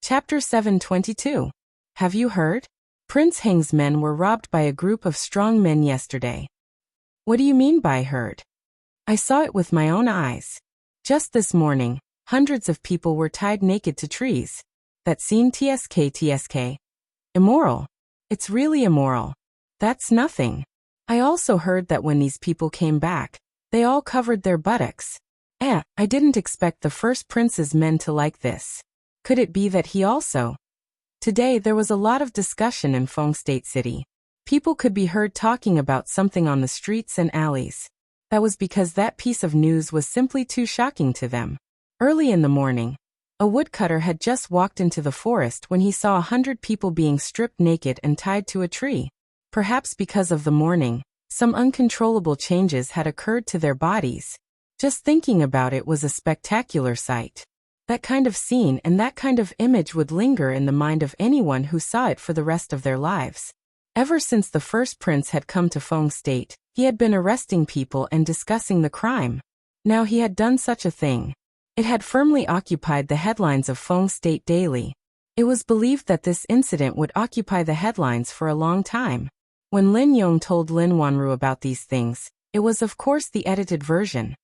Chapter 722. Have you heard? Prince Heng's men were robbed by a group of strong men yesterday. What do you mean by heard? I saw it with my own eyes. Just this morning, hundreds of people were tied naked to trees. That scene tsk. Immoral. It's really immoral. That's nothing. I also heard that when these people came back, they all covered their buttocks. I didn't expect the first prince's men to like this. Could it be that he also? Today there was a lot of discussion in Feng State City. People could be heard talking about something on the streets and alleys. That was because that piece of news was simply too shocking to them. Early in the morning, a woodcutter had just walked into the forest when he saw 100 people being stripped naked and tied to a tree. Perhaps because of the morning, some uncontrollable changes had occurred to their bodies. Just thinking about it was a spectacular sight. That kind of scene and that kind of image would linger in the mind of anyone who saw it for the rest of their lives. Ever since the first prince had come to Feng State, he had been arresting people and discussing the crime. Now he had done such a thing. It had firmly occupied the headlines of Feng State daily. It was believed that this incident would occupy the headlines for a long time. When Lin Yong told Lin Wanru about these things, it was of course the edited version.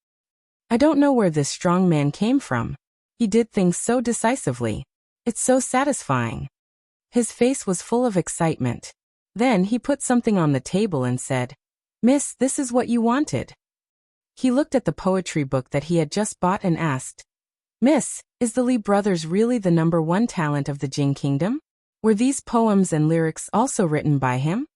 I don't know where this strong man came from. He did things so decisively. It's so satisfying. His face was full of excitement. Then he put something on the table and said, "Miss, this is what you wanted." He looked at the poetry book that he had just bought and asked, "Miss, is the Li brothers really the #1 talent of the Jing Kingdom? Were these poems and lyrics also written by him?"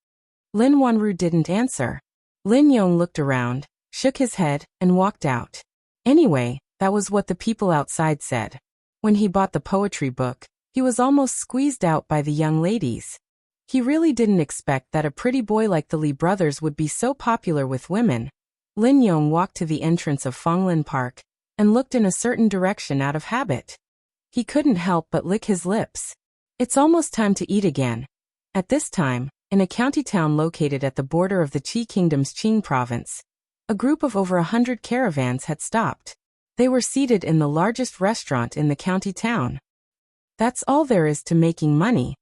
Lin Wanru didn't answer. Lin Yong looked around, shook his head, and walked out. Anyway, that was what the people outside said. When he bought the poetry book, he was almost squeezed out by the young ladies. He really didn't expect that a pretty boy like the Li brothers would be so popular with women. Lin Yong walked to the entrance of Fonglin Park and looked in a certain direction out of habit. He couldn't help but lick his lips. It's almost time to eat again. At this time, in a county town located at the border of the Qi Kingdom's Qing province, a group of over 100 caravans had stopped. They were seated in the largest restaurant in the county town. That's all there is to making money.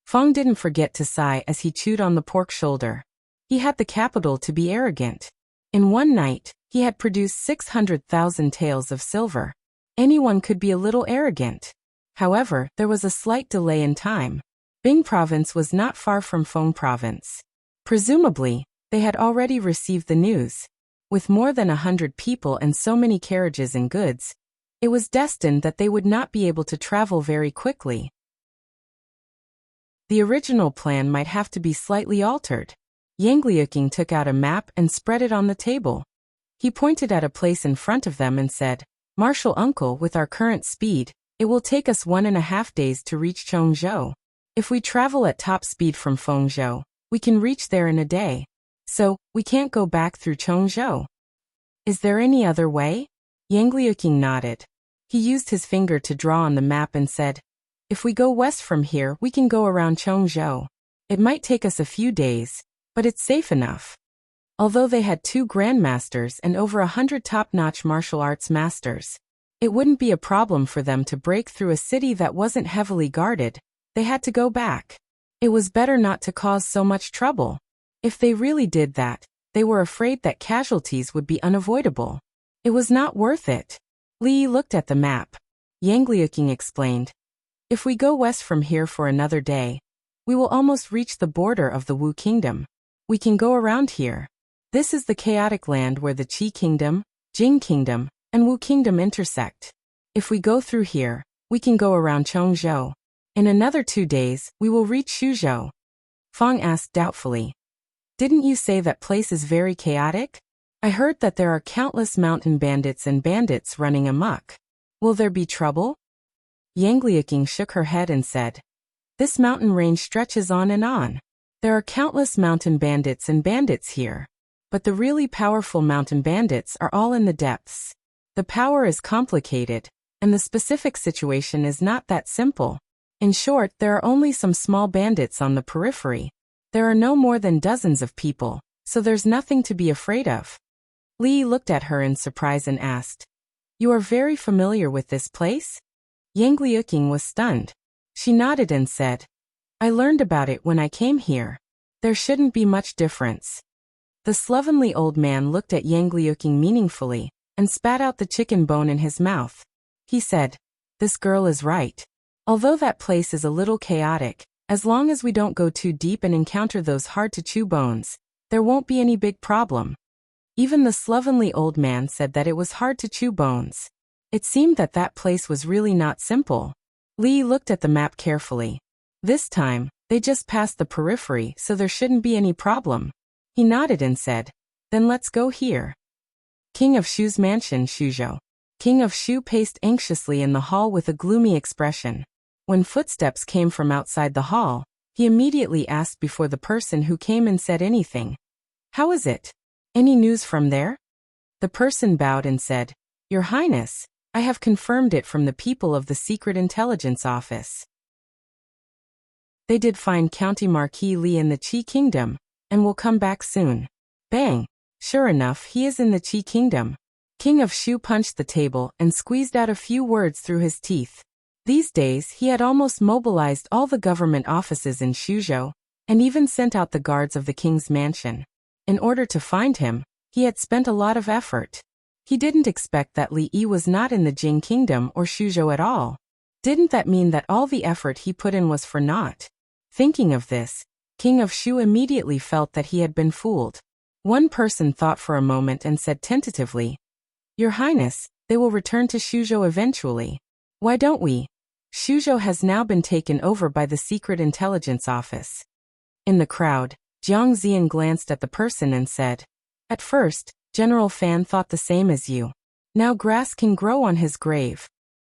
Fong didn't forget to sigh as he chewed on the pork shoulder. He had the capital to be arrogant. In one night, he had produced 600,000 taels of silver. Anyone could be a little arrogant. However, there was a slight delay in time. Bing province was not far from Feng province. Presumably, they had already received the news. With more than 100 people and so many carriages and goods, it was destined that they would not be able to travel very quickly. The original plan might have to be slightly altered. Yang Liuqing took out a map and spread it on the table. He pointed at a place in front of them and said, "Marshal Uncle, with our current speed, it will take us 1.5 days to reach Chongzhou. If we travel at top speed from Fengzhou, we can reach there in a day. So, we can't go back through Chongzhou. Is there any other way?" Yang Liuqing nodded. He used his finger to draw on the map and said, "If we go west from here, we can go around Chongzhou. It might take us a few days, but it's safe enough." Although they had 2 grandmasters and over 100 top-notch martial arts masters, it wouldn't be a problem for them to break through a city that wasn't heavily guarded. They had to go back. It was better not to cause so much trouble. If they really did that, they were afraid that casualties would be unavoidable. It was not worth it. Li looked at the map. Yang Liuqing explained, "If we go west from here for another day, we will almost reach the border of the Wu Kingdom. We can go around here. This is the chaotic land where the Qi Kingdom, Jing Kingdom, and Wu Kingdom intersect. If we go through here, we can go around Chongzhou. In another 2 days, we will reach Xuzhou." Fong asked doubtfully, "Didn't you say that place is very chaotic? I heard that there are countless mountain bandits and bandits running amok. Will there be trouble?" Yang Liuqing shook her head and said, "This mountain range stretches on and on. There are countless mountain bandits and bandits here. But the really powerful mountain bandits are all in the depths. The power is complicated, and the specific situation is not that simple. In short, there are only some small bandits on the periphery. There are no more than dozens of people, so there's nothing to be afraid of." Li looked at her in surprise and asked, "You are very familiar with this place?" Yang Liuqing was stunned. She nodded and said, I learned about it when I came here. There shouldn't be much difference. The slovenly old man looked at Yang Liuqing meaningfully, and spat out the chicken bone in his mouth. He said, this girl is right. Although that place is a little chaotic, as long as we don't go too deep and encounter those hard-to-chew bones, there won't be any big problem. Even the slovenly old man said that it was hard to chew bones. It seemed that that place was really not simple. Li looked at the map carefully. This time, they just passed the periphery, so there shouldn't be any problem. He nodded and said, then let's go here. King of Shu's mansion, Shuzhou. King of Shu paced anxiously in the hall with a gloomy expression. When footsteps came from outside the hall, he immediately asked before the person who came in said anything. How is it? Any news from there? The person bowed and said, Your Highness, I have confirmed it from the people of the Secret Intelligence Office. They did find County Marquis Li in the Qi Kingdom, and will come back soon. Bang! Sure enough, he is in the Qi Kingdom. King of Shu punched the table and squeezed out a few words through his teeth. These days, he had almost mobilized all the government offices in Shuzhou, and even sent out the guards of the king's mansion. In order to find him, he had spent a lot of effort. He didn't expect that Li Yi was not in the Jing Kingdom or Shuzhou at all. Didn't that mean that all the effort he put in was for naught? Thinking of this, King of Shu immediately felt that he had been fooled. One person thought for a moment and said tentatively, Your Highness, they will return to Shuzhou eventually. Why don't we? Shuzhou has now been taken over by the Secret Intelligence Office. In the crowd, Jiang Zian glanced at the person and said, At first, General Fan thought the same as you. Now grass can grow on his grave.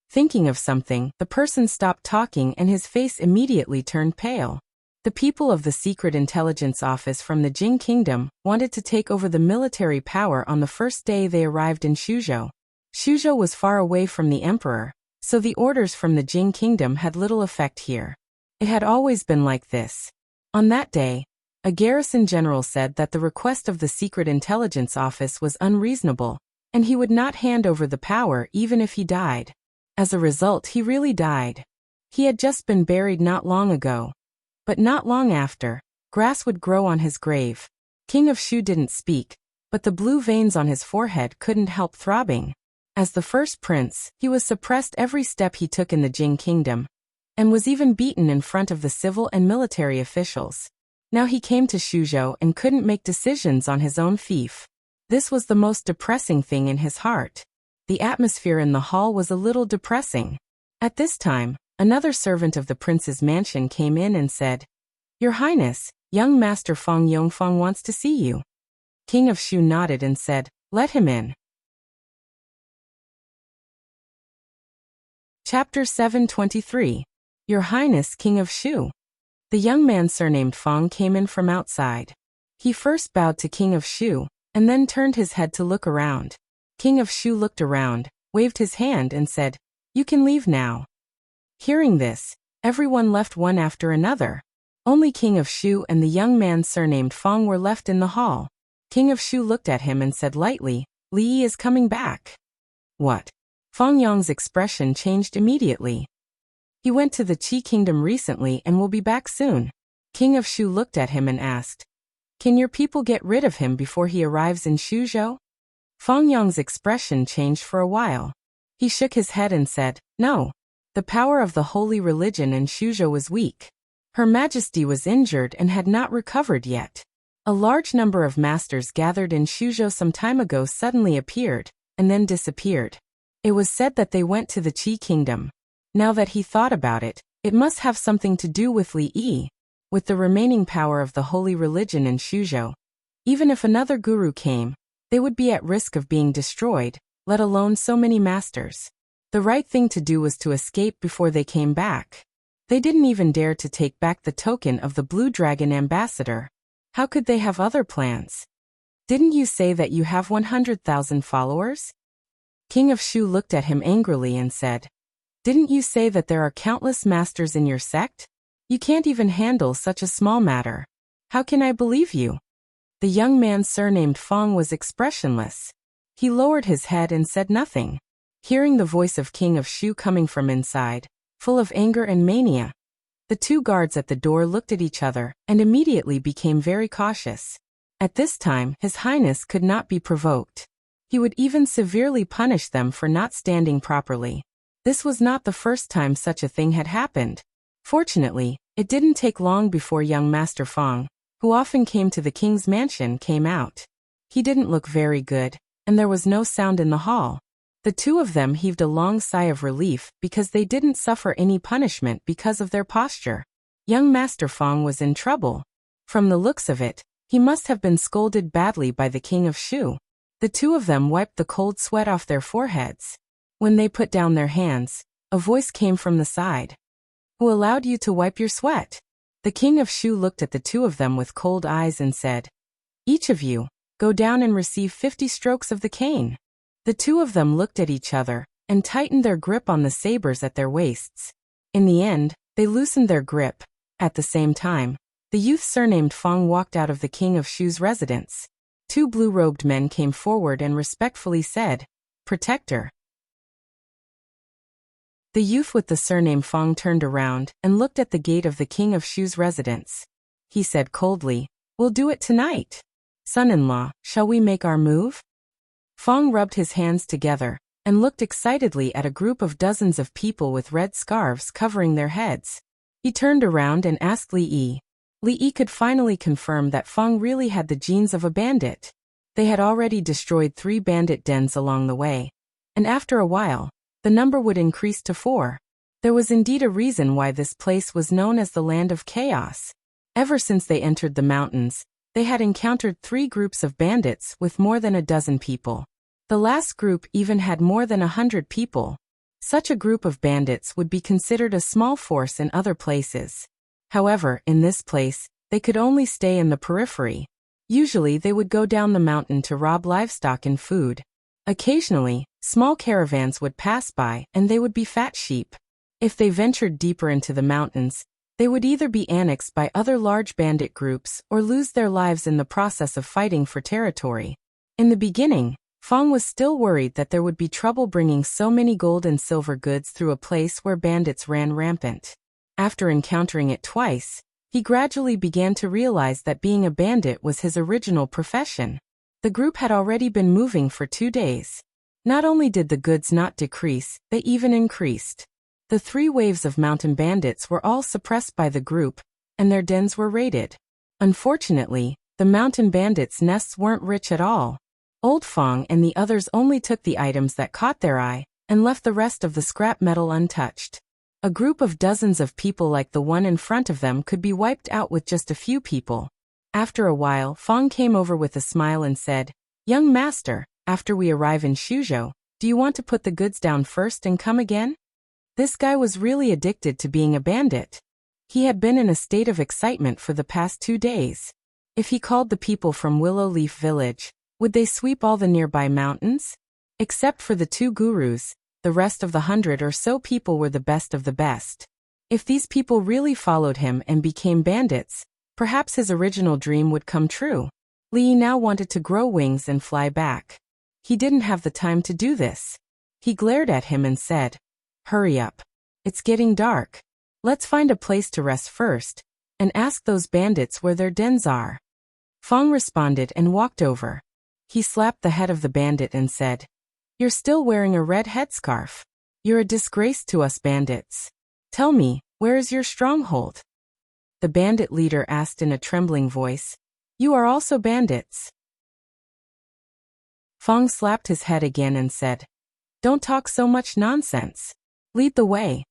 Thinking of something, the person stopped talking and his face immediately turned pale. The people of the Secret Intelligence Office from the Jing Kingdom wanted to take over the military power on the first day they arrived in Shuzhou. Shuzhou was far away from the emperor, so the orders from the Jing Kingdom had little effect here. It had always been like this. On that day, a garrison general said that the request of the Secret Intelligence Office was unreasonable, and he would not hand over the power even if he died. As a result, he really died. He had just been buried not long ago. But not long after, grass would grow on his grave. King of Shu didn't speak, but the blue veins on his forehead couldn't help throbbing. As the first prince, he was suppressed every step he took in the Jing Kingdom, and was even beaten in front of the civil and military officials. Now he came to Shuzhou and couldn't make decisions on his own fief. This was the most depressing thing in his heart. The atmosphere in the hall was a little depressing. At this time, another servant of the prince's mansion came in and said, Your Highness, young Master Fang Yongfang wants to see you. King of Shu nodded and said, Let him in. Chapter 723. Your Highness, King of Shu. The young man surnamed Fang came in from outside. He first bowed to King of Shu, and then turned his head to look around. King of Shu looked around, waved his hand and said, You can leave now. Hearing this, everyone left one after another. Only King of Shu and the young man surnamed Fang were left in the hall. King of Shu looked at him and said lightly, Li Yi is coming back. What? Fang Yong's expression changed immediately. He went to the Qi Kingdom recently and will be back soon. King of Shu looked at him and asked, Can your people get rid of him before he arrives in Shuzhou? Fang Yong's expression changed for a while. He shook his head and said, No. The power of the holy religion in Shuzhou was weak. Her Majesty was injured and had not recovered yet. A large number of masters gathered in Shuzhou some time ago suddenly appeared, and then disappeared. It was said that they went to the Qi Kingdom. Now that he thought about it, it must have something to do with Li Yi. With the remaining power of the holy religion in Shuzhou, even if another guru came, they would be at risk of being destroyed, let alone so many masters. The right thing to do was to escape before they came back. They didn't even dare to take back the token of the Blue Dragon ambassador. How could they have other plans? Didn't you say that you have 100,000 followers? King of Shu looked at him angrily and said, Didn't you say that there are countless masters in your sect? You can't even handle such a small matter. How can I believe you? The young man surnamed Fang was expressionless. He lowered his head and said nothing. Hearing the voice of King of Shu coming from inside, full of anger and mania. The two guards at the door looked at each other and immediately became very cautious. At this time, His Highness could not be provoked. He would even severely punish them for not standing properly. This was not the first time such a thing had happened. Fortunately, it didn't take long before young Master Fong, who often came to the king's mansion, came out. He didn't look very good, and there was no sound in the hall. The two of them heaved a long sigh of relief because they didn't suffer any punishment because of their posture. Young Master Fong was in trouble. From the looks of it, he must have been scolded badly by the king of Shu. The two of them wiped the cold sweat off their foreheads. When they put down their hands, a voice came from the side. Who allowed you to wipe your sweat? The king of Shu looked at the two of them with cold eyes and said, Each of you, go down and receive 50 strokes of the cane. The two of them looked at each other and tightened their grip on the sabers at their waists. In the end, they loosened their grip. At the same time, the youth surnamed Fong walked out of the king of Shu's residence. Two blue-robed men came forward and respectfully said, Protector. The youth with the surname Fong turned around and looked at the gate of the king of Shu's residence. He said coldly, We'll do it tonight. Son-in-law, shall we make our move? Fong rubbed his hands together and looked excitedly at a group of dozens of people with red scarves covering their heads. He turned around and asked Li Yi. Li Yi could finally confirm that Fong really had the genes of a bandit. They had already destroyed 3 bandit dens along the way, and after a while, the number would increase to 4. There was indeed a reason why this place was known as the Land of Chaos. Ever since they entered the mountains, they had encountered 3 groups of bandits with more than a dozen people. The last group even had more than 100 people. Such a group of bandits would be considered a small force in other places. However, in this place, they could only stay in the periphery. Usually they would go down the mountain to rob livestock and food. Occasionally, small caravans would pass by and they would be fat sheep. If they ventured deeper into the mountains, they would either be annexed by other large bandit groups or lose their lives in the process of fighting for territory. In the beginning, Fong was still worried that there would be trouble bringing so many gold and silver goods through a place where bandits ran rampant. After encountering it twice, he gradually began to realize that being a bandit was his original profession. The group had already been moving for 2 days. Not only did the goods not decrease, they even increased. The 3 waves of mountain bandits were all suppressed by the group, and their dens were raided. Unfortunately, the mountain bandits' nests weren't rich at all. Old Fong and the others only took the items that caught their eye and left the rest of the scrap metal untouched. A group of dozens of people like the one in front of them could be wiped out with just a few people. After a while, Fong came over with a smile and said, Young master, after we arrive in Shuzhou, do you want to put the goods down first and come again? This guy was really addicted to being a bandit. He had been in a state of excitement for the past 2 days. If he called the people from Willow Leaf Village, would they sweep all the nearby mountains? Except for the 2 gurus, the rest of the 100 or so people were the best of the best. If these people really followed him and became bandits, perhaps his original dream would come true. Li now wanted to grow wings and fly back. He didn't have the time to do this. He glared at him and said, Hurry up. It's getting dark. Let's find a place to rest first, and ask those bandits where their dens are. Fong responded and walked over. He slapped the head of the bandit and said, You're still wearing a red headscarf. You're a disgrace to us bandits. Tell me, where is your stronghold? The bandit leader asked in a trembling voice. You are also bandits. Fong slapped his head again and said, Don't talk so much nonsense. Lead the way.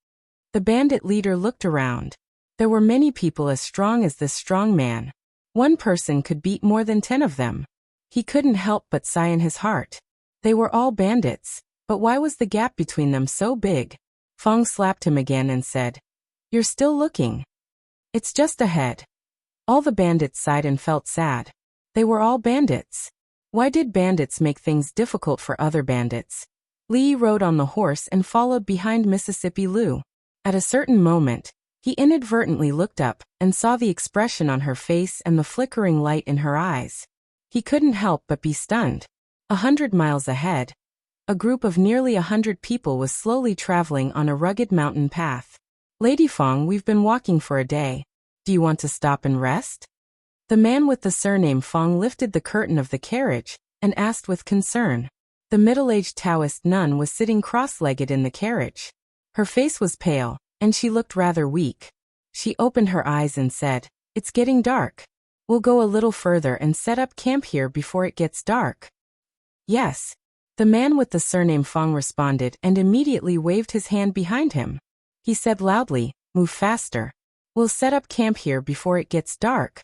The bandit leader looked around. There were many people as strong as this strong man. One person could beat more than 10 of them. He couldn't help but sigh in his heart. They were all bandits, but why was the gap between them so big? Fong slapped him again and said, You're still looking. It's just ahead. All the bandits sighed and felt sad. They were all bandits. Why did bandits make things difficult for other bandits? Li rode on the horse and followed behind Mississippi Lu. At a certain moment, he inadvertently looked up and saw the expression on her face and the flickering light in her eyes. He couldn't help but be stunned. 100 miles ahead. A group of nearly 100 people was slowly traveling on a rugged mountain path. Lady Fong, we've been walking for a day. Do you want to stop and rest? The man with the surname Fong lifted the curtain of the carriage and asked with concern. The middle-aged Taoist nun was sitting cross-legged in the carriage. Her face was pale, and she looked rather weak. She opened her eyes and said, "It's getting dark. We'll go a little further and set up camp here before it gets dark." "Yes." The man with the surname Fong responded and immediately waved his hand behind him. He said loudly, "Move faster. We'll set up camp here before it gets dark."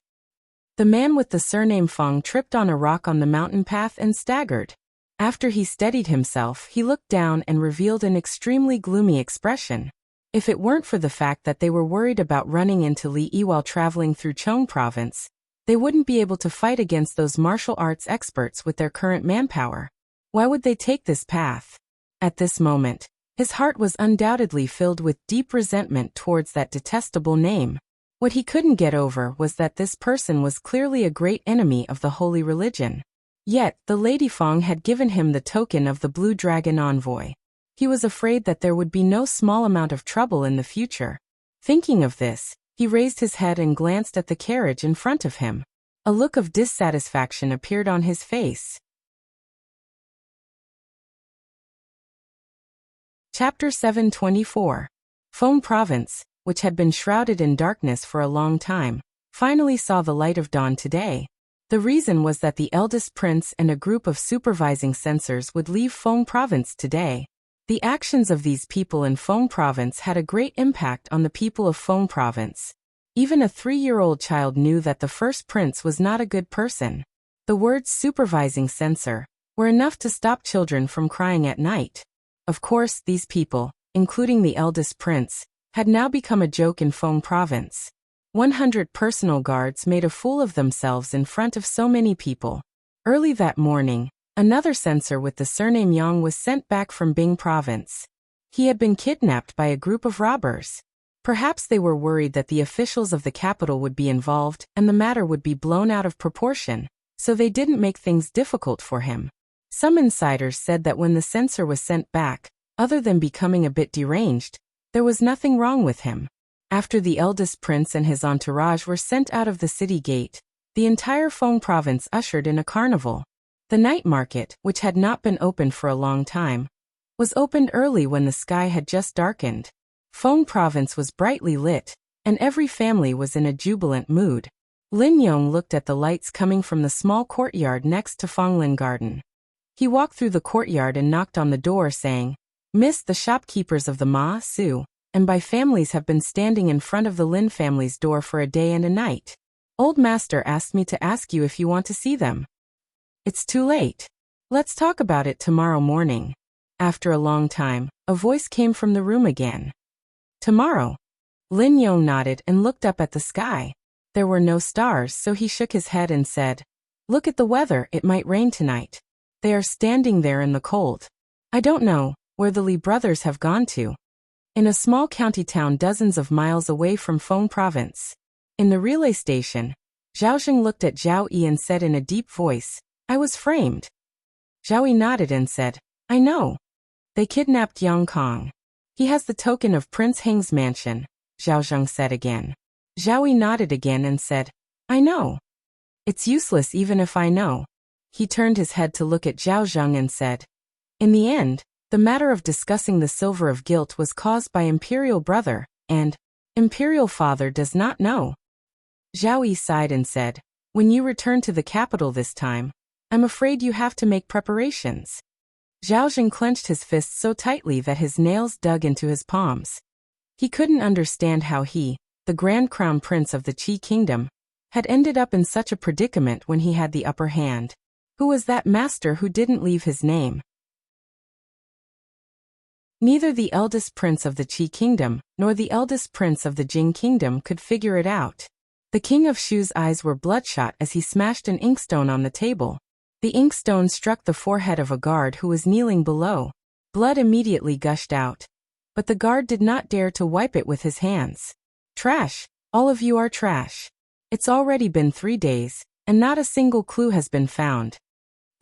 The man with the surname Fong tripped on a rock on the mountain path and staggered. After he steadied himself, he looked down and revealed an extremely gloomy expression. If it weren't for the fact that they were worried about running into Li Yi while traveling through Chong province, they wouldn't be able to fight against those martial arts experts with their current manpower. Why would they take this path? At this moment, his heart was undoubtedly filled with deep resentment towards that detestable name. What he couldn't get over was that this person was clearly a great enemy of the holy religion. Yet, the Lady Fong had given him the token of the Blue Dragon envoy. He was afraid that there would be no small amount of trouble in the future. Thinking of this, he raised his head and glanced at the carriage in front of him. A look of dissatisfaction appeared on his face. Chapter 724. Fong Province, which had been shrouded in darkness for a long time, finally saw the light of dawn today. The reason was that the eldest prince and a group of supervising censors would leave Fong Province today. The actions of these people in Fong Province had a great impact on the people of Fong Province. Even a 3-year-old child knew that the first prince was not a good person. The words supervising censor were enough to stop children from crying at night. Of course, these people, including the eldest prince, had now become a joke in Fong Province. 100 personal guards made a fool of themselves in front of so many people. Early that morning, another censor with the surname Yang was sent back from Bing Province. He had been kidnapped by a group of robbers. Perhaps they were worried that the officials of the capital would be involved and the matter would be blown out of proportion, so they didn't make things difficult for him. Some insiders said that when the censor was sent back, other than becoming a bit deranged, there was nothing wrong with him. After the eldest prince and his entourage were sent out of the city gate, the entire Fong Province ushered in a carnival. The night market, which had not been open for a long time, was opened early when the sky had just darkened. Fong Province was brightly lit, and every family was in a jubilant mood. Lin Yong looked at the lights coming from the small courtyard next to Fonglin Garden. He walked through the courtyard and knocked on the door saying, "Miss, the shopkeepers of the Ma Su and by families have been standing in front of the Lin family's door for a day and a night. Old master asked me to ask you if you want to see them." "It's too late. Let's talk about it tomorrow morning." After a long time, a voice came from the room again. "Tomorrow?" Lin Yong nodded and looked up at the sky. There were no stars, so he shook his head and said, "Look at the weather, it might rain tonight." They are standing there in the cold. I don't know where the Li brothers have gone to. In a small county town dozens of miles away from Fong Province. In the relay station, Zhao Zheng looked at Zhao Yi and said in a deep voice, "I was framed." Zhao Yi nodded and said, "I know. They kidnapped Yang Kong. He has the token of Prince Heng's mansion," Zhao Zheng said again. Zhao Yi nodded again and said, "I know. It's useless even if I know." He turned his head to look at Zhao Zheng and said, "In the end, the matter of discussing the silver of guilt was caused by Imperial Brother, and Imperial Father does not know." Zhao Yi sighed and said, "When you return to the capital this time, I'm afraid you have to make preparations." Zhao Zheng clenched his fists so tightly that his nails dug into his palms. He couldn't understand how he, the Grand Crown Prince of the Qi Kingdom, had ended up in such a predicament when he had the upper hand. Who was that master who didn't leave his name? Neither the eldest prince of the Qi Kingdom nor the eldest prince of the Jing Kingdom could figure it out. The King of Shu's eyes were bloodshot as he smashed an inkstone on the table. The inkstone struck the forehead of a guard who was kneeling below. Blood immediately gushed out. But the guard did not dare to wipe it with his hands. "Trash! All of you are trash. It's already been 3 days, and not a single clue has been found."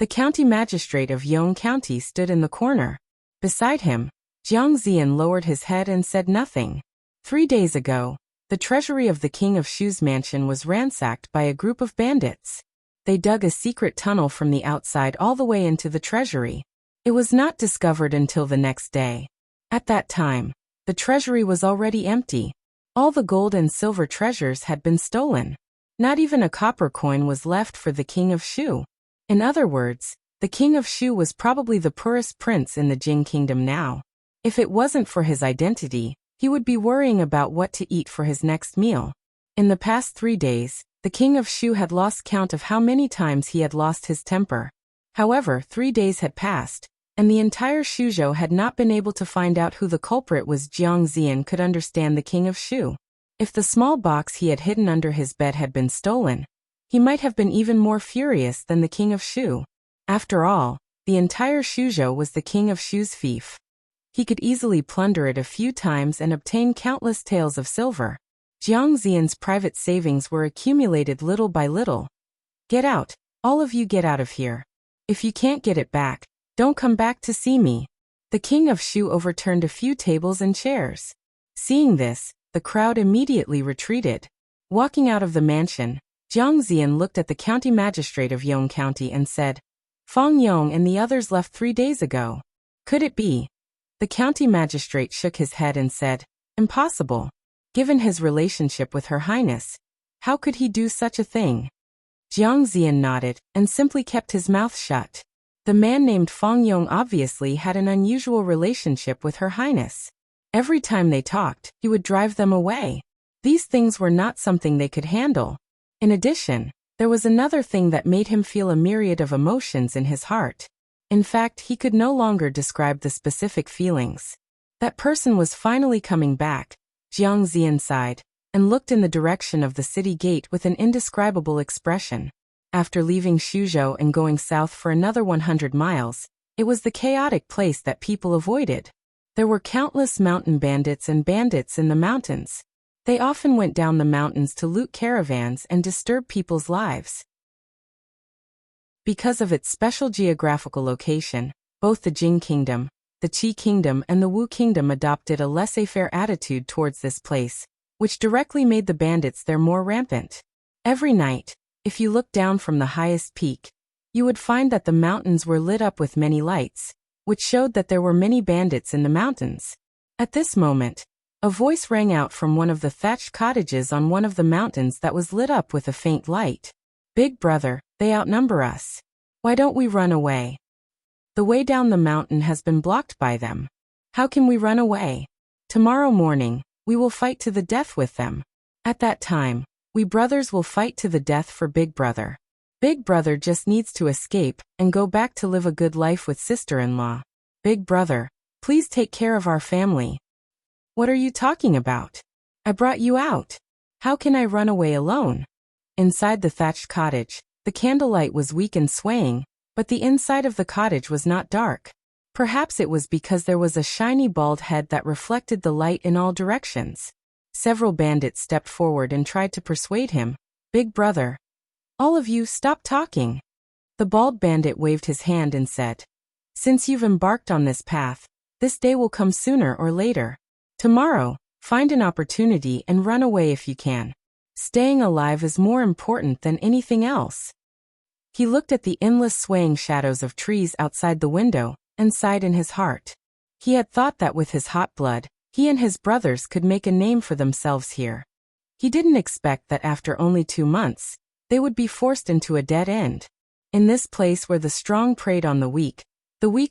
The county magistrate of Yong County stood in the corner. Beside him, Jiang Zian lowered his head and said nothing. 3 days ago, the treasury of the King of Shu's mansion was ransacked by a group of bandits. They dug a secret tunnel from the outside all the way into the treasury. It was not discovered until the next day. At that time, the treasury was already empty. All the gold and silver treasures had been stolen. Not even a copper coin was left for the King of Shu. In other words, the King of Shu was probably the poorest prince in the Jing Kingdom now. If it wasn't for his identity, he would be worrying about what to eat for his next meal. In the past 3 days, the King of Shu had lost count of how many times he had lost his temper. However, 3 days had passed, and the entire Shuzhou had not been able to find out who the culprit was. Jiang Zian could understand the King of Shu. If the small box he had hidden under his bed had been stolen, he might have been even more furious than the King of Shu. After all, the entire Shuzhou was the King of Shu's fief. He could easily plunder it a few times and obtain countless taels of silver. Jiang Zian's private savings were accumulated little by little. Get out, all of you, get out of here. If you can't get it back, don't come back to see me. The King of Shu overturned a few tables and chairs. Seeing this, the crowd immediately retreated. Walking out of the mansion, Jiang Zian looked at the county magistrate of Yong County and said, Fang Yong and the others left 3 days ago. Could it be? The county magistrate shook his head and said, Impossible. Given his relationship with Her Highness, how could he do such a thing? Jiang Zian nodded and simply kept his mouth shut. The man named Fang Yong obviously had an unusual relationship with Her Highness. Every time they talked, he would drive them away. These things were not something they could handle. In addition, there was another thing that made him feel a myriad of emotions in his heart. In fact, he could no longer describe the specific feelings. That person was finally coming back. Jiang Zian sighed and looked in the direction of the city gate with an indescribable expression. After leaving Shuzhou and going south for another 100 miles, it was the chaotic place that people avoided. There were countless mountain bandits and bandits in the mountains. They often went down the mountains to loot caravans and disturb people's lives. Because of its special geographical location, both the Jing Kingdom, the Qi Kingdom and the Wu Kingdom adopted a laissez-faire attitude towards this place, which directly made the bandits there more rampant. Every night, if you looked down from the highest peak, you would find that the mountains were lit up with many lights, which showed that there were many bandits in the mountains. At this moment, a voice rang out from one of the thatched cottages on one of the mountains that was lit up with a faint light. Big brother, they outnumber us. Why don't we run away? The way down the mountain has been blocked by them. How can we run away? Tomorrow morning, we will fight to the death with them. At that time, we brothers will fight to the death for Big Brother. Big Brother just needs to escape and go back to live a good life with sister-in-law. Big Brother, please take care of our family. What are you talking about? I brought you out. How can I run away alone? Inside the thatched cottage, the candlelight was weak and swaying, but the inside of the cottage was not dark. Perhaps it was because there was a shiny bald head that reflected the light in all directions. Several bandits stepped forward and tried to persuade him. Big brother, all of you, stop talking. The bald bandit waved his hand and said, Since you've embarked on this path, this day will come sooner or later. Tomorrow, find an opportunity and run away if you can. Staying alive is more important than anything else. He looked at the endless swaying shadows of trees outside the window and sighed in his heart. He had thought that with his hot blood, he and his brothers could make a name for themselves here. He didn't expect that after only 2 months, they would be forced into a dead end. In this place where the strong preyed on the weak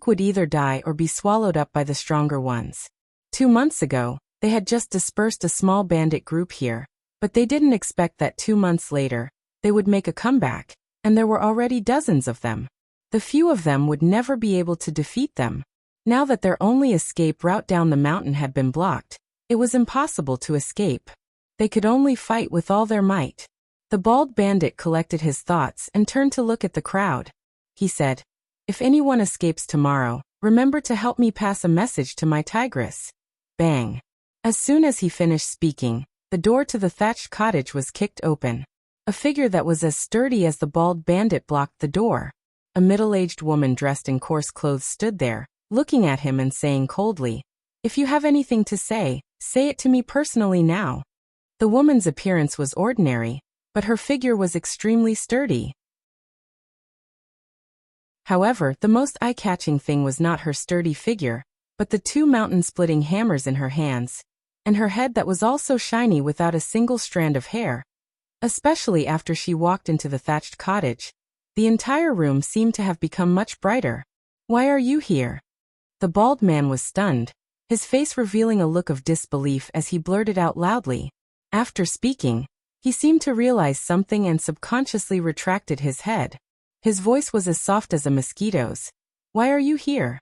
would either die or be swallowed up by the stronger ones. 2 months ago, they had just dispersed a small bandit group here, but they didn't expect that 2 months later, they would make a comeback, and there were already dozens of them. The few of them would never be able to defeat them. Now that their only escape route down the mountain had been blocked, it was impossible to escape. They could only fight with all their might. The bald bandit collected his thoughts and turned to look at the crowd. He said, If anyone escapes tomorrow, remember to help me pass a message to my tigress. Bang. As soon as he finished speaking, the door to the thatched cottage was kicked open. A figure that was as sturdy as the bald bandit blocked the door. A middle-aged woman dressed in coarse clothes stood there, looking at him and saying coldly, "If you have anything to say it to me personally now." The woman's appearance was ordinary, but her figure was extremely sturdy. However, the most eye-catching thing was not her sturdy figure, but the two mountain-splitting hammers in her hands, and her head that was also shiny without a single strand of hair. Especially after she walked into the thatched cottage, the entire room seemed to have become much brighter. "Why are you here?" The bald man was stunned, his face revealing a look of disbelief as he blurted out loudly. After speaking, he seemed to realize something and subconsciously retracted his head. His voice was as soft as a mosquito's. "Why are you here?"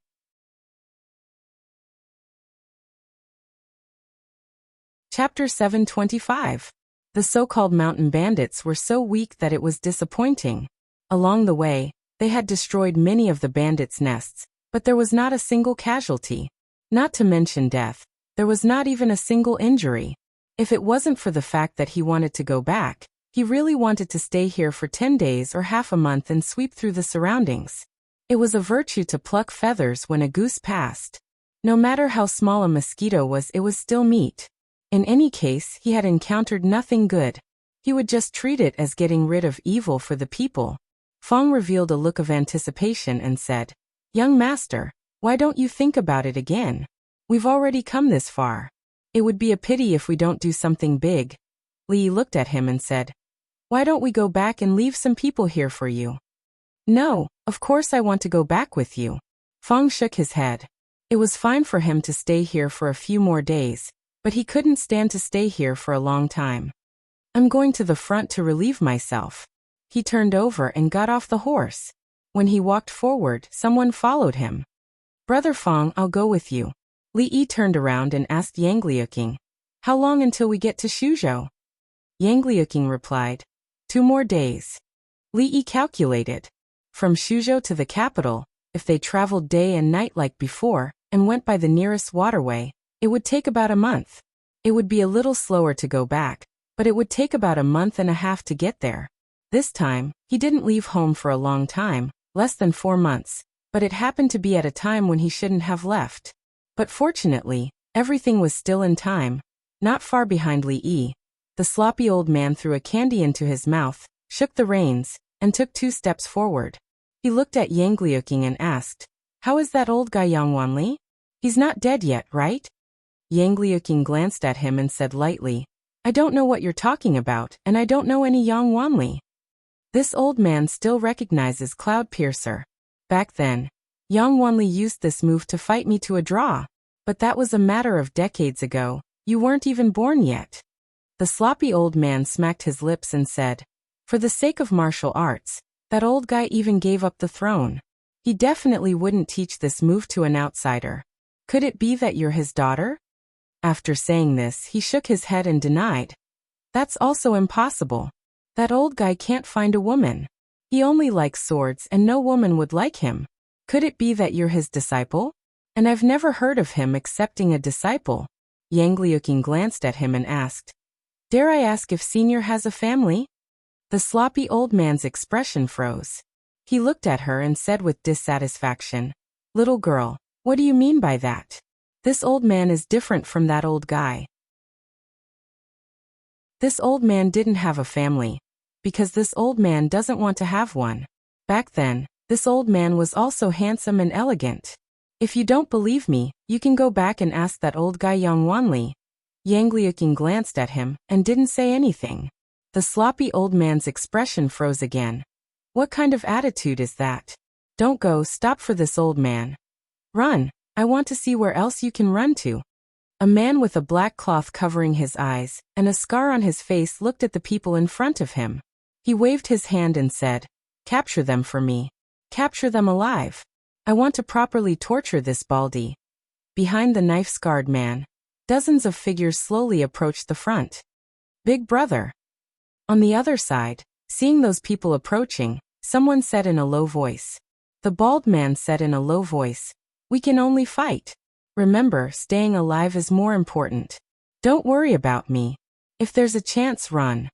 Chapter 725. The so-called mountain bandits were so weak that it was disappointing. Along the way, they had destroyed many of the bandits' nests, but there was not a single casualty. Not to mention death, there was not even a single injury. If it wasn't for the fact that he wanted to go back, he really wanted to stay here for 10 days or half a month and sweep through the surroundings. It was a virtue to pluck feathers when a goose passed. No matter how small a mosquito was, it was still meat. In any case, he had encountered nothing good. He would just treat it as getting rid of evil for the people. Fong revealed a look of anticipation and said, "Young master, why don't you think about it again? We've already come this far. It would be a pity if we don't do something big." Li looked at him and said, "Why don't we go back and leave some people here for you?" "No, of course I want to go back with you." Fong shook his head. It was fine for him to stay here for a few more days, but he couldn't stand to stay here for a long time. "I'm going to the front to relieve myself." He turned over and got off the horse. When he walked forward, someone followed him. "Brother Fong, I'll go with you." Li Yi turned around and asked Yang Liuqing, "How long until we get to Suzhou?" Yang Liuqing replied, 2 more days. Li Yi calculated. From Suzhou to the capital, if they traveled day and night like before, and went by the nearest waterway, it would take about a month. It would be a little slower to go back, but it would take about a month and a half to get there. This time, he didn't leave home for a long time, less than 4 months, but it happened to be at a time when he shouldn't have left. But fortunately, everything was still in time. Not far behind Li Yi, the sloppy old man threw a candy into his mouth, shook the reins, and took 2 steps forward. He looked at Yang Liuqing and asked, "How is that old guy Yang Wanli? He's not dead yet, right?" Yang Liuqing glanced at him and said lightly, "I don't know what you're talking about, and I don't know any Yang Wanli." This old man still recognizes Cloud Piercer. Back then, Yang Wanli used this move to fight me to a draw. But that was a matter of decades ago. You weren't even born yet. The sloppy old man smacked his lips and said, "For the sake of martial arts, that old guy even gave up the throne. He definitely wouldn't teach this move to an outsider. Could it be that you're his daughter?" After saying this, he shook his head and denied, "That's also impossible. That old guy can't find a woman. He only likes swords and no woman would like him. Could it be that you're his disciple? And I've never heard of him accepting a disciple." Yang Liuqing glanced at him and asked, "Dare I ask if Senior has a family?" The sloppy old man's expression froze. He looked at her and said with dissatisfaction, "Little girl, what do you mean by that? This old man is different from that old guy. This old man didn't have a family, because this old man doesn't want to have one. Back then, this old man was also handsome and elegant. If you don't believe me, you can go back and ask that old guy Yang Wanli." Yang Liuqing glanced at him and didn't say anything. The sloppy old man's expression froze again. "What kind of attitude is that? Don't go, stop for this old man. Run, I want to see where else you can run to." A man with a black cloth covering his eyes and a scar on his face looked at the people in front of him. He waved his hand and said, "Capture them for me. Capture them alive. I want to properly torture this baldy." Behind the knife-scarred man, dozens of figures slowly approached the front. "Big brother." On the other side, seeing those people approaching, someone said in a low voice. The bald man said in a low voice, "We can only fight. Remember, staying alive is more important. Don't worry about me. If there's a chance, run."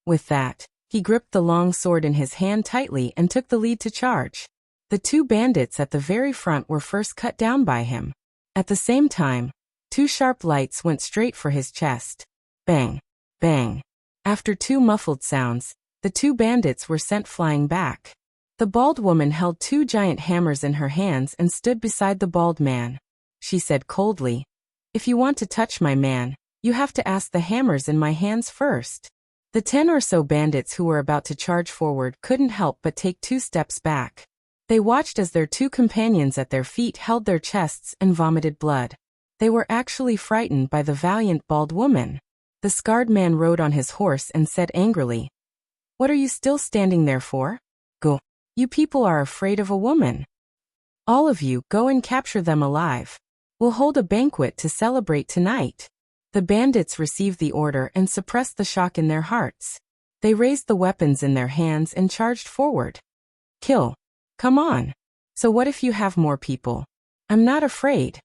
With that, he gripped the long sword in his hand tightly and took the lead to charge. The two bandits at the very front were first cut down by him. At the same time, two sharp lights went straight for his chest. Bang! Bang! After two muffled sounds, the two bandits were sent flying back. The bald woman held two giant hammers in her hands and stood beside the bald man. She said coldly, "If you want to touch my man, you have to ask the hammers in my hands first." The 10 or so bandits who were about to charge forward couldn't help but take 2 steps back. They watched as their 2 companions at their feet held their chests and vomited blood. They were actually frightened by the valiant bald woman. The scarred man rode on his horse and said angrily, "What are you still standing there for? Go. You people are afraid of a woman. All of you, go and capture them alive. We'll hold a banquet to celebrate tonight." The bandits received the order and suppressed the shock in their hearts. They raised the weapons in their hands and charged forward. "Kill. Come on. So what if you have more people? I'm not afraid."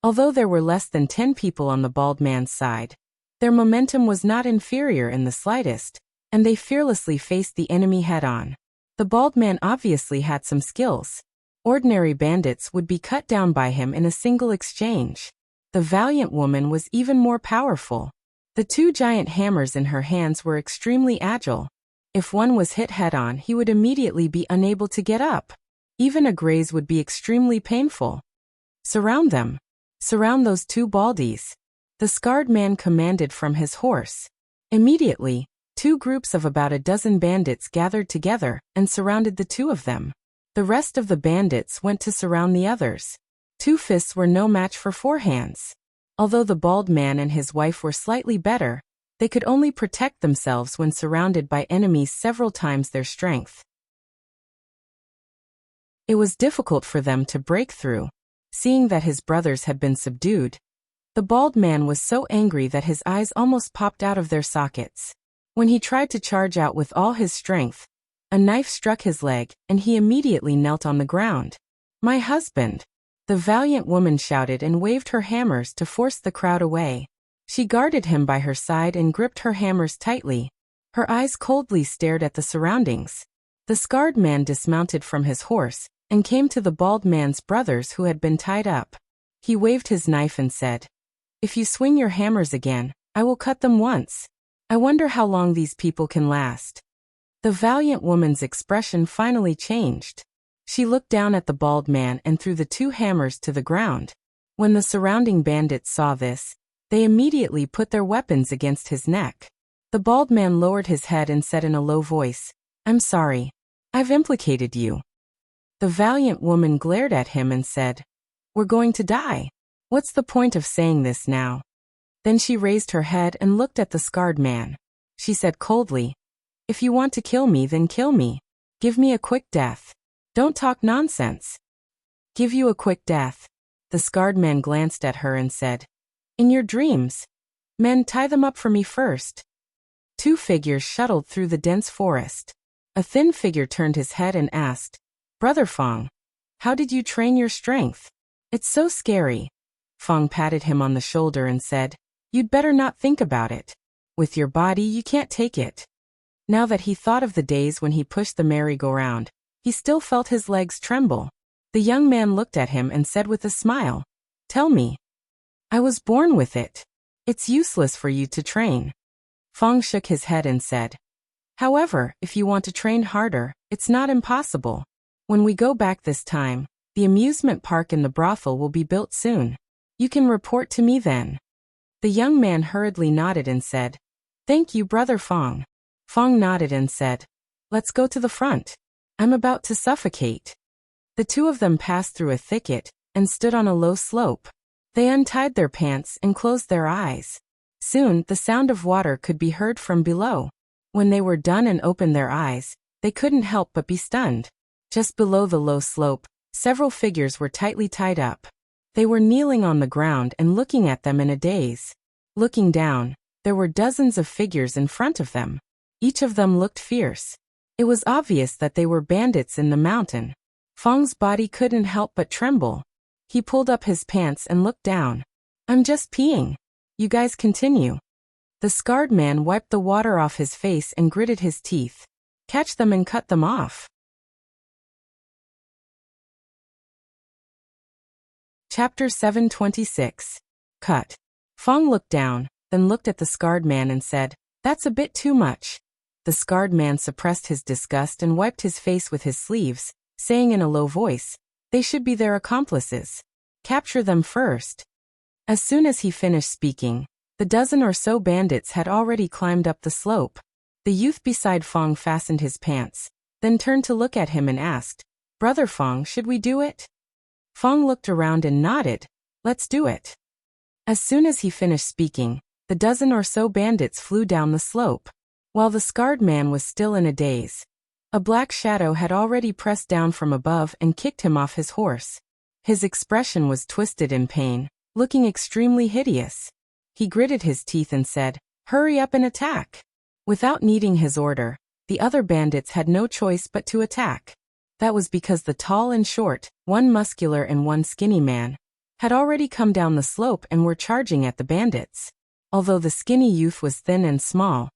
Although there were less than 10 people on the bald man's side, their momentum was not inferior in the slightest, and they fearlessly faced the enemy head-on. The bald man obviously had some skills. Ordinary bandits would be cut down by him in a single exchange. The valiant woman was even more powerful. The 2 giant hammers in her hands were extremely agile. If one was hit head-on, he would immediately be unable to get up. Even a graze would be extremely painful. "Surround them. Surround those 2 baldies," the scarred man commanded from his horse. Immediately, 2 groups of about a dozen bandits gathered together and surrounded the 2 of them. The rest of the bandits went to surround the others. 2 fists were no match for 4 hands. Although the bald man and his wife were slightly better, they could only protect themselves when surrounded by enemies several times their strength. It was difficult for them to break through. Seeing that his brothers had been subdued, the bald man was so angry that his eyes almost popped out of their sockets. When he tried to charge out with all his strength, a knife struck his leg, and he immediately knelt on the ground. "My husband!" The valiant woman shouted and waved her hammers to force the crowd away. She guarded him by her side and gripped her hammers tightly. Her eyes coldly stared at the surroundings. The scarred man dismounted from his horse and came to the bald man's brothers who had been tied up. He waved his knife and said, "If you swing your hammers again, I will cut them once. I wonder how long these people can last." The valiant woman's expression finally changed. She looked down at the bald man and threw the 2 hammers to the ground. When the surrounding bandits saw this, they immediately put their weapons against his neck. The bald man lowered his head and said in a low voice, "I'm sorry. I've implicated you." The valiant woman glared at him and said, "We're going to die. What's the point of saying this now?" Then she raised her head and looked at the scarred man. She said coldly, "If you want to kill me, then kill me. Give me a quick death. Don't talk nonsense." "Give you a quick death." The scarred man glanced at her and said, "In your dreams. Men, tie them up for me first." 2 figures shuttled through the dense forest. A thin figure turned his head and asked, "Brother Fong, how did you train your strength? It's so scary." Fong patted him on the shoulder and said, "You'd better not think about it. With your body, you can't take it." Now that he thought of the days when he pushed the merry-go-round, he still felt his legs tremble. The young man looked at him and said with a smile, "Tell me. I was born with it. It's useless for you to train." Fong shook his head and said, "However, if you want to train harder, it's not impossible. When we go back this time, the amusement park and the brothel will be built soon. You can report to me then." The young man hurriedly nodded and said, "Thank you, Brother Fong." Fong nodded and said, "Let's go to the front. I'm about to suffocate." The 2 of them passed through a thicket and stood on a low slope. They untied their pants and closed their eyes. Soon, the sound of water could be heard from below. When they were done and opened their eyes, they couldn't help but be stunned. Just below the low slope, several figures were tightly tied up. They were kneeling on the ground and looking at them in a daze. Looking down, there were dozens of figures in front of them. Each of them looked fierce. It was obvious that they were bandits in the mountain. Fong's body couldn't help but tremble. He pulled up his pants and looked down. "I'm just peeing. You guys continue." The scarred man wiped the water off his face and gritted his teeth. "Catch them and cut them off." Chapter 726. Cut. Fong looked down, then looked at the scarred man and said, "That's a bit too much." The scarred man suppressed his disgust and wiped his face with his sleeves, saying in a low voice, "They should be their accomplices. Capture them first." As soon as he finished speaking, the dozen or so bandits had already climbed up the slope. The youth beside Fong fastened his pants, then turned to look at him and asked, "Brother Fong, should we do it?" Fong looked around and nodded, "Let's do it." As soon as he finished speaking, the dozen or so bandits flew down the slope. While the scarred man was still in a daze, a black shadow had already pressed down from above and kicked him off his horse. His expression was twisted in pain, looking extremely hideous. He gritted his teeth and said, "Hurry up and attack." Without needing his order, the other bandits had no choice but to attack. That was because the tall and short, one muscular and one skinny man, had already come down the slope and were charging at the bandits. Although the skinny youth was thin and small,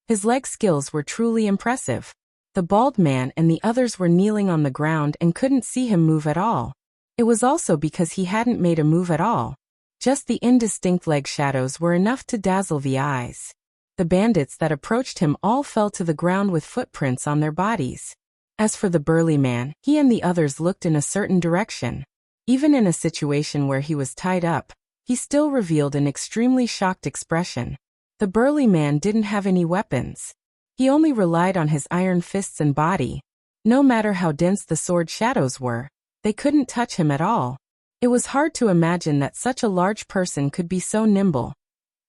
his leg skills were truly impressive. The bald man and the others were kneeling on the ground and couldn't see him move at all. It was also because he hadn't made a move at all. Just the indistinct leg shadows were enough to dazzle the eyes. The bandits that approached him all fell to the ground with footprints on their bodies. As for the burly man, he and the others looked in a certain direction. Even in a situation where he was tied up, he still revealed an extremely shocked expression. The burly man didn't have any weapons. He only relied on his iron fists and body. No matter how dense the sword shadows were, they couldn't touch him at all. It was hard to imagine that such a large person could be so nimble.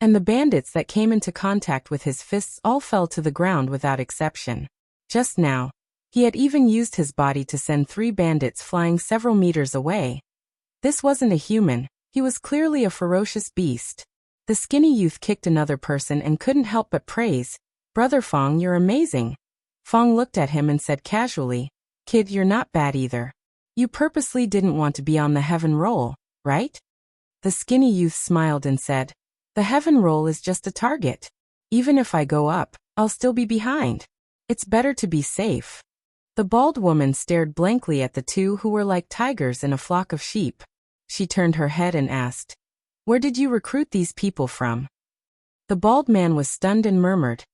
And the bandits that came into contact with his fists all fell to the ground without exception. Just now, he had even used his body to send 3 bandits flying several meters away. This wasn't a human, he was clearly a ferocious beast. The skinny youth kicked another person and couldn't help but praise, "Brother Fong, you're amazing." Fong looked at him and said casually, "Kid, you're not bad either. You purposely didn't want to be on the heaven roll, right?" The skinny youth smiled and said, "The heaven roll is just a target. Even if I go up, I'll still be behind. It's better to be safe." The bald woman stared blankly at the two who were like tigers in a flock of sheep. She turned her head and asked, "Where did you recruit these people from?" The bald man was stunned and murmured,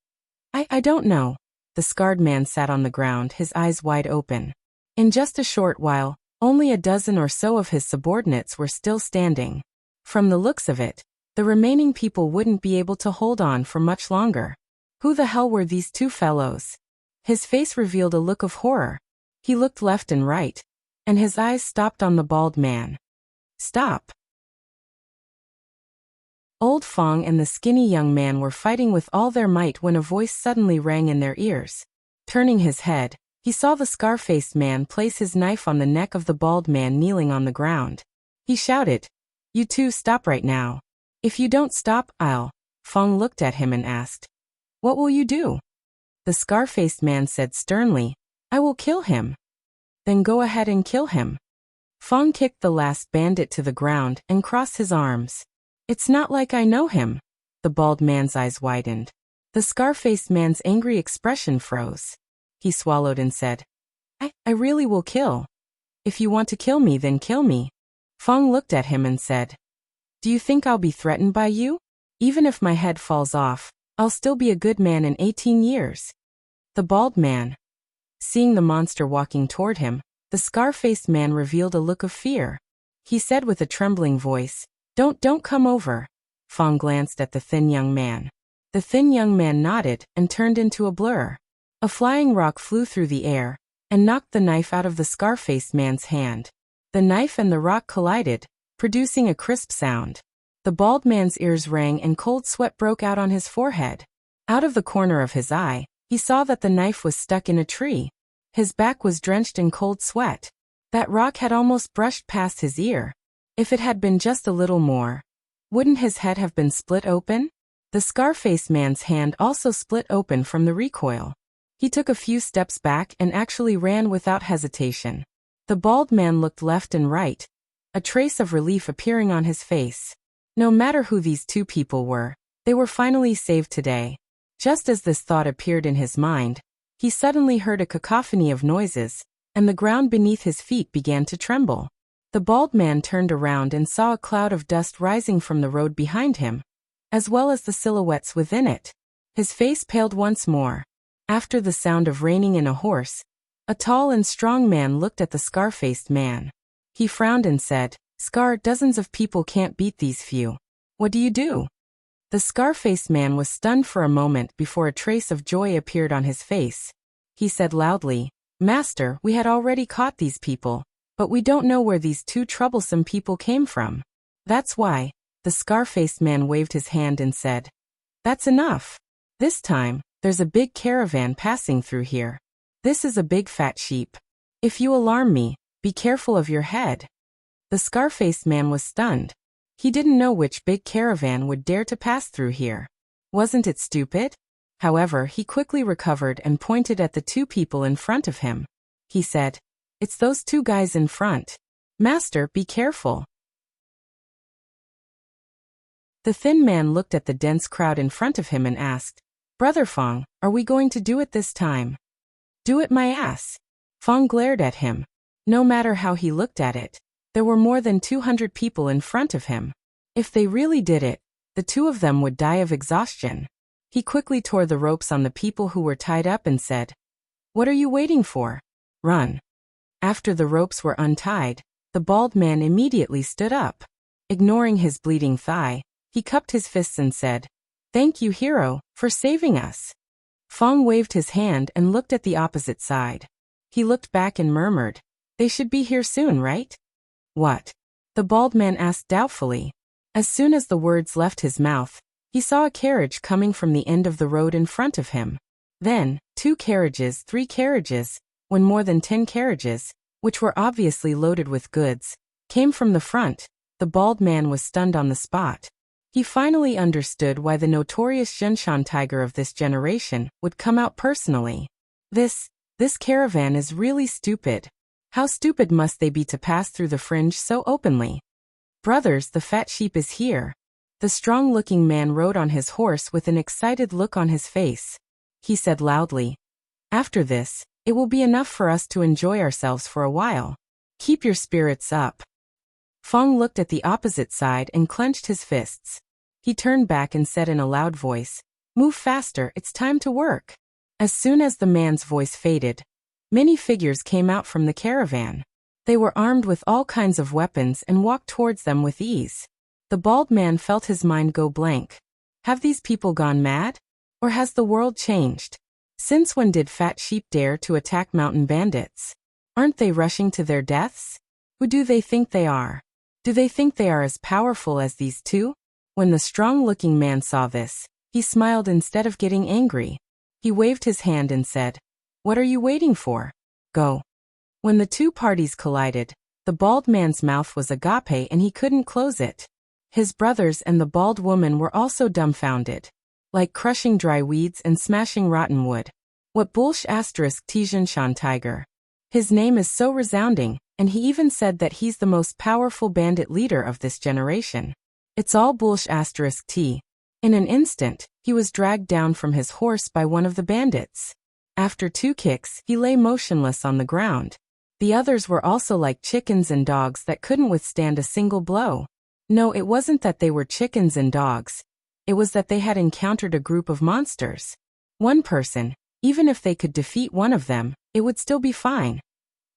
I don't know." The scarred man sat on the ground, his eyes wide open. In just a short while, only a dozen or so of his subordinates were still standing. From the looks of it, the remaining people wouldn't be able to hold on for much longer. Who the hell were these two fellows? His face revealed a look of horror. He looked left and right, and his eyes stopped on the bald man. "Stop." Old Fong and the skinny young man were fighting with all their might when a voice suddenly rang in their ears. Turning his head, he saw the scar-faced man place his knife on the neck of the bald man kneeling on the ground. He shouted, "You two stop right now. If you don't stop, I'll..." Fong looked at him and asked, "What will you do?" The scar-faced man said sternly, "I will kill him." "Then go ahead and kill him." Fong kicked the last bandit to the ground and crossed his arms. "It's not like I know him." The bald man's eyes widened. The scar-faced man's angry expression froze. He swallowed and said, I really will kill. If you want to kill me, then kill me." Fong looked at him and said, "Do you think I'll be threatened by you? Even if my head falls off, I'll still be a good man in 18 years. The bald man. Seeing the monster walking toward him, the scar-faced man revealed a look of fear. He said with a trembling voice, Don't come over." Fong glanced at the thin young man. The thin young man nodded and turned into a blur. A flying rock flew through the air and knocked the knife out of the scar-faced man's hand. The knife and the rock collided, producing a crisp sound. The bald man's ears rang and cold sweat broke out on his forehead. Out of the corner of his eye, he saw that the knife was stuck in a tree. His back was drenched in cold sweat. That rock had almost brushed past his ear. If it had been just a little more, wouldn't his head have been split open? The scar-faced man's hand also split open from the recoil. He took a few steps back and actually ran without hesitation. The bald man looked left and right, a trace of relief appearing on his face. No matter who these two people were, they were finally saved today. Just as this thought appeared in his mind, he suddenly heard a cacophony of noises, and the ground beneath his feet began to tremble. The bald man turned around and saw a cloud of dust rising from the road behind him, as well as the silhouettes within it. His face paled once more. After the sound of reining in a horse, a tall and strong man looked at the scar-faced man. He frowned and said, "Scar, dozens of people can't beat these few. What do you do?" The scar-faced man was stunned for a moment before a trace of joy appeared on his face. He said loudly, "Master, we had already caught these people, but we don't know where these two troublesome people came from. That's why." The scar-faced man waved his hand and said, "That's enough. This time, there's a big caravan passing through here. This is a big fat sheep. If you alarm me, be careful of your head." The scar-faced man was stunned. He didn't know which big caravan would dare to pass through here. Wasn't it stupid? However, he quickly recovered and pointed at the two people in front of him. He said, "It's those two guys in front. Master, be careful." The thin man looked at the dense crowd in front of him and asked, "Brother Fong, are we going to do it this time?" "Do it my ass." Fong glared at him. No matter how he looked at it, there were more than 200 people in front of him. If they really did it, the two of them would die of exhaustion. He quickly tore the ropes on the people who were tied up and said, "What are you waiting for? Run." After the ropes were untied, the bald man immediately stood up. Ignoring his bleeding thigh, he cupped his fists and said, "Thank you, hero, for saving us." Fong waved his hand and looked at the opposite side. He looked back and murmured, "They should be here soon, right?" "What?" the bald man asked doubtfully. As soon as the words left his mouth, he saw a carriage coming from the end of the road in front of him. Then, 2 carriages, 3 carriages, when more than 10 carriages, which were obviously loaded with goods, came from the front. The bald man was stunned on the spot. He finally understood why the notorious Jinshan tiger of this generation would come out personally. This caravan is really stupid. How stupid must they be to pass through the fringe so openly? "Brothers, the fat sheep is here." The strong-looking man rode on his horse with an excited look on his face. He said loudly, "After this, it will be enough for us to enjoy ourselves for a while. Keep your spirits up." Fong looked at the opposite side and clenched his fists. He turned back and said in a loud voice, "Move faster, it's time to work." As soon as the man's voice faded, many figures came out from the caravan. They were armed with all kinds of weapons and walked towards them with ease. The bald man felt his mind go blank. Have these people gone mad? Or has the world changed? Since when did fat sheep dare to attack mountain bandits? Aren't they rushing to their deaths? Who do they think they are? Do they think they are as powerful as these two? When the strong-looking man saw this, he smiled instead of getting angry. He waved his hand and said, "What are you waiting for? Go." When the two parties collided, the bald man's mouth was agape and he couldn't close it. His brothers and the bald woman were also dumbfounded. Like crushing dry weeds and smashing rotten wood. What bullsh asterisk Tijanshan tiger. His name is so resounding, and he even said that he's the most powerful bandit leader of this generation. It's all bullsh asterisk T. In an instant, he was dragged down from his horse by one of the bandits. After 2 kicks, he lay motionless on the ground. The others were also like chickens and dogs that couldn't withstand a single blow. No, it wasn't that they were chickens and dogs. It was that they had encountered a group of monsters. One person, even if they could defeat one of them, it would still be fine.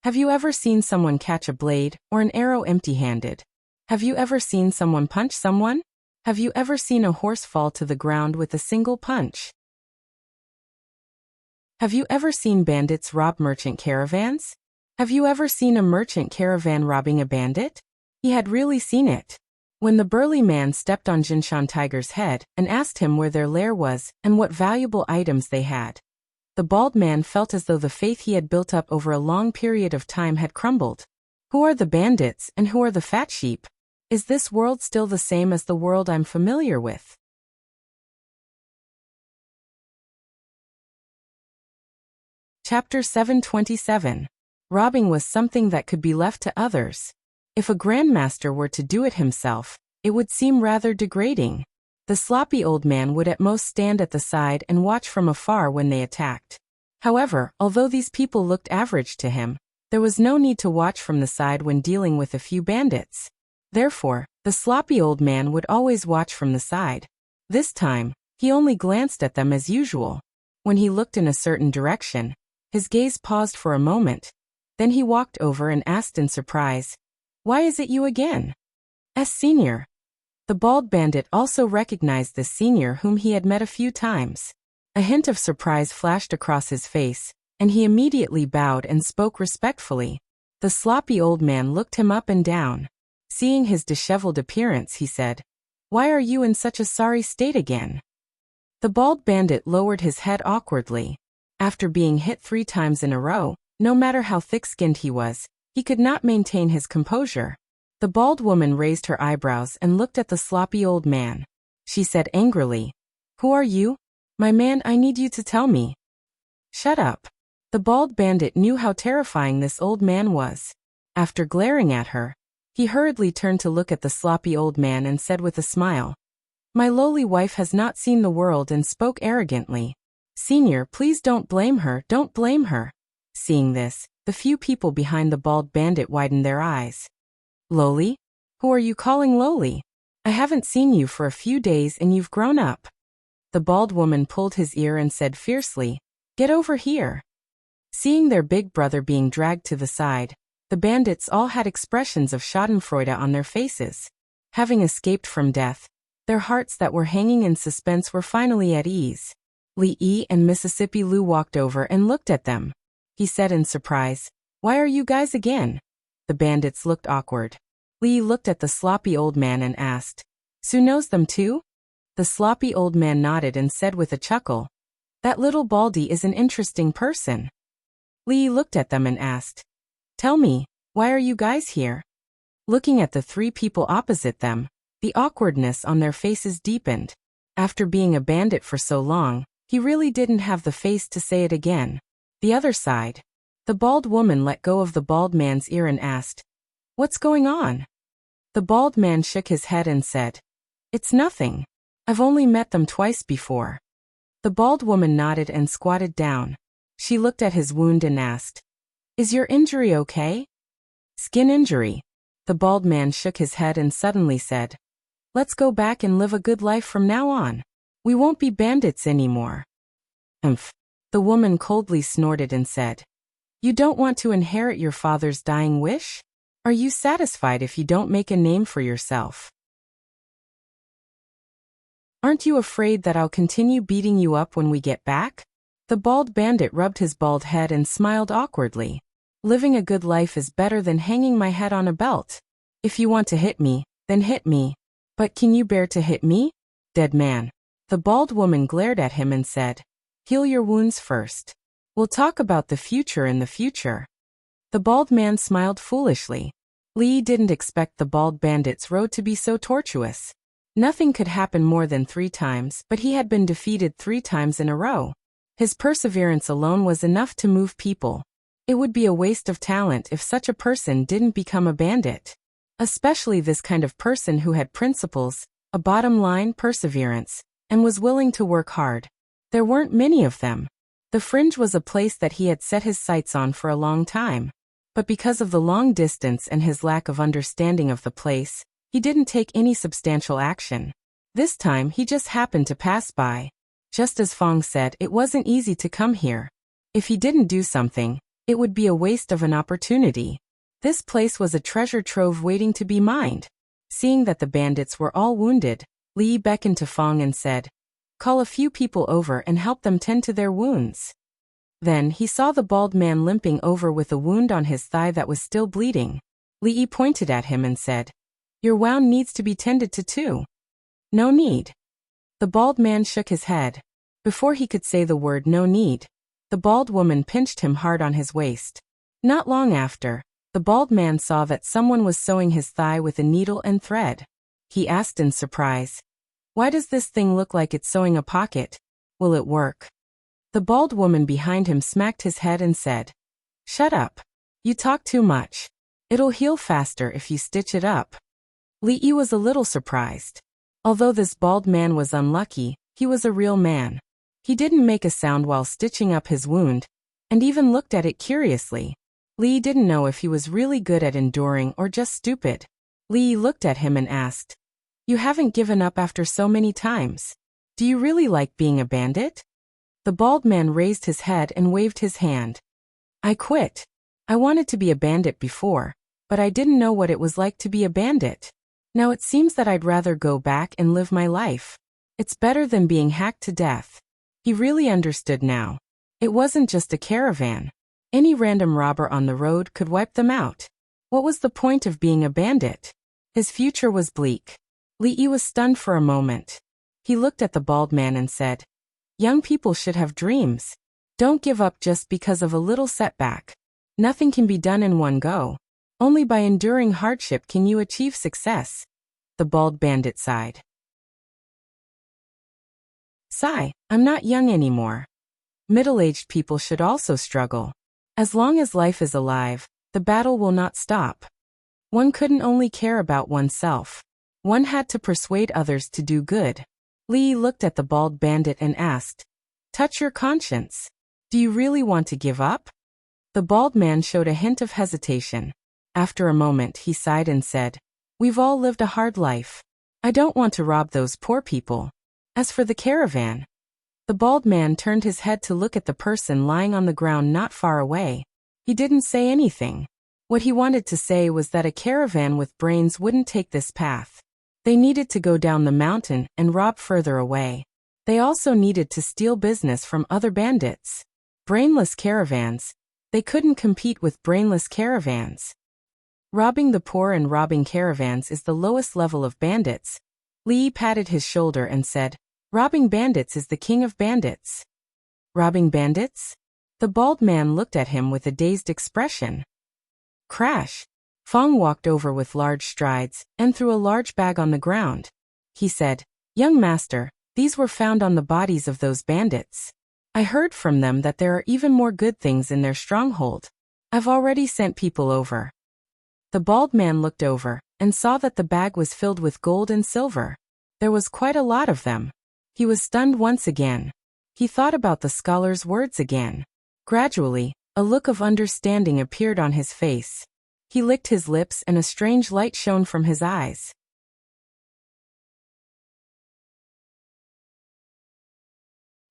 Have you ever seen someone catch a blade or an arrow empty-handed? Have you ever seen someone punch someone? Have you ever seen a horse fall to the ground with a single punch? Have you ever seen bandits rob merchant caravans? Have you ever seen a merchant caravan robbing a bandit? He had really seen it. When the burly man stepped on Jinshan Tiger's head and asked him where their lair was and what valuable items they had, the bald man felt as though the faith he had built up over a long period of time had crumbled. Who are the bandits and who are the fat sheep? Is this world still the same as the world I'm familiar with? Chapter 727. Robbing was something that could be left to others. If a grandmaster were to do it himself, it would seem rather degrading. The sloppy old man would at most stand at the side and watch from afar when they attacked. However, although these people looked average to him, There was no need to watch from the side when dealing with a few bandits. Therefore, the sloppy old man would always watch from the side. This time, he only glanced at them as usual. When he looked in a certain direction, his gaze paused for a moment. Then he walked over and asked in surprise, "Why is it you again?" Senior. The bald bandit also recognized the senior whom he had met a few times. A hint of surprise flashed across his face, and he immediately bowed and spoke respectfully. The sloppy old man looked him up and down. Seeing his disheveled appearance, he said, "Why are you in such a sorry state again?" The bald bandit lowered his head awkwardly. After being hit 3 times in a row, no matter how thick-skinned he could not maintain his composure. The bald woman raised her eyebrows and looked at the sloppy old man. She said angrily, "Who are you? My man, I need you to tell me." "Shut up." The bald bandit knew how terrifying this old man was. After glaring at her, he hurriedly turned to look at the sloppy old man and said with a smile, "My lowly wife has not seen the world," and spoke arrogantly. "Senior, please don't blame her, don't blame her." Seeing this, the few people behind the bald bandit widened their eyes. "Lowly? Who are you calling lowly? I haven't seen you for a few days and you've grown up." The bald woman pulled his ear and said fiercely, "Get over here." Seeing their big brother being dragged to the side, the bandits all had expressions of schadenfreude on their faces. Having escaped from death, their hearts that were hanging in suspense were finally at ease. Lee and Mississippi Lou walked over and looked at them. He said in surprise, "Why are you guys again?" The bandits looked awkward. Lee looked at the sloppy old man and asked, "Sue knows them too?" The sloppy old man nodded and said with a chuckle, "That little baldy is an interesting person." Lee looked at them and asked, "Tell me, why are you guys here?" Looking at the 3 people opposite them, the awkwardness on their faces deepened. After being a bandit for so long, he really didn't have the face to say it again. The other side. The bald woman let go of the bald man's ear and asked, "What's going on?" The bald man shook his head and said, "It's nothing. I've only met them twice before." The bald woman nodded and squatted down. She looked at his wound and asked, "Is your injury okay?" "Skin injury." The bald man shook his head and suddenly said, "Let's go back and live a good life from now on. We won't be bandits anymore." "Umph." The woman coldly snorted and said, "You don't want to inherit your father's dying wish? Are you satisfied if you don't make a name for yourself? Aren't you afraid that I'll continue beating you up when we get back?" The bald bandit rubbed his bald head and smiled awkwardly. "Living a good life is better than hanging my head on a belt. If you want to hit me, then hit me. But can you bear to hit me? Dead man." The bald woman glared at him and said, "Heal your wounds first. We'll talk about the future in the future." The bald man smiled foolishly. Lee didn't expect the bald bandit's road to be so tortuous. Nothing could happen more than 3 times, but he had been defeated 3 times in a row. His perseverance alone was enough to move people. It would be a waste of talent if such a person didn't become a bandit. Especially this kind of person who had principles, a bottom line, perseverance, and was willing to work hard. There weren't many of them. The Fringe was a place that he had set his sights on for a long time. But because of the long distance and his lack of understanding of the place, he didn't take any substantial action. This time he just happened to pass by. Just as Fong said, it wasn't easy to come here. If he didn't do something, it would be a waste of an opportunity. This place was a treasure trove waiting to be mined. Seeing that the bandits were all wounded, Lee beckoned to Fong and said, "Call a few people over and help them tend to their wounds." Then he saw the bald man limping over with a wound on his thigh that was still bleeding. Lee pointed at him and said, "Your wound needs to be tended to too." "No need." The bald man shook his head. Before he could say the word "no need," the bald woman pinched him hard on his waist. Not long after, the bald man saw that someone was sewing his thigh with a needle and thread. He asked in surprise, "Why does this thing look like it's sewing a pocket? Will it work?" The bald woman behind him smacked his head and said, "Shut up. You talk too much. It'll heal faster if you stitch it up." Lee was a little surprised. Although this bald man was unlucky, he was a real man. He didn't make a sound while stitching up his wound, and even looked at it curiously. Li didn't know if he was really good at enduring or just stupid. Li looked at him and asked, "You haven't given up after so many times. Do you really like being a bandit?" The bald man raised his head and waved his hand. "I quit. I wanted to be a bandit before, but I didn't know what it was like to be a bandit. Now it seems that I'd rather go back and live my life. It's better than being hacked to death." He really understood now. It wasn't just a caravan. Any random robber on the road could wipe them out. What was the point of being a bandit? His future was bleak. Li was stunned for a moment. He looked at the bald man and said, "Young people should have dreams. Don't give up just because of a little setback. Nothing can be done in one go. Only by enduring hardship can you achieve success." The bald bandit sighed. "Sigh, I'm not young anymore. Middle-aged people should also struggle. As long as life is alive, the battle will not stop. One couldn't only care about oneself. One had to persuade others to do good." Li looked at the bald bandit and asked, "Touch your conscience. Do you really want to give up?" The bald man showed a hint of hesitation. After a moment he sighed and said, "We've all lived a hard life. I don't want to rob those poor people. As for the caravan..." The bald man turned his head to look at the person lying on the ground not far away. He didn't say anything. What he wanted to say was that a caravan with brains wouldn't take this path. They needed to go down the mountain and rob further away. They also needed to steal business from other bandits. Brainless caravans. They couldn't compete with brainless caravans. Robbing the poor and robbing caravans is the lowest level of bandits. Li patted his shoulder and said, "Robbing bandits is the king of bandits." "Robbing bandits?" The bald man looked at him with a dazed expression. Crash! Fong walked over with large strides and threw a large bag on the ground. He said, "Young master, these were found on the bodies of those bandits. I heard from them that there are even more good things in their stronghold. I've already sent people over." The bald man looked over and saw that the bag was filled with gold and silver. There was quite a lot of them. He was stunned once again. He thought about the scholar's words again. Gradually, a look of understanding appeared on his face. He licked his lips and a strange light shone from his eyes.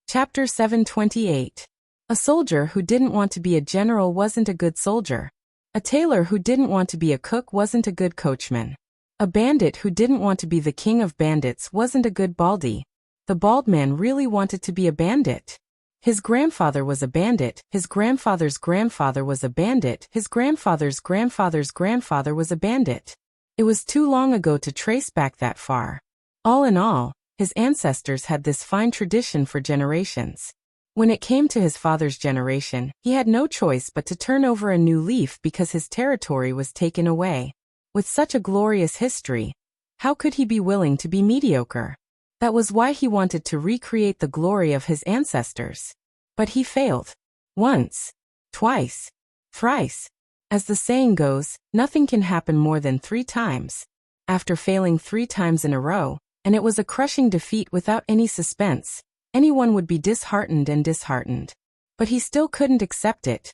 Chapter 728. A soldier who didn't want to be a general wasn't a good soldier. A tailor who didn't want to be a cook wasn't a good coachman. A bandit who didn't want to be the king of bandits wasn't a good baldy. The bald man really wanted to be a bandit. His grandfather was a bandit, his grandfather's grandfather was a bandit, his grandfather's grandfather's grandfather was a bandit. It was too long ago to trace back that far. All in all, his ancestors had this fine tradition for generations. When it came to his father's generation, he had no choice but to turn over a new leaf because his territory was taken away. With such a glorious history, how could he be willing to be mediocre? That was why he wanted to recreate the glory of his ancestors. But he failed. Once, twice, thrice. As the saying goes, nothing can happen more than 3 times. After failing 3 times in a row, and it was a crushing defeat without any suspense, anyone would be disheartened. But he still couldn't accept it.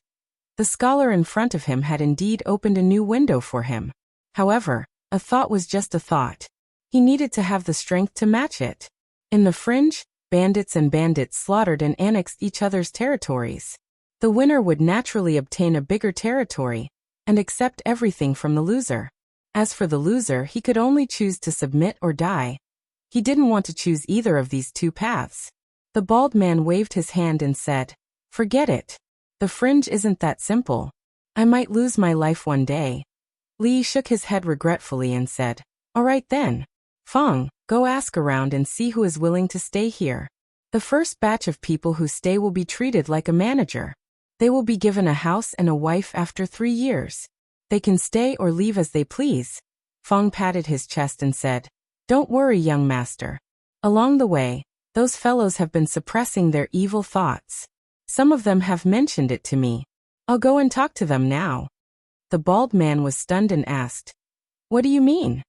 The scholar in front of him had indeed opened a new window for him. However, a thought was just a thought. He needed to have the strength to match it. In the fringe, bandits and bandits slaughtered and annexed each other's territories. The winner would naturally obtain a bigger territory and accept everything from the loser. As for the loser, he could only choose to submit or die. He didn't want to choose either of these 2 paths. The bald man waved his hand and said, "Forget it. The fringe isn't that simple. I might lose my life one day." Li shook his head regretfully and said, "All right then. Fong, go ask around and see who is willing to stay here. The first batch of people who stay will be treated like a manager. They will be given a house and a wife after 3 years. They can stay or leave as they please." Fong patted his chest and said, "Don't worry, young master. Along the way, those fellows have been suppressing their evil thoughts. Some of them have mentioned it to me. I'll go and talk to them now." The bald man was stunned and asked, "What do you mean?"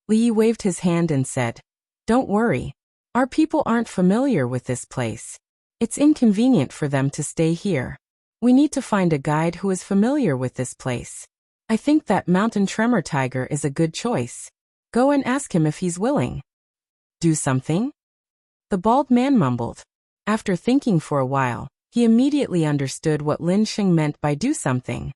Li waved his hand and said, "Don't worry. Our people aren't familiar with this place. It's inconvenient for them to stay here. We need to find a guide who is familiar with this place. I think that mountain tremor tiger is a good choice. Go and ask him if he's willing. Do something? The bald man mumbled. After thinking for a while, he immediately understood what Lin Sheng meant by do something.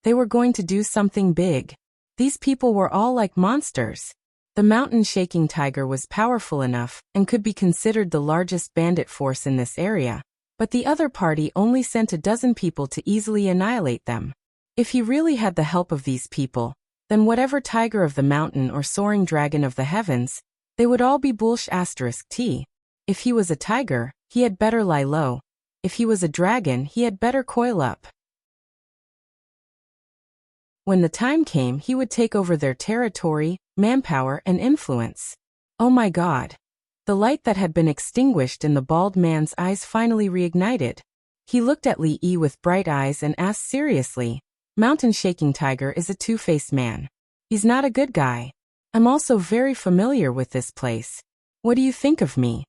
They were going to do something big. These people were all like monsters. The mountain-shaking tiger was powerful enough and could be considered the largest bandit force in this area, but the other party only sent a dozen people to easily annihilate them. If he really had the help of these people, then whatever tiger of the mountain or soaring dragon of the heavens, they would all be **T. If he was a tiger, he had better lie low. If he was a dragon, he had better coil up. When the time came, he would take over their territory, manpower, and influence. Oh my God! The light that had been extinguished in the bald man's eyes finally reignited. He looked at Li Yi with bright eyes and asked seriously, Mountain Shaking Tiger is a two-faced man. He's not a good guy. I'm also very familiar with this place. What do you think of me?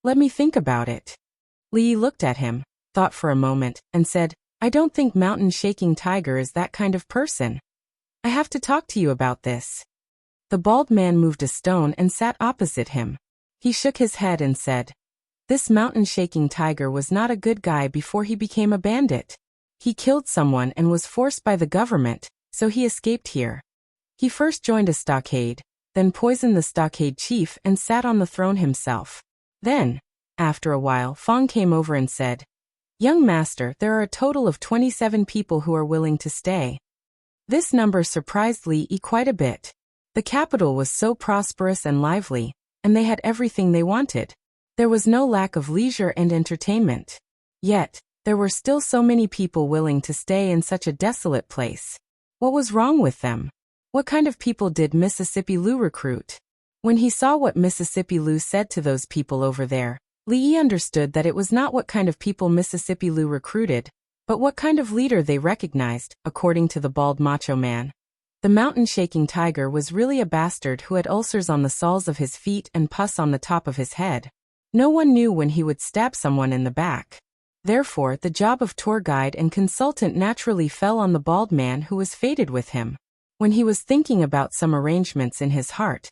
Let me think about it. Li Yi looked at him, thought for a moment, and said, I don't think Mountain Shaking Tiger is that kind of person. I have to talk to you about this. The bald man moved a stone and sat opposite him. He shook his head and said, This Mountain Shaking Tiger was not a good guy before he became a bandit. He killed someone and was forced by the government, so he escaped here. He first joined a stockade, then poisoned the stockade chief and sat on the throne himself. Then, after a while, Fong came over and said, Young master, there are a total of 27 people who are willing to stay. This number surprised Li Yi quite a bit. The capital was so prosperous and lively, and they had everything they wanted. There was no lack of leisure and entertainment. Yet, there were still so many people willing to stay in such a desolate place. What was wrong with them? What kind of people did Mississippi Lu recruit? When he saw what Mississippi Lu said to those people over there, Li Yi understood that it was not what kind of people Mississippi Lu recruited, but what kind of leader they recognized, according to the bald macho man. The mountain-shaking tiger was really a bastard who had ulcers on the soles of his feet and pus on the top of his head. No one knew when he would stab someone in the back. Therefore, the job of tour guide and consultant naturally fell on the bald man who was fated with him. When he was thinking about some arrangements in his heart,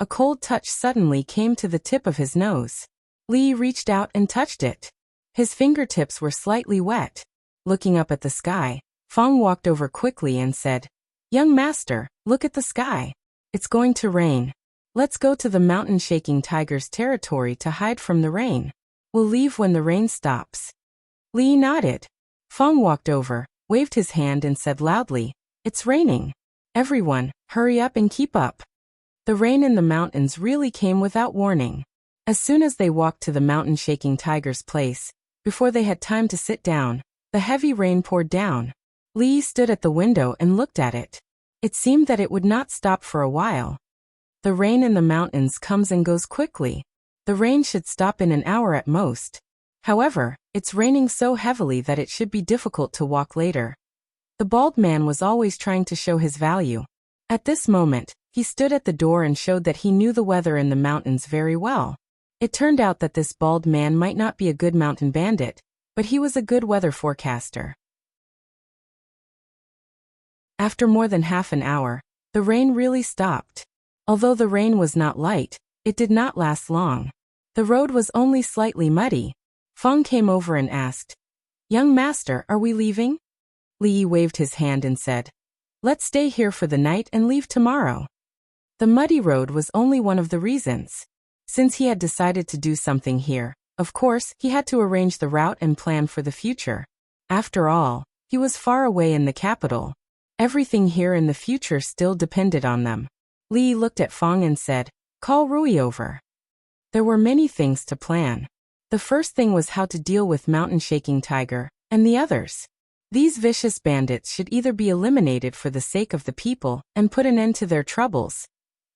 a cold touch suddenly came to the tip of his nose. Li Yi reached out and touched it. His fingertips were slightly wet. Looking up at the sky, Fong walked over quickly and said, Young master, look at the sky. It's going to rain. Let's go to the mountain-shaking tiger's territory to hide from the rain. We'll leave when the rain stops. Li Yi nodded. Fong walked over, waved his hand and said loudly, It's raining. Everyone, hurry up and keep up. The rain in the mountains really came without warning. As soon as they walked to the mountain-shaking tiger's place, before they had time to sit down, the heavy rain poured down. Li Yi stood at the window and looked at it. It seemed that it would not stop for a while. The rain in the mountains comes and goes quickly. The rain should stop in an hour at most. However, it's raining so heavily that it should be difficult to walk later. The bald man was always trying to show his value. At this moment, he stood at the door and showed that he knew the weather in the mountains very well. It turned out that this bald man might not be a good mountain bandit, but he was a good weather forecaster. After more than half an hour, the rain really stopped. Although the rain was not light, it did not last long. The road was only slightly muddy. Fong came over and asked, Young master, are we leaving? Li Yi waved his hand and said, Let's stay here for the night and leave tomorrow. The muddy road was only one of the reasons. Since he had decided to do something here, of course, he had to arrange the route and plan for the future. After all, he was far away in the capital. Everything here in the future still depended on them. Li Yi looked at Fong and said, Call Rui over. There were many things to plan. The first thing was how to deal with mountain-shaking tiger, and the others. These vicious bandits should either be eliminated for the sake of the people and put an end to their troubles,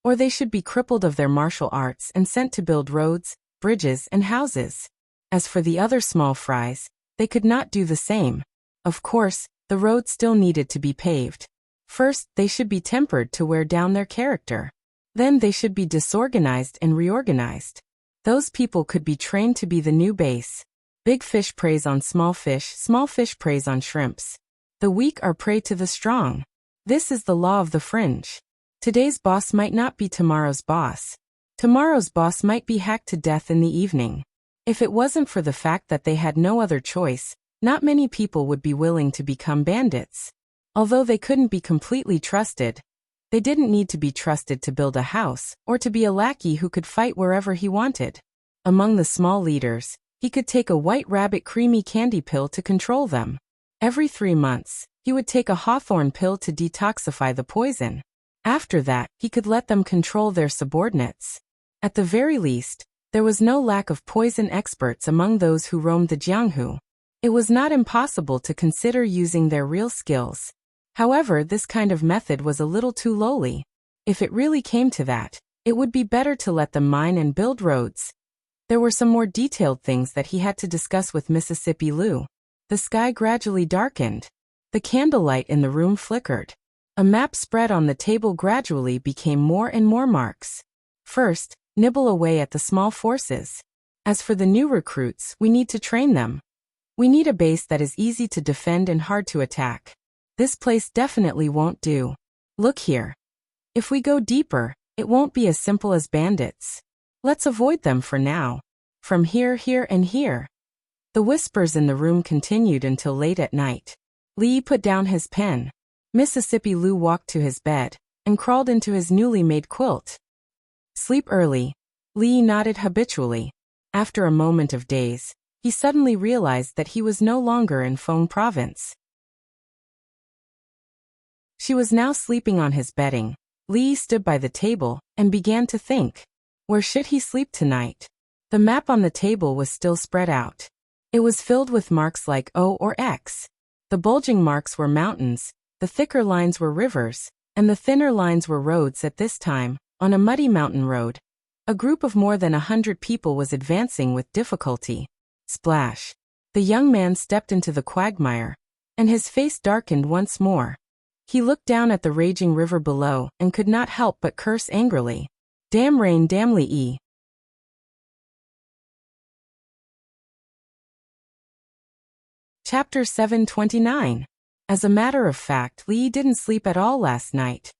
or they should be crippled of their martial arts and sent to build roads, bridges, and houses. As for the other small fries, they could not do the same. Of course, the road still needed to be paved. First, they should be tempered to wear down their character. Then they should be disorganized and reorganized. Those people could be trained to be the new base. Big fish preys on small fish preys on shrimps. The weak are prey to the strong. This is the law of the fringe. Today's boss might not be tomorrow's boss. Tomorrow's boss might be hacked to death in the evening. If it wasn't for the fact that they had no other choice, not many people would be willing to become bandits. Although they couldn't be completely trusted, they didn't need to be trusted to build a house, or to be a lackey who could fight wherever he wanted. Among the small leaders, he could take a White Rabbit creamy candy pill to control them. Every 3 months, he would take a hawthorn pill to detoxify the poison. After that, he could let them control their subordinates. At the very least, there was no lack of poison experts among those who roamed the Jianghu. It was not impossible to consider using their real skills. However, this kind of method was a little too lowly. If it really came to that, it would be better to let them mine and build roads. There were some more detailed things that he had to discuss with Mississippi Lou. The sky gradually darkened. The candlelight in the room flickered. A map spread on the table gradually became more and more marks. First, nibble away at the small forces. As for the new recruits, we need to train them. We need a base that is easy to defend and hard to attack. This place definitely won't do. Look here. If we go deeper, it won't be as simple as bandits. Let's avoid them for now. From here, and here. The whispers in the room continued until late at night. Lee put down his pen. Mississippi Lou walked to his bed and crawled into his newly made quilt. Sleep early. Lee nodded habitually. After a moment of daze, he suddenly realized that he was no longer in Feng Province. She was now sleeping on his bedding. Lee stood by the table and began to think. Where should he sleep tonight? The map on the table was still spread out. It was filled with marks like O or X. The bulging marks were mountains, the thicker lines were rivers, and the thinner lines were roads. At this time, on a muddy mountain road, a group of more than 100 people was advancing with difficulty. Splash! The young man stepped into the quagmire, and his face darkened once more. He looked down at the raging river below and could not help but curse angrily. Damn rain, damn Lee. Chapter 729. As a matter of fact, Lee didn't sleep at all last night.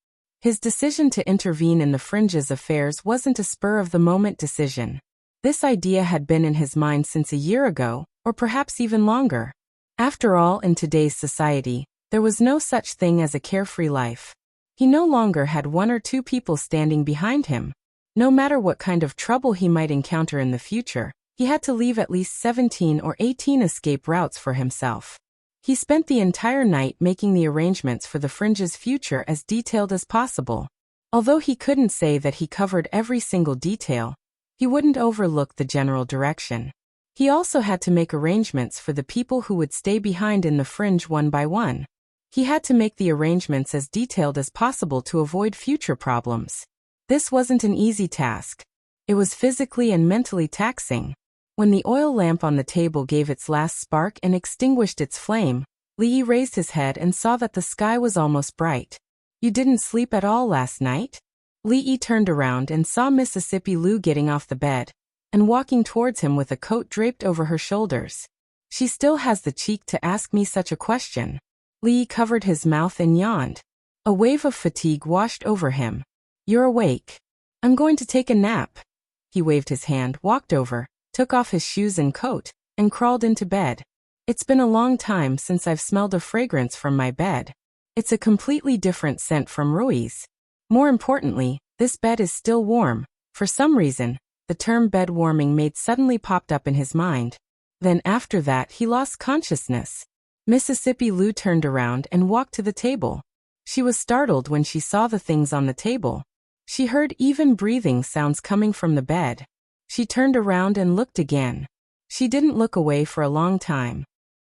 His decision to intervene in the fringe's affairs wasn't a spur-of-the-moment decision. This idea had been in his mind since a year ago, or perhaps even longer. After all, in today's society, there was no such thing as a carefree life. He no longer had 1 or 2 people standing behind him. No matter what kind of trouble he might encounter in the future, he had to leave at least 17 or 18 escape routes for himself. He spent the entire night making the arrangements for the fringe's future as detailed as possible. Although he couldn't say that he covered every single detail, he wouldn't overlook the general direction. He also had to make arrangements for the people who would stay behind in the fringe one by one. He had to make the arrangements as detailed as possible to avoid future problems. This wasn't an easy task. It was physically and mentally taxing. When the oil lamp on the table gave its last spark and extinguished its flame, Lee raised his head and saw that the sky was almost bright. You didn't sleep at all last night? Lee turned around and saw Mississippi Lou getting off the bed and walking towards him with a coat draped over her shoulders. She still has the cheek to ask me such a question. Lee covered his mouth and yawned. A wave of fatigue washed over him. You're awake. I'm going to take a nap. He waved his hand, walked over, took off his shoes and coat, and crawled into bed. It's been a long time since I've smelled a fragrance from my bed. It's a completely different scent from Rui's. More importantly, this bed is still warm. For some reason, the term bed warming maid suddenly popped up in his mind. Then after that he lost consciousness. Mississippi Lou turned around and walked to the table. She was startled when she saw the things on the table. She heard even breathing sounds coming from the bed. She turned around and looked again. She didn't look away for a long time.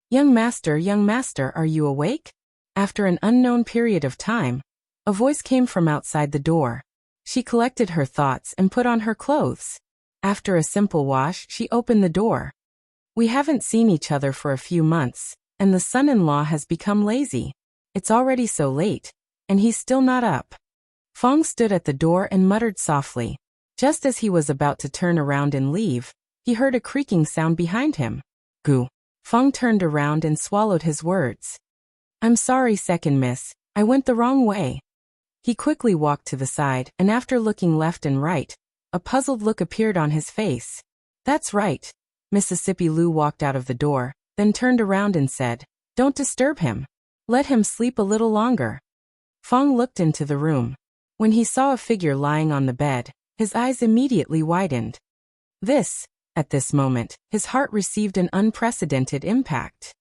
Young master, are you awake? After an unknown period of time, a voice came from outside the door. She collected her thoughts and put on her clothes. After a simple wash, she opened the door. We haven't seen each other for a few months, and the son-in-law has become lazy. It's already so late, and he's still not up. Fong stood at the door and muttered softly. Just as he was about to turn around and leave, he heard a creaking sound behind him. Gu. Fong turned around and swallowed his words. I'm sorry, second miss, I went the wrong way. He quickly walked to the side, and after looking left and right, a puzzled look appeared on his face. That's right. Mississippi Lu walked out of the door, then turned around and said, Don't disturb him. Let him sleep a little longer. Fong looked into the room. When he saw a figure lying on the bed, his eyes immediately widened. At this moment, his heart received an unprecedented impact.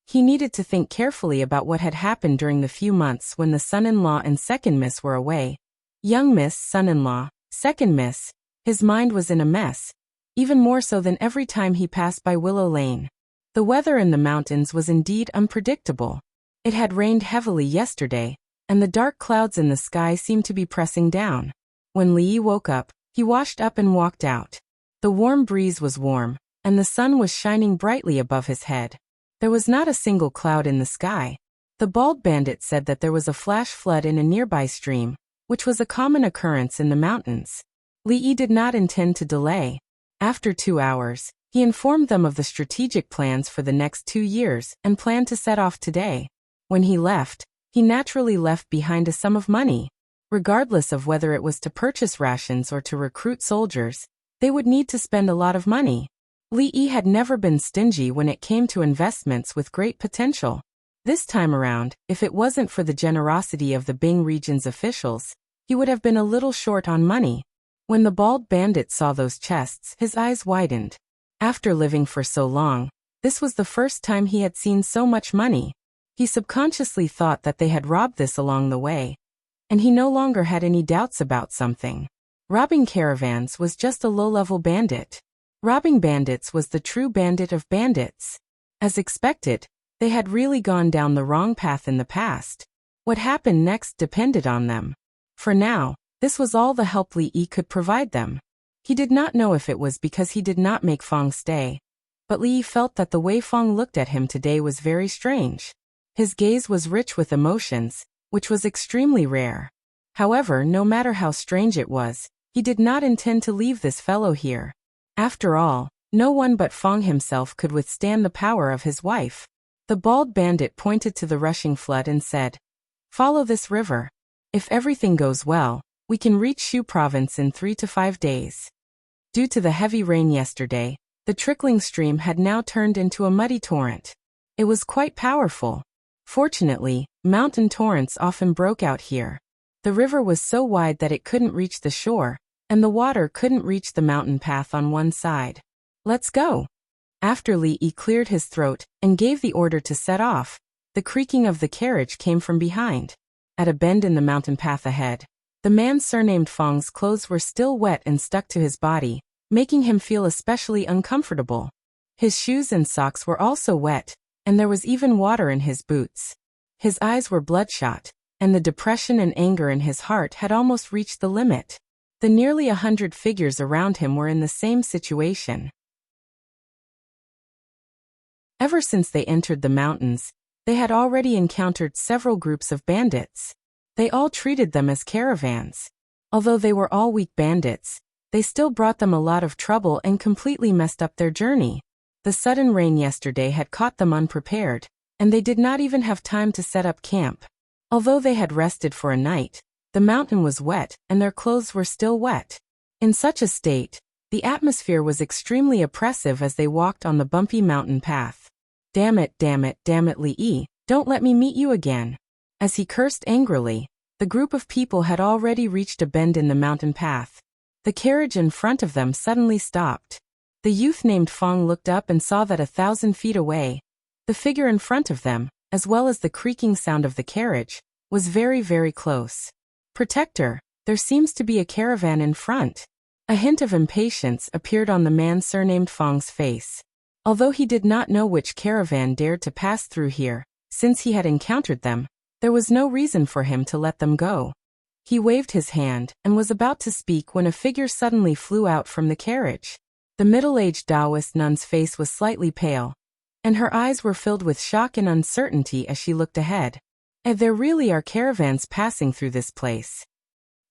He needed to think carefully about what had happened during the few months when the son-in-law and second miss were away. Young miss, son-in-law, second miss. His mind was in a mess, even more so than every time he passed by Willow Lane. The weather in the mountains was indeed unpredictable. It had rained heavily yesterday, and the dark clouds in the sky seemed to be pressing down. When Li woke up, he washed up and walked out. The warm breeze was warm, and the sun was shining brightly above his head. There was not a single cloud in the sky. The bald bandit said that there was a flash flood in a nearby stream, which was a common occurrence in the mountains. Li did not intend to delay. After 2 hours, he informed them of the strategic plans for the next 2 years and planned to set off today. When he left, he naturally left behind a sum of money. Regardless of whether it was to purchase rations or to recruit soldiers, they would need to spend a lot of money. Li had never been stingy when it came to investments with great potential. This time around, if it wasn't for the generosity of the Bing region's officials, he would have been a little short on money. When the bald bandit saw those chests, his eyes widened. After living for so long, this was the first time he had seen so much money. He subconsciously thought that they had robbed this along the way, and he no longer had any doubts about something. Robbing caravans was just a low-level bandit. Robbing bandits was the true bandit of bandits. As expected, they had really gone down the wrong path in the past. What happened next depended on them. For now, this was all the help Li could provide them. He did not know if it was because he did not make Fong stay, but Li felt that the way Fong looked at him today was very strange. His gaze was rich with emotions, which was extremely rare. However, no matter how strange it was, he did not intend to leave this fellow here. After all, no one but Fong himself could withstand the power of his wife. The bald bandit pointed to the rushing flood and said, Follow this river. If everything goes well, we can reach Shu province in 3 to 5 days. Due to the heavy rain yesterday, the trickling stream had now turned into a muddy torrent. It was quite powerful. Fortunately, mountain torrents often broke out here. The river was so wide that it couldn't reach the shore, and the water couldn't reach the mountain path on one side. Let's go. After Li cleared his throat and gave the order to set off, the creaking of the carriage came from behind. At a bend in the mountain path ahead, the man surnamed Fong's clothes were still wet and stuck to his body, making him feel especially uncomfortable. His shoes and socks were also wet, and there was even water in his boots. His eyes were bloodshot, and the depression and anger in his heart had almost reached the limit. The nearly 100 figures around him were in the same situation. Ever since they entered the mountains, they had already encountered several groups of bandits. They all treated them as caravans. Although they were all weak bandits, they still brought them a lot of trouble and completely messed up their journey. The sudden rain yesterday had caught them unprepared, and they did not even have time to set up camp. Although they had rested for a night, the mountain was wet and their clothes were still wet. In such a state, the atmosphere was extremely oppressive as they walked on the bumpy mountain path. Damn it, Li, don't let me meet you again. As he cursed angrily, the group of people had already reached a bend in the mountain path. The carriage in front of them suddenly stopped. The youth named Fong looked up and saw that 1,000 feet away, the figure in front of them, as well as the creaking sound of the carriage, was very, very close. Protector, there seems to be a caravan in front. A hint of impatience appeared on the man surnamed Fong's face. Although he did not know which caravan dared to pass through here, since he had encountered them, there was no reason for him to let them go. He waved his hand and was about to speak when a figure suddenly flew out from the carriage. The middle-aged Taoist nun's face was slightly pale, and her eyes were filled with shock and uncertainty as she looked ahead. And there really are caravans passing through this place,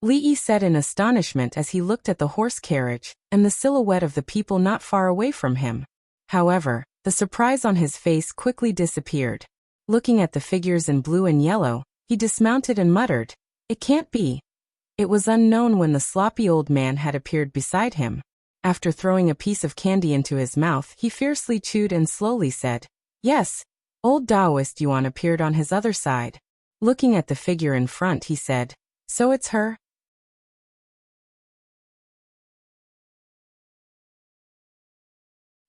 Li said in astonishment as he looked at the horse carriage and the silhouette of the people not far away from him. However, the surprise on his face quickly disappeared. Looking at the figures in blue and yellow, he dismounted and muttered, "It can't be." It was unknown when the sloppy old man had appeared beside him. After throwing a piece of candy into his mouth, he fiercely chewed and slowly said, "Yes." Old Taoist Yuan appeared on his other side. Looking at the figure in front, he said, "So it's her?"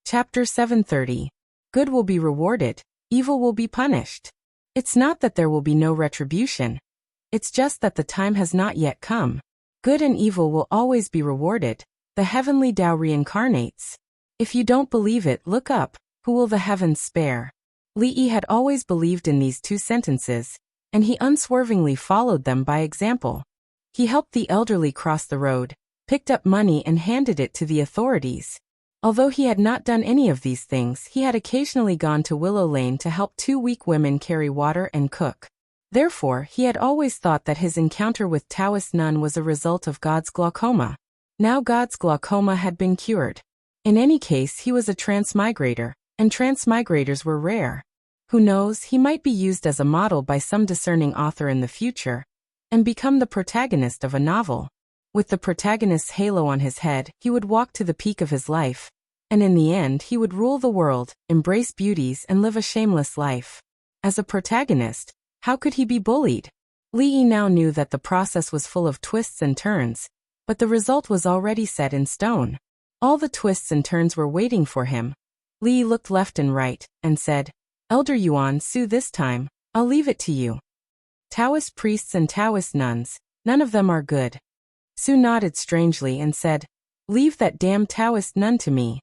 Chapter 730. Good will be rewarded, evil will be punished. It's not that there will be no retribution. It's just that the time has not yet come. Good and evil will always be rewarded. The heavenly Tao reincarnates. If you don't believe it, look up. Who will the heavens spare? Li Yi had always believed in these two sentences, and he unswervingly followed them by example. He helped the elderly cross the road, picked up money and handed it to the authorities. Although he had not done any of these things, he had occasionally gone to Willow Lane to help two weak women carry water and cook. Therefore, he had always thought that his encounter with Taoist nun was a result of God's glaucoma. Now God's glaucoma had been cured. In any case, he was a transmigrator, and transmigrators were rare. Who knows, he might be used as a model by some discerning author in the future, and become the protagonist of a novel. With the protagonist's halo on his head, he would walk to the peak of his life, and in the end he would rule the world, embrace beauties and live a shameless life. As a protagonist, how could he be bullied? Li Yi now knew that the process was full of twists and turns, but the result was already set in stone. All the twists and turns were waiting for him. Li Yi looked left and right, and said, "Elder Yuan Su, this time, I'll leave it to you. Taoist priests and Taoist nuns, none of them are good." Su nodded strangely and said, "Leave that damn Taoist nun to me."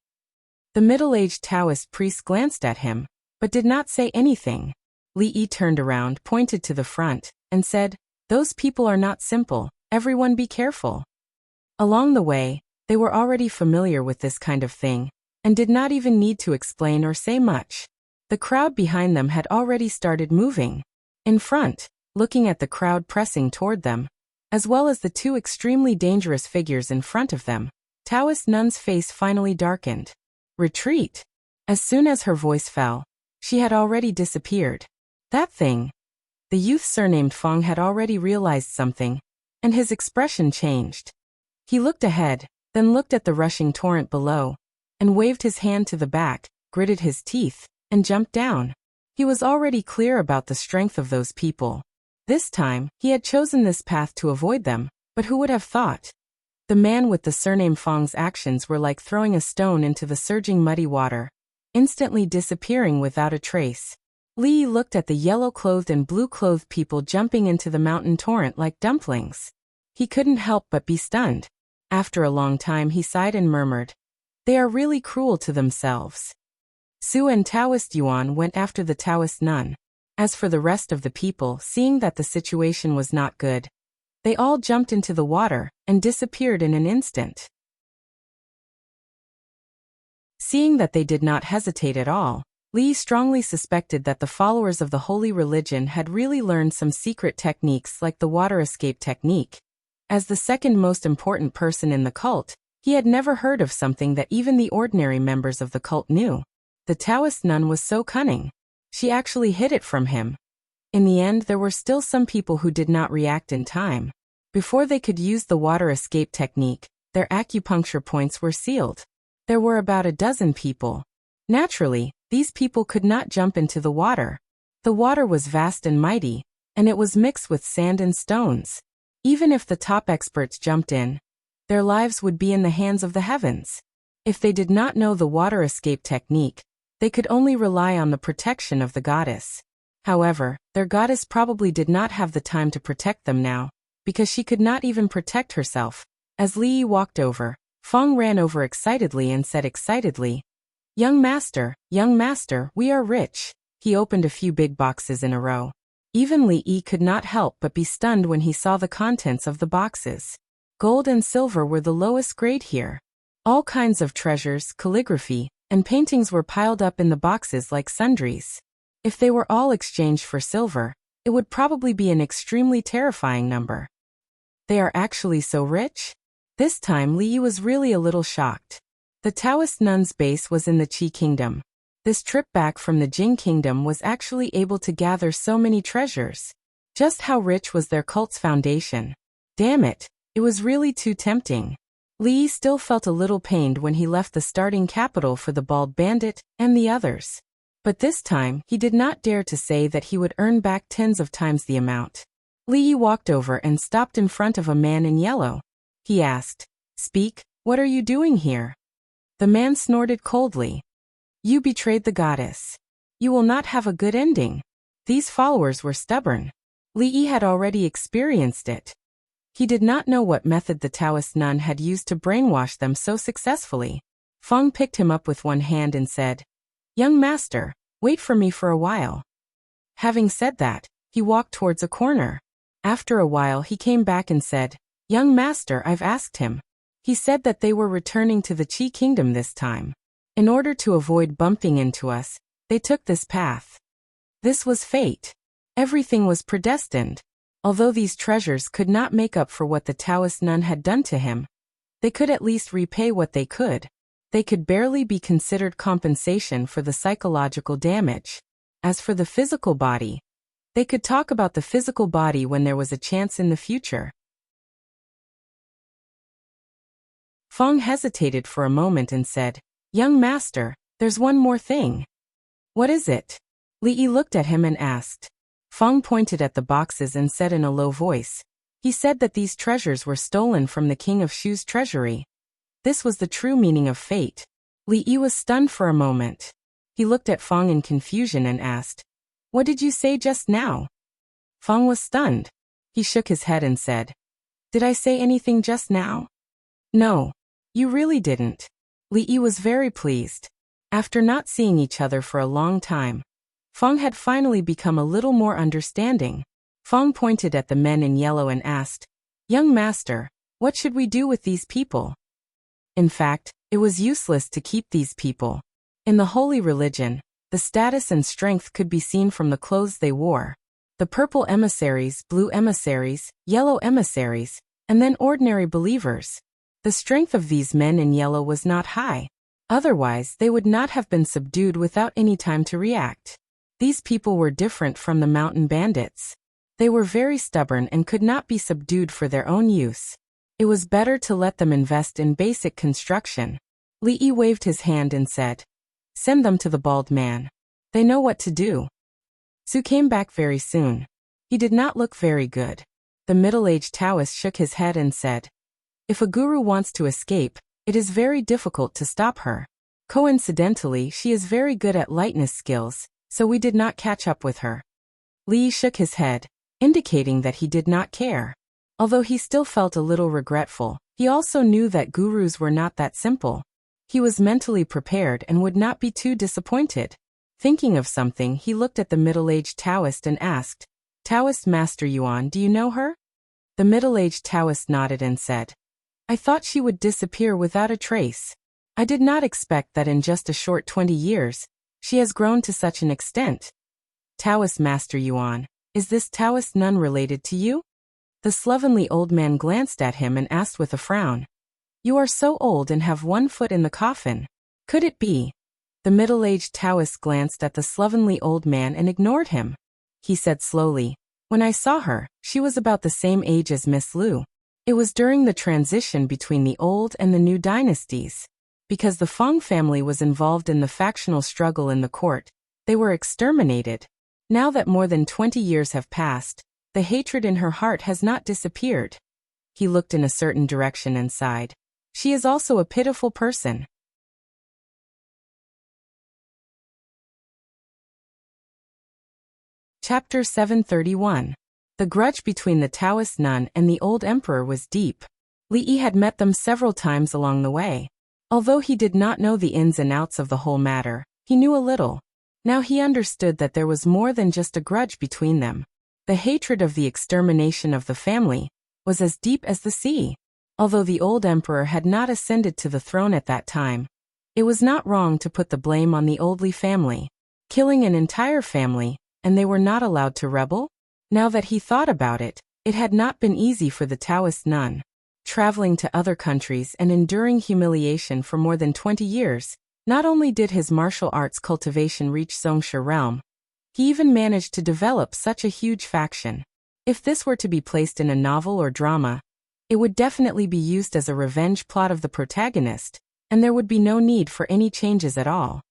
The middle-aged Taoist priest glanced at him, but did not say anything. Li Yi turned around, pointed to the front, and said, "Those people are not simple, everyone be careful." Along the way, they were already familiar with this kind of thing, and did not even need to explain or say much. The crowd behind them had already started moving. In front, looking at the crowd pressing toward them, as well as the two extremely dangerous figures in front of them, Taoist nun's face finally darkened. Retreat! As soon as her voice fell, she had already disappeared. That thing! The youth surnamed Feng had already realized something, and his expression changed. He looked ahead, then looked at the rushing torrent below, and waved his hand to the back, gritted his teeth, and jumped down. He was already clear about the strength of those people. This time, he had chosen this path to avoid them, but who would have thought? The man with the surname Feng's actions were like throwing a stone into the surging muddy water, instantly disappearing without a trace. Li Yi looked at the yellow-clothed and blue-clothed people jumping into the mountain torrent like dumplings. He couldn't help but be stunned. After a long time he sighed and murmured, "They are really cruel to themselves." Su and Taoist Yuan went after the Taoist nun. As for the rest of the people, seeing that the situation was not good, they all jumped into the water and disappeared in an instant. Seeing that they did not hesitate at all, Li strongly suspected that the followers of the holy religion had really learned some secret techniques like the water escape technique. As the second most important person in the cult, he had never heard of something that even the ordinary members of the cult knew. The Taoist nun was so cunning. She actually hid it from him. In the end, there were still some people who did not react in time. Before they could use the water escape technique, their acupuncture points were sealed. There were about a dozen people. Naturally, these people could not jump into the water. The water was vast and mighty, and it was mixed with sand and stones. Even if the top experts jumped in, their lives would be in the hands of the heavens. If they did not know the water escape technique, they could only rely on the protection of the goddess. However, their goddess probably did not have the time to protect them now, because she could not even protect herself. As Li Yi walked over, Feng ran over excitedly and said excitedly, young master, we are rich." He opened a few big boxes in a row. Even Li Yi could not help but be stunned when he saw the contents of the boxes. Gold and silver were the lowest grade here. All kinds of treasures, calligraphy, and paintings were piled up in the boxes like sundries. If they were all exchanged for silver, it would probably be an extremely terrifying number. They are actually so rich? This time Li Yi was really a little shocked. The Taoist nun's base was in the Qi kingdom. This trip back from the Jing kingdom was actually able to gather so many treasures. Just how rich was their cult's foundation? Damn it, it was really too tempting. Li Yi still felt a little pained when he left the starting capital for the bald bandit and the others. But this time, he did not dare to say that he would earn back tens of times the amount. Li Yi walked over and stopped in front of a man in yellow. He asked, "Speak, what are you doing here?" The man snorted coldly. "You betrayed the goddess. You will not have a good ending." These followers were stubborn. Li Yi had already experienced it. He did not know what method the Taoist nun had used to brainwash them so successfully. Feng picked him up with one hand and said, "Young master, wait for me for a while." Having said that, he walked towards a corner. After a while he came back and said, "Young master, I've asked him. He said that they were returning to the Qi kingdom this time. In order to avoid bumping into us, they took this path." This was fate. Everything was predestined. Although these treasures could not make up for what the Taoist nun had done to him, they could at least repay what they could. They could barely be considered compensation for the psychological damage. As for the physical body, they could talk about the physical body when there was a chance in the future. Feng hesitated for a moment and said, "Young master, there's one more thing." "What is it?" Li Yi looked at him and asked. Feng pointed at the boxes and said in a low voice. He said that these treasures were stolen from the king of Shu's treasury. This was the true meaning of fate. Li Yi was stunned for a moment. He looked at Feng in confusion and asked, "What did you say just now?" Feng was stunned. He shook his head and said, "Did I say anything just now?" "No, you really didn't." Li Yi was very pleased. After not seeing each other for a long time, Feng had finally become a little more understanding. Feng pointed at the men in yellow and asked, "Young master, what should we do with these people?" In fact, it was useless to keep these people. In the holy religion, the status and strength could be seen from the clothes they wore. The purple emissaries, blue emissaries, yellow emissaries, and then ordinary believers. The strength of these men in yellow was not high. Otherwise, they would not have been subdued without any time to react. These people were different from the mountain bandits. They were very stubborn and could not be subdued for their own use. It was better to let them invest in basic construction. Li Yi waved his hand and said, "Send them to the bald man. They know what to do." Su came back very soon. He did not look very good. The middle-aged Taoist shook his head and said, "If a guru wants to escape, it is very difficult to stop her. Coincidentally, she is very good at lightness skills, so we did not catch up with her." Li Yi shook his head, indicating that he did not care. Although he still felt a little regretful, he also knew that gurus were not that simple. He was mentally prepared and would not be too disappointed. Thinking of something, he looked at the middle-aged Taoist and asked, "Taoist Master Yuan, do you know her?" The middle-aged Taoist nodded and said, "I thought she would disappear without a trace. I did not expect that in just a short 20 years, she has grown to such an extent." "Taoist Master Yuan, is this Taoist nun related to you?" The slovenly old man glanced at him and asked with a frown, "You are so old and have one foot in the coffin. Could it be?" The middle-aged Taoist glanced at the slovenly old man and ignored him. He said slowly, "When I saw her, she was about the same age as Miss Lu. It was during the transition between the old and the new dynasties. Because the Feng family was involved in the factional struggle in the court, they were exterminated. Now that more than 20 years have passed, the hatred in her heart has not disappeared." He looked in a certain direction and sighed. "She is also a pitiful person." Chapter 731. The grudge between the Taoist nun and the old emperor was deep. Li Yi had met them several times along the way. Although he did not know the ins and outs of the whole matter, he knew a little. Now he understood that there was more than just a grudge between them. The hatred of the extermination of the family was as deep as the sea. Although the old emperor had not ascended to the throne at that time, it was not wrong to put the blame on the Oldley family. Killing an entire family, and they were not allowed to rebel? Now that he thought about it, it had not been easy for the Taoist nun. traveling to other countries and enduring humiliation for more than 20 years, not only did his martial arts cultivation reach Songsha realm, he even managed to develop such a huge faction. If this were to be placed in a novel or drama, it would definitely be used as a revenge plot of the protagonist, and there would be no need for any changes at all.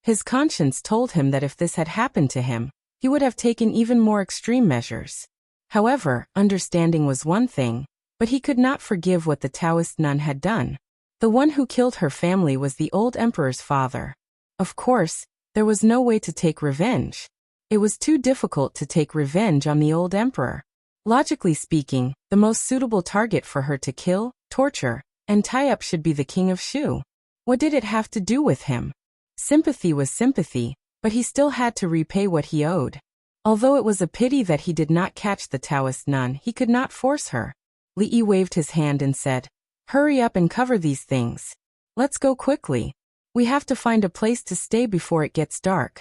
His conscience told him that if this had happened to him, he would have taken even more extreme measures. However, understanding was one thing, but he could not forgive what the Taoist nun had done. The one who killed her family was the old emperor's father. Of course, there was no way to take revenge. It was too difficult to take revenge on the old emperor. Logically speaking, the most suitable target for her to kill, torture, and tie up should be the king of Shu. What did it have to do with him? Sympathy was sympathy, but he still had to repay what he owed. Although it was a pity that he did not catch the Taoist nun, he could not force her. Li Yi waved his hand and said, "Hurry up and cover these things. Let's go quickly. We have to find a place to stay before it gets dark."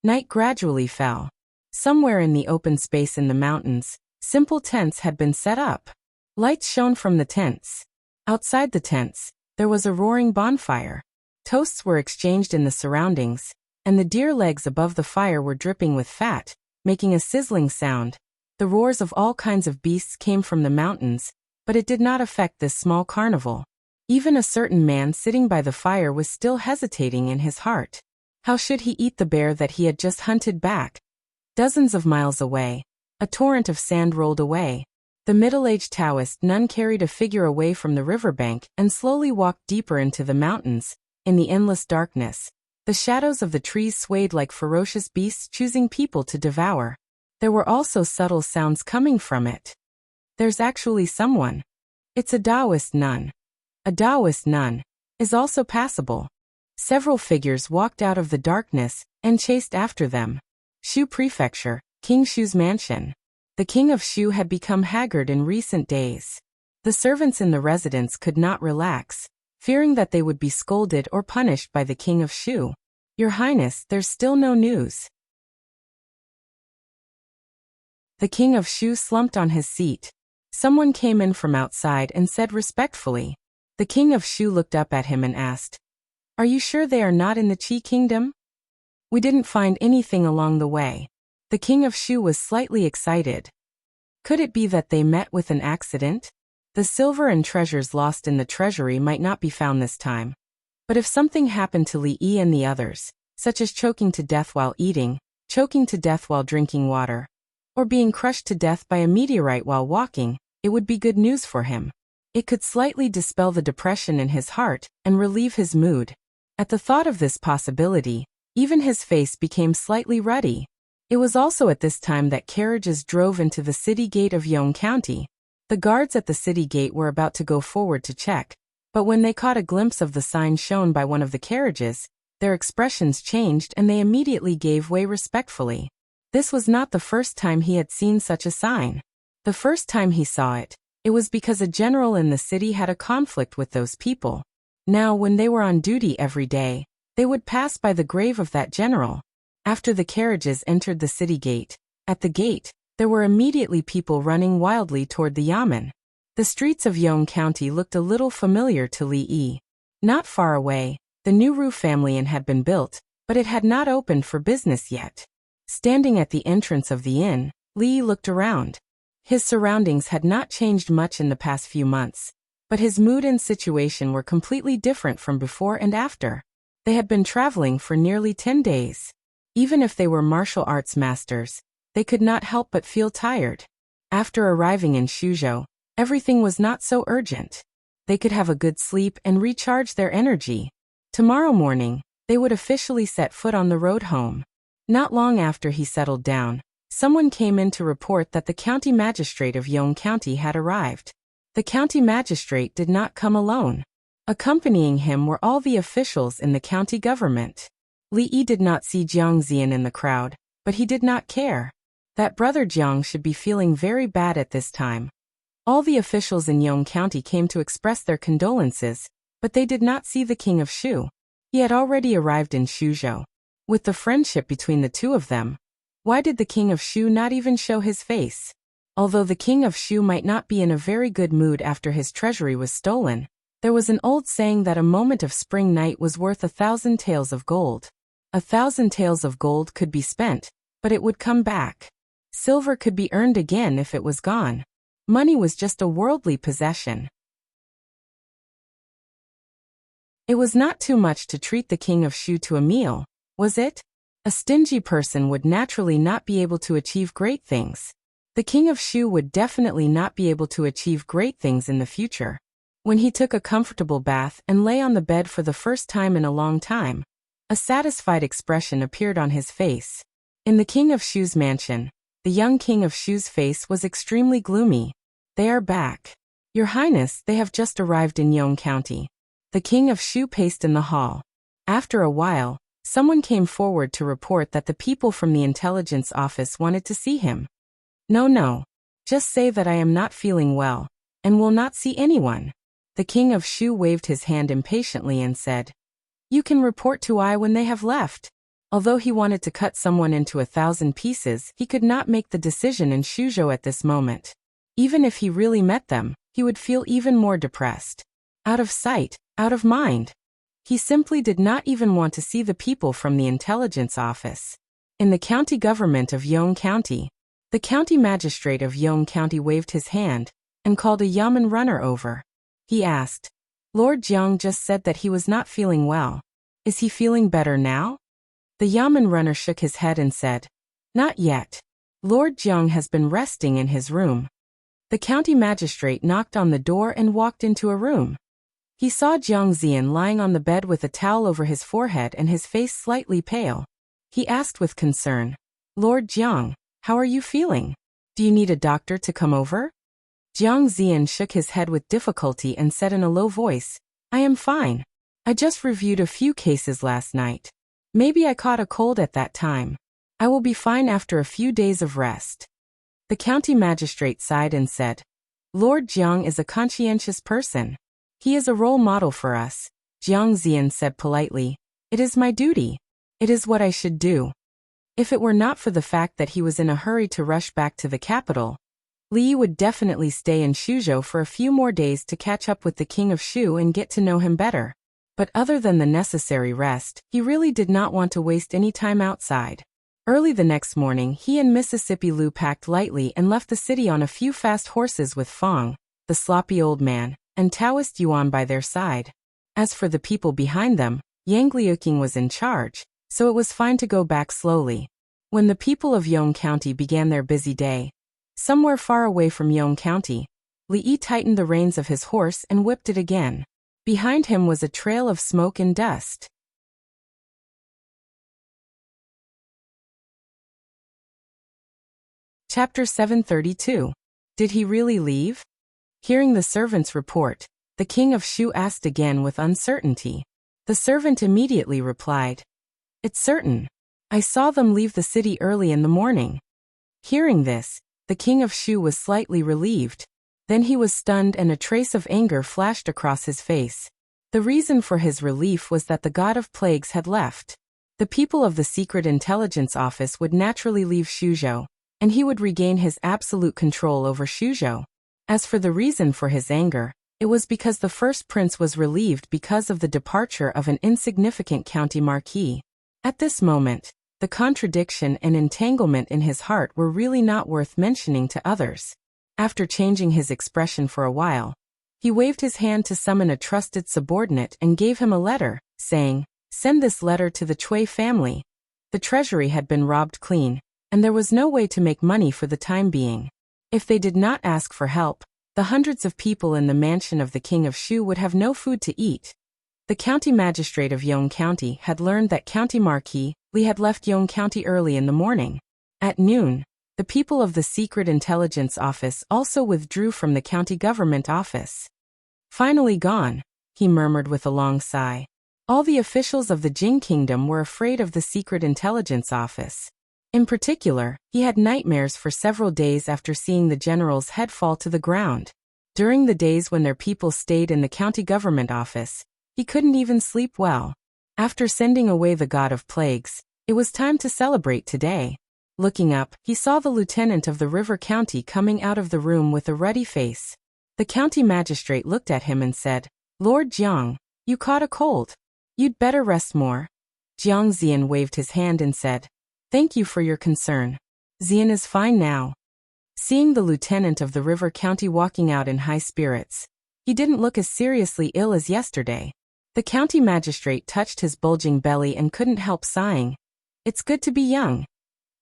Night gradually fell. Somewhere in the open space in the mountains, simple tents had been set up. Lights shone from the tents. Outside the tents, there was a roaring bonfire. Toasts were exchanged in the surroundings, and the deer legs above the fire were dripping with fat, making a sizzling sound. The roars of all kinds of beasts came from the mountains, but it did not affect this small carnival. Even a certain man sitting by the fire was still hesitating in his heart. How should he eat the bear that he had just hunted back? Dozens of miles away, a torrent of sand rolled away. The middle-aged Taoist nun carried a figure away from the riverbank and slowly walked deeper into the mountains. In the endless darkness, the shadows of the trees swayed like ferocious beasts choosing people to devour. There were also subtle sounds coming from it. There's actually someone. It's a Taoist nun. A Taoist nun is also passable. Several figures walked out of the darkness and chased after them. Shu Prefecture, King Shu's mansion. The king of Shu had become haggard in recent days. The servants in the residence could not relax, fearing that they would be scolded or punished by the king of Shu. "Your Highness, there's still no news." The king of Shu slumped on his seat. Someone came in from outside and said respectfully. The king of Shu looked up at him and asked, "Are you sure they are not in the Qi kingdom? We didn't find anything along the way." The king of Shu was slightly excited. Could it be that they met with an accident? The silver and treasures lost in the treasury might not be found this time. But if something happened to Li Yi and the others, such as choking to death while eating, choking to death while drinking water, or being crushed to death by a meteorite while walking, it would be good news for him. It could slightly dispel the depression in his heart and relieve his mood. At the thought of this possibility, even his face became slightly ruddy. It was also at this time that carriages drove into the city gate of Yong County. The guards at the city gate were about to go forward to check, but when they caught a glimpse of the sign shown by one of the carriages, their expressions changed and they immediately gave way respectfully. This was not the first time he had seen such a sign. The first time he saw it, it was because a general in the city had a conflict with those people. Now, when they were on duty every day, they would pass by the grave of that general. After the carriages entered the city gate, at the gate, there were immediately people running wildly toward the yamen. The streets of Yong County looked a little familiar to Li Yi. Not far away, the new Ru family inn had been built, but it had not opened for business yet. Standing at the entrance of the inn, Li Yi looked around. His surroundings had not changed much in the past few months, but his mood and situation were completely different from before and after. They had been traveling for nearly 10 days. Even if they were martial arts masters, they could not help but feel tired. After arriving in Shuzhou, everything was not so urgent. They could have a good sleep and recharge their energy. Tomorrow morning, they would officially set foot on the road home. Not long after he settled down, someone came in to report that the county magistrate of Yong County had arrived. The county magistrate did not come alone. Accompanying him were all the officials in the county government. Li Yi did not see Jiang Zian in the crowd, but he did not care. That brother Jiang should be feeling very bad at this time. All the officials in Yong County came to express their condolences, but they did not see the king of Shu. He had already arrived in Shuzhou. With the friendship between the two of them, why did the king of Shu not even show his face? Although the king of Shu might not be in a very good mood after his treasury was stolen, there was an old saying that a moment of spring night was worth 1,000 taels of gold. 1,000 taels of gold could be spent, but it would come back. Silver could be earned again if it was gone. Money was just a worldly possession. It was not too much to treat the king of Shu to a meal, was it? A stingy person would naturally not be able to achieve great things. The king of Shu would definitely not be able to achieve great things in the future. When he took a comfortable bath and lay on the bed for the first time in a long time, a satisfied expression appeared on his face. In the king of Shu's mansion, the young king of Shu's face was extremely gloomy. They are back. Your Highness, they have just arrived in Yong County. The king of Shu paced in the hall. After a while, someone came forward to report that the people from the intelligence office wanted to see him. No. Just say that I am not feeling well, and will not see anyone. The king of Shu waved his hand impatiently and said, You can report to I when they have left. Although he wanted to cut someone into 1,000 pieces, he could not make the decision in Shuzhou at this moment. Even if he really met them, he would feel even more depressed. Out of sight, out of mind. He simply did not even want to see the people from the intelligence office. In the county government of Yong County, the county magistrate of Yong County waved his hand and called a yamen runner over. He asked, Lord Jiang just said that he was not feeling well. Is he feeling better now? The yamen runner shook his head and said, Not yet. Lord Jiang has been resting in his room. The county magistrate knocked on the door and walked into a room. He saw Jiang Zian lying on the bed with a towel over his forehead and his face slightly pale. He asked with concern, Lord Jiang, how are you feeling? Do you need a doctor to come over? Jiang Zian shook his head with difficulty and said in a low voice, I am fine. I just reviewed a few cases last night. Maybe I caught a cold at that time. I will be fine after a few days of rest. The county magistrate sighed and said, Lord Jiang is a conscientious person. He is a role model for us. Jiang Zian said politely, It is my duty. It is what I should do. If it were not for the fact that he was in a hurry to rush back to the capital, Li would definitely stay in Shuzhou for a few more days to catch up with the king of Shu and get to know him better. But other than the necessary rest, he really did not want to waste any time outside. Early the next morning, he and Mississippi Lu packed lightly and left the city on a few fast horses with Fong, the sloppy old man, and Taoist Yuan by their side. As for the people behind them, Yang Liuqing was in charge, so it was fine to go back slowly. When the people of Yong County began their busy day, somewhere far away from Yong County, Li tightened the reins of his horse and whipped it again. Behind him was a trail of smoke and dust. Chapter 732. Did he really leave? Hearing the servant's report, the king of Shu asked again with uncertainty. The servant immediately replied, It's certain. I saw them leave the city early in the morning. Hearing this, the king of Shu was slightly relieved. Then he was stunned and a trace of anger flashed across his face. The reason for his relief was that the god of plagues had left. The people of the secret intelligence office would naturally leave Shuzhou, and he would regain his absolute control over Shuzhou. As for the reason for his anger, it was because the first prince was relieved because of the departure of an insignificant county marquis. At this moment, the contradiction and entanglement in his heart were really not worth mentioning to others. After changing his expression for a while, he waved his hand to summon a trusted subordinate and gave him a letter, saying, Send this letter to the Cui family. The treasury had been robbed clean, and there was no way to make money for the time being. If they did not ask for help, the hundreds of people in the mansion of the king of Shu would have no food to eat. The county magistrate of Yong County had learned that County Marquis Li had left Yong County early in the morning. At noon, the people of the secret intelligence office also withdrew from the county government office. Finally gone, he murmured with a long sigh. All the officials of the Jing Kingdom were afraid of the secret intelligence office. In particular, he had nightmares for several days after seeing the general's head fall to the ground. During the days when their people stayed in the county government office, he couldn't even sleep well. After sending away the god of plagues, it was time to celebrate today. Looking up, he saw the lieutenant of the River County coming out of the room with a ruddy face. The county magistrate looked at him and said, "Lord Jiang, you caught a cold. You'd better rest more." Jiang Zian waved his hand and said, "Thank you for your concern. Zian is fine now." Seeing the lieutenant of the River County walking out in high spirits, he didn't look as seriously ill as yesterday. The county magistrate touched his bulging belly and couldn't help sighing. It's good to be young.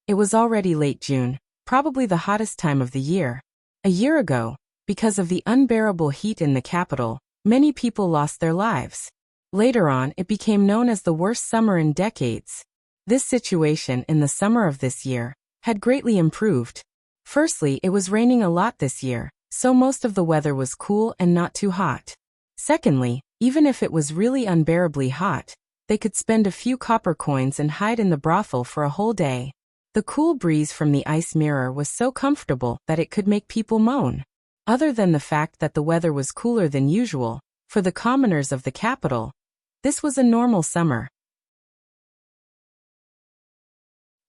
It was already late June, probably the hottest time of the year. A year ago, because of the unbearable heat in the capital, many people lost their lives. Later on, it became known as the worst summer in decades. This situation in the summer of this year had greatly improved. Firstly, it was raining a lot this year, so most of the weather was cool and not too hot. Secondly, even if it was really unbearably hot, they could spend a few copper coins and hide in the brothel for a whole day. The cool breeze from the ice mirror was so comfortable that it could make people moan. Other than the fact that the weather was cooler than usual, for the commoners of the capital, this was a normal summer.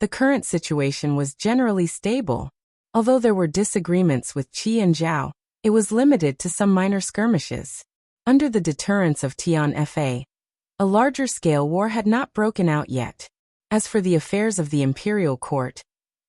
The current situation was generally stable. Although there were disagreements with Qi and Zhao, it was limited to some minor skirmishes. Under the deterrence of Tian Fa, a larger-scale war had not broken out yet. As for the affairs of the imperial court,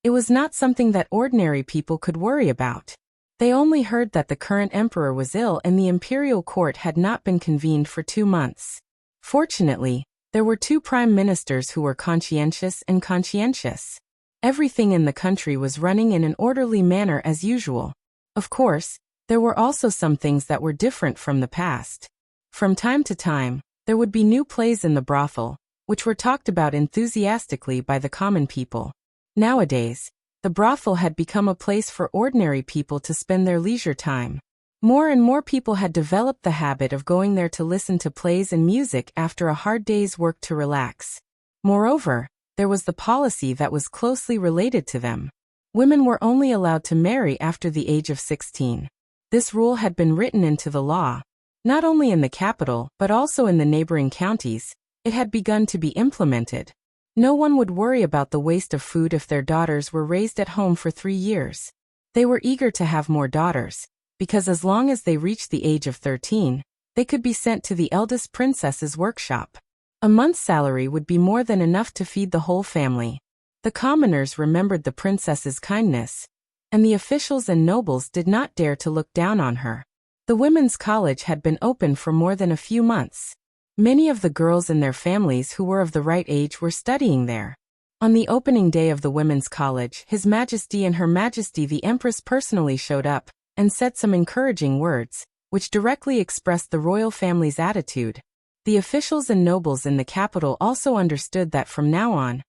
it was not something that ordinary people could worry about. They only heard that the current emperor was ill and the imperial court had not been convened for 2 months. Fortunately, there were 2 prime ministers who were conscientious and conscientious. Everything in the country was running in an orderly manner as usual. Of course, there were also some things that were different from the past. From time to time, there would be new plays in the brothel, which were talked about enthusiastically by the common people. Nowadays, the brothel had become a place for ordinary people to spend their leisure time. More and more people had developed the habit of going there to listen to plays and music after a hard day's work to relax. Moreover, there was the policy that was closely related to them. Women were only allowed to marry after the age of 16. This rule had been written into the law. Not only in the capital, but also in the neighboring counties, it had begun to be implemented. No one would worry about the waste of food if their daughters were raised at home for 3 years. They were eager to have more daughters, because as long as they reached the age of 13, they could be sent to the eldest princess's workshop. A month's salary would be more than enough to feed the whole family. The commoners remembered the princess's kindness, and the officials and nobles did not dare to look down on her. The women's college had been open for more than a few months. Many of the girls and their families who were of the right age were studying there. On the opening day of the women's college, His Majesty and Her Majesty the Empress personally showed up and said some encouraging words, which directly expressed the royal family's attitude. The officials and nobles in the capital also understood that from now on,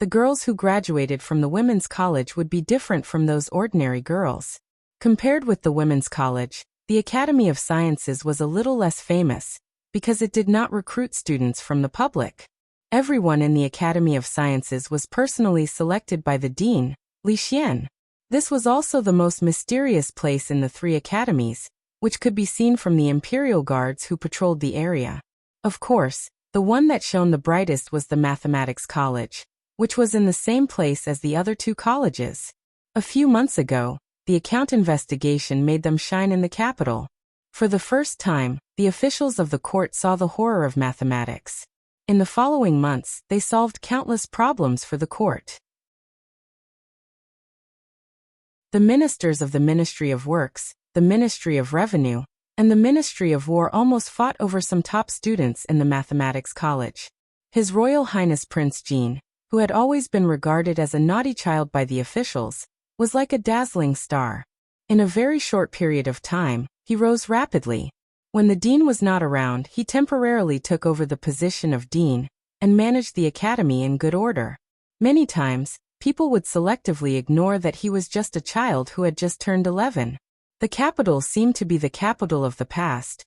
the girls who graduated from the women's college would be different from those ordinary girls. Compared with the women's college, the Academy of Sciences was a little less famous, because it did not recruit students from the public. Everyone in the Academy of Sciences was personally selected by the dean, Li Xian. This was also the most mysterious place in the 3 academies, which could be seen from the imperial guards who patrolled the area. Of course, the one that shone the brightest was the Mathematics College, which was in the same place as the other 2 colleges. A few months ago, the account investigation made them shine in the capital. For the first time, the officials of the court saw the horror of mathematics. In the following months, they solved countless problems for the court. The ministers of the Ministry of Works, the Ministry of Revenue, and the Ministry of War almost fought over some top students in the Mathematics College. His Royal Highness Prince Jean, who had always been regarded as a naughty child by the officials, was like a dazzling star. In a very short period of time, he rose rapidly. When the dean was not around, he temporarily took over the position of dean and managed the academy in good order. Many times, people would selectively ignore that he was just a child who had just turned 11. The capital seemed to be the capital of the past,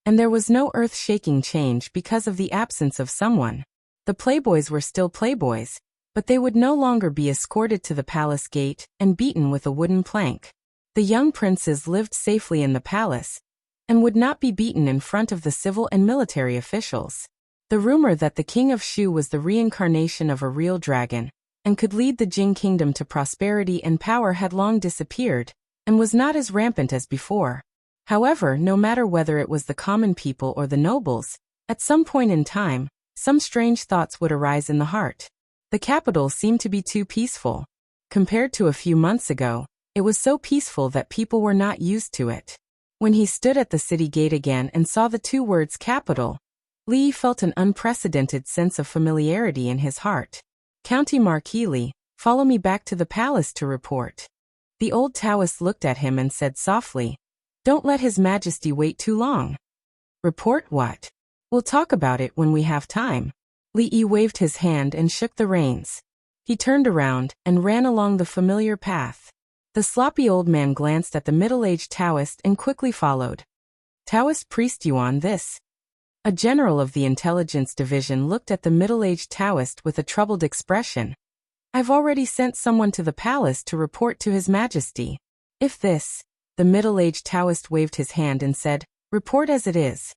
and there was no earth-shaking change because of the absence of someone. The playboys were still playboys, but they would no longer be escorted to the palace gate and beaten with a wooden plank. The young princes lived safely in the palace, and would not be beaten in front of the civil and military officials. The rumor that the king of Shu was the reincarnation of a real dragon and could lead the Jing kingdom to prosperity and power had long disappeared, and was not as rampant as before. However, no matter whether it was the common people or the nobles, at some point in time, some strange thoughts would arise in the heart. The capital seemed to be too peaceful. Compared to a few months ago, it was so peaceful that people were not used to it. When he stood at the city gate again and saw the two words capital, Li felt an unprecedented sense of familiarity in his heart. County Marquis Li, follow me back to the palace to report. The old Taoist looked at him and said softly, don't let His Majesty wait too long. Report what? We'll talk about it when we have time. Li Yi waved his hand and shook the reins. He turned around and ran along the familiar path. The sloppy old man glanced at the middle-aged Taoist and quickly followed. Taoist priest Yuan this. A general of the intelligence division looked at the middle-aged Taoist with a troubled expression. I've already sent someone to the palace to report to His Majesty. If this, the middle-aged Taoist waved his hand and said, report as it is.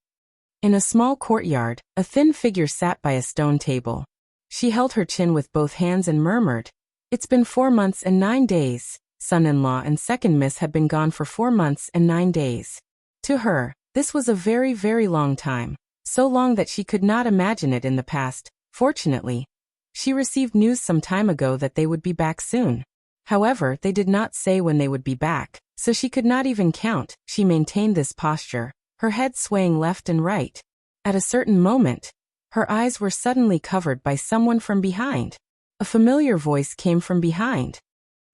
In a small courtyard, a thin figure sat by a stone table. She held her chin with both hands and murmured, it's been 4 months and 9 days. Son-in-law and second miss had been gone for 4 months and 9 days. To her, this was a very, very long time. So long that she could not imagine it in the past. Fortunately, she received news some time ago that they would be back soon. However, they did not say when they would be back, so she could not even count. She maintained this posture, her head swaying left and right. At a certain moment, her eyes were suddenly covered by someone from behind. A familiar voice came from behind.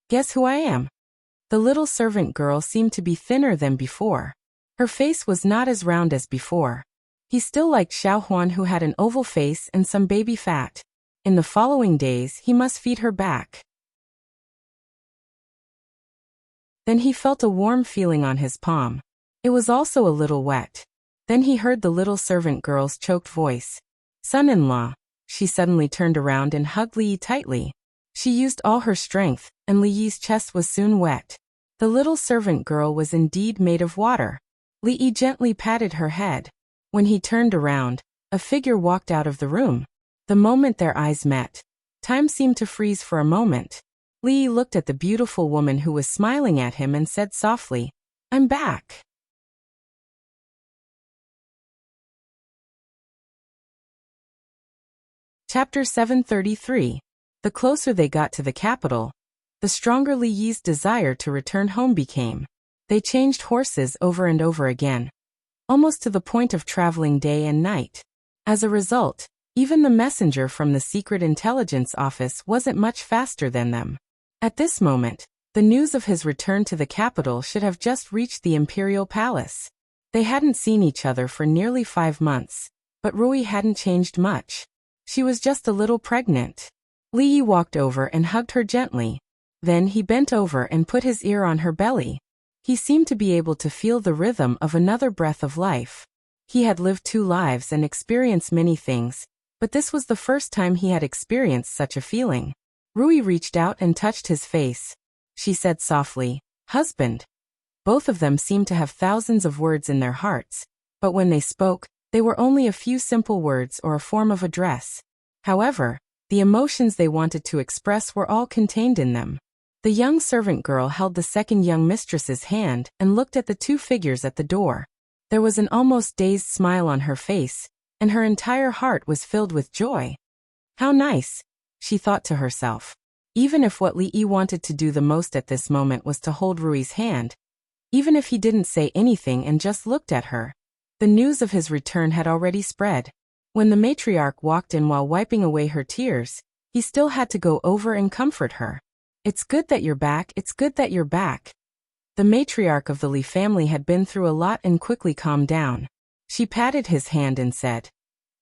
Guess who I am? The little servant girl seemed to be thinner than before. Her face was not as round as before. He still liked Xiao Huan, who had an oval face and some baby fat. In the following days he must feed her back. Then he felt a warm feeling on his palm. It was also a little wet. Then he heard the little servant girl's choked voice. Son-in-law. She suddenly turned around and hugged Li Yi tightly. She used all her strength, and Li Yi's chest was soon wet. The little servant girl was indeed made of water. Li Yi gently patted her head. When he turned around, a figure walked out of the room. The moment their eyes met, time seemed to freeze for a moment. Li Yi looked at the beautiful woman who was smiling at him and said softly, I'm back. Chapter 733. The closer they got to the capital, the stronger Li Yi's desire to return home became. They changed horses over and over again, almost to the point of traveling day and night. As a result, even the messenger from the secret intelligence office wasn't much faster than them. At this moment, the news of his return to the capital should have just reached the imperial palace. They hadn't seen each other for nearly 5 months, but Rui hadn't changed much. She was just a little pregnant. Li Yi walked over and hugged her gently. Then he bent over and put his ear on her belly. He seemed to be able to feel the rhythm of another breath of life. He had lived 2 lives and experienced many things, but this was the first time he had experienced such a feeling. Rui reached out and touched his face. She said softly, husband. Both of them seemed to have thousands of words in their hearts, but when they spoke, they were only a few simple words or a form of address. However, the emotions they wanted to express were all contained in them. The young servant girl held the second young mistress's hand and looked at the 2 figures at the door. There was an almost dazed smile on her face, and her entire heart was filled with joy. How nice, she thought to herself. Even if what Li Yi wanted to do the most at this moment was to hold Rui's hand, even if he didn't say anything and just looked at her, the news of his return had already spread. When the matriarch walked in while wiping away her tears, he still had to go over and comfort her. It's good that you're back, it's good that you're back. The matriarch of the Li family had been through a lot and quickly calmed down. She patted his hand and said,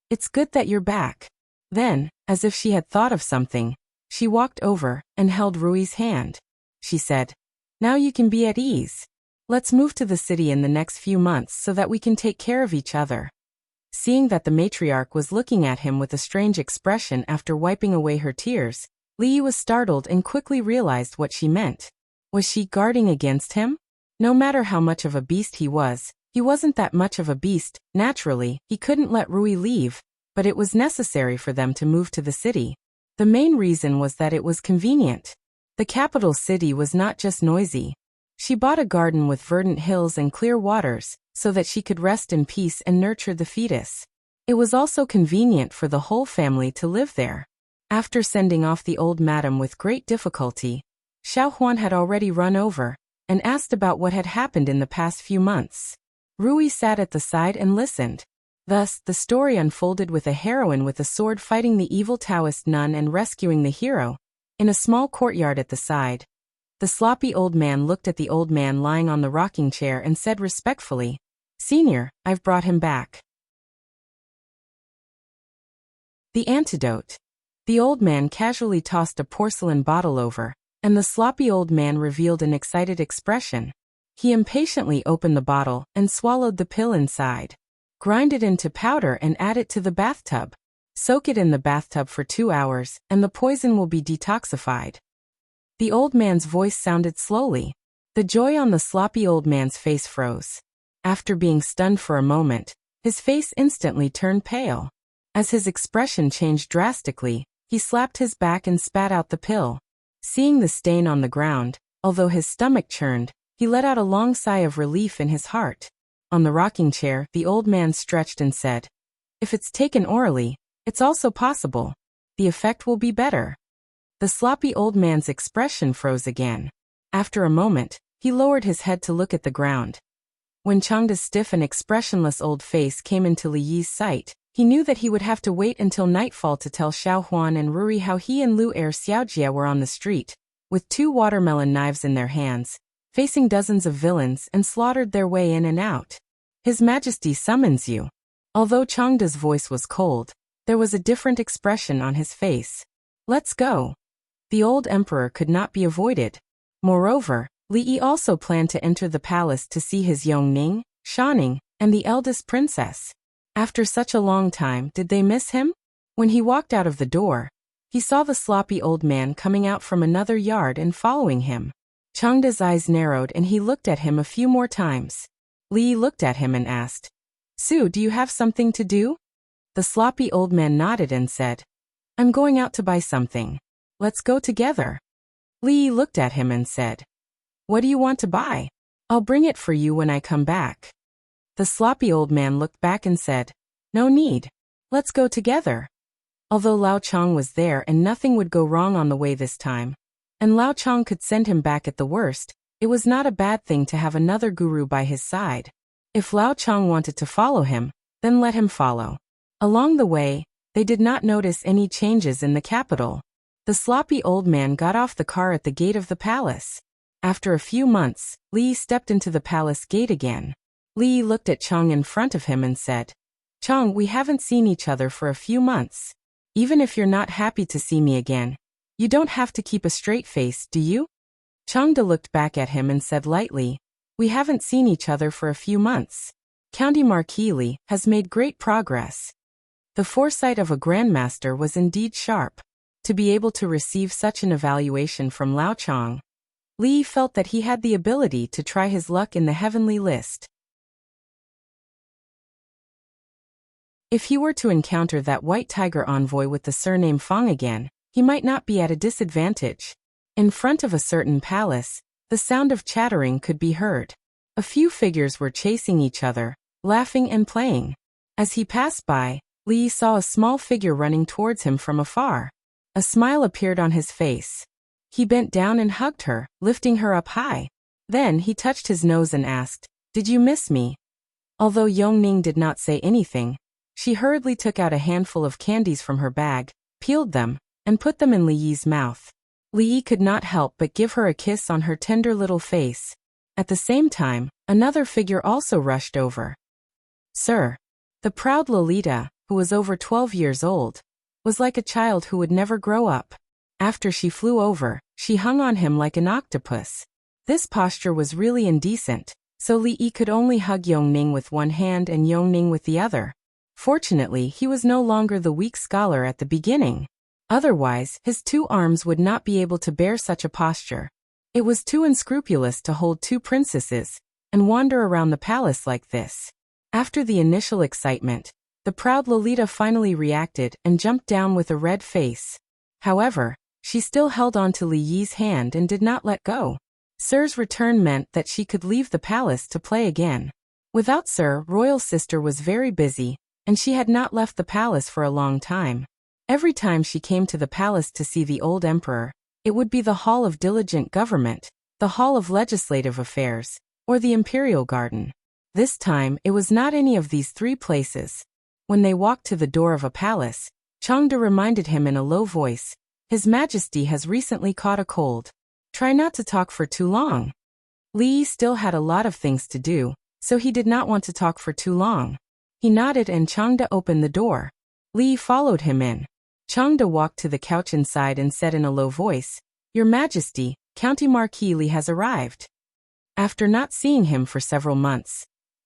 it's good that you're back. Then, as if she had thought of something, she walked over and held Rui's hand. She said, now you can be at ease. Let's move to the city in the next few months so that we can take care of each other. Seeing that the matriarch was looking at him with a strange expression after wiping away her tears, Li Yi was startled and quickly realized what she meant. Was she guarding against him? No matter how much of a beast he wasn't that much of a beast. Naturally, he couldn't let Rui leave, but it was necessary for them to move to the city. The main reason was that it was convenient. The capital city was not just noisy. She bought a garden with verdant hills and clear waters, so that she could rest in peace and nurture the fetus. It was also convenient for the whole family to live there. After sending off the old madam with great difficulty, Xiao Huan had already run over and asked about what had happened in the past few months. Rui sat at the side and listened. Thus, the story unfolded with a heroine with a sword fighting the evil Taoist nun and rescuing the hero. In a small courtyard at the side, the sloppy old man looked at the old man lying on the rocking chair and said respectfully, "Senior, I've brought him back." The antidote. The old man casually tossed a porcelain bottle over, and the sloppy old man revealed an excited expression. He impatiently opened the bottle and swallowed the pill inside. Grind it into powder and add it to the bathtub. Soak it in the bathtub for 2 hours, and the poison will be detoxified. The old man's voice sounded slowly. The joy on the sloppy old man's face froze. After being stunned for a moment, his face instantly turned pale. As his expression changed drastically, he slapped his back and spat out the pill. Seeing the stain on the ground, although his stomach churned, he let out a long sigh of relief in his heart. On the rocking chair, the old man stretched and said, "If it's taken orally, it's also possible. The effect will be better." The sloppy old man's expression froze again. After a moment, he lowered his head to look at the ground. When Changda's stiff and expressionless old face came into Li Yi's sight, he knew that he would have to wait until nightfall to tell Xiao Huan and Ruri how he and Lu Er Xiaojia were on the street, with 2 watermelon knives in their hands, facing dozens of villains and slaughtered their way in and out. "His Majesty summons you." Although Changda's voice was cold, there was a different expression on his face. "Let's go." The old emperor could not be avoided. Moreover, Li Yi also planned to enter the palace to see his Yongning, Shaning, and the eldest princess. After such a long time, did they miss him? When he walked out of the door, he saw the sloppy old man coming out from another yard and following him. Changda's eyes narrowed and he looked at him a few more times. Li Yi looked at him and asked, "Su, do you have something to do?" The sloppy old man nodded and said, "I'm going out to buy something. Let's go together." Li Yi looked at him and said, "What do you want to buy? I'll bring it for you when I come back." The sloppy old man looked back and said, "No need. Let's go together." Although Lao Chang was there and nothing would go wrong on the way this time, and Lao Chang could send him back at the worst, it was not a bad thing to have another guru by his side. If Lao Chang wanted to follow him, then let him follow. Along the way, they did not notice any changes in the capital. The sloppy old man got off the car at the gate of the palace. After a few months, Li Yi stepped into the palace gate again. Li Yi looked at Chang in front of him and said, "Chang, we haven't seen each other for a few months. Even if you're not happy to see me again, you don't have to keep a straight face, do you?" Changda looked back at him and said lightly, "We haven't seen each other for a few months. County Marquis Li has made great progress." The foresight of a grandmaster was indeed sharp. To be able to receive such an evaluation from Lao Chang, Li Yi felt that he had the ability to try his luck in the heavenly list. If he were to encounter that white tiger envoy with the surname Fang again, he might not be at a disadvantage. In front of a certain palace, the sound of chattering could be heard. A few figures were chasing each other, laughing and playing. As he passed by, Li Yi saw a small figure running towards him from afar. A smile appeared on his face. He bent down and hugged her, lifting her up high. Then he touched his nose and asked, "Did you miss me?" Although Yongning did not say anything, she hurriedly took out a handful of candies from her bag, peeled them, and put them in Li Yi's mouth. Li Yi could not help but give her a kiss on her tender little face. At the same time, another figure also rushed over. "Sir." The proud Lolita, who was over 12 years old, was like a child who would never grow up. After she flew over, she hung on him like an octopus. This posture was really indecent, so Li Yi could only hug Yongning with one hand and Yongning with the other. Fortunately, he was no longer the weak scholar at the beginning. Otherwise, his 2 arms would not be able to bear such a posture. It was too unscrupulous to hold 2 princesses and wander around the palace like this. After the initial excitement, the proud Lolita finally reacted and jumped down with a red face. However, she still held on to Li Yi's hand and did not let go. Sir's return meant that she could leave the palace to play again. Without Sir, royal sister was very busy, and she had not left the palace for a long time. Every time she came to the palace to see the old emperor, it would be the Hall of Diligent Government, the Hall of Legislative Affairs, or the Imperial Garden. This time, it was not any of these three places. When they walked to the door of a palace, Changde reminded him in a low voice, "His Majesty has recently caught a cold. Try not to talk for too long." Li Yi still had a lot of things to do, so he did not want to talk for too long. He nodded and Changde opened the door. Li Yi followed him in. Changde walked to the couch inside and said in a low voice, "Your Majesty, County Marquis Li has arrived." After not seeing him for several months,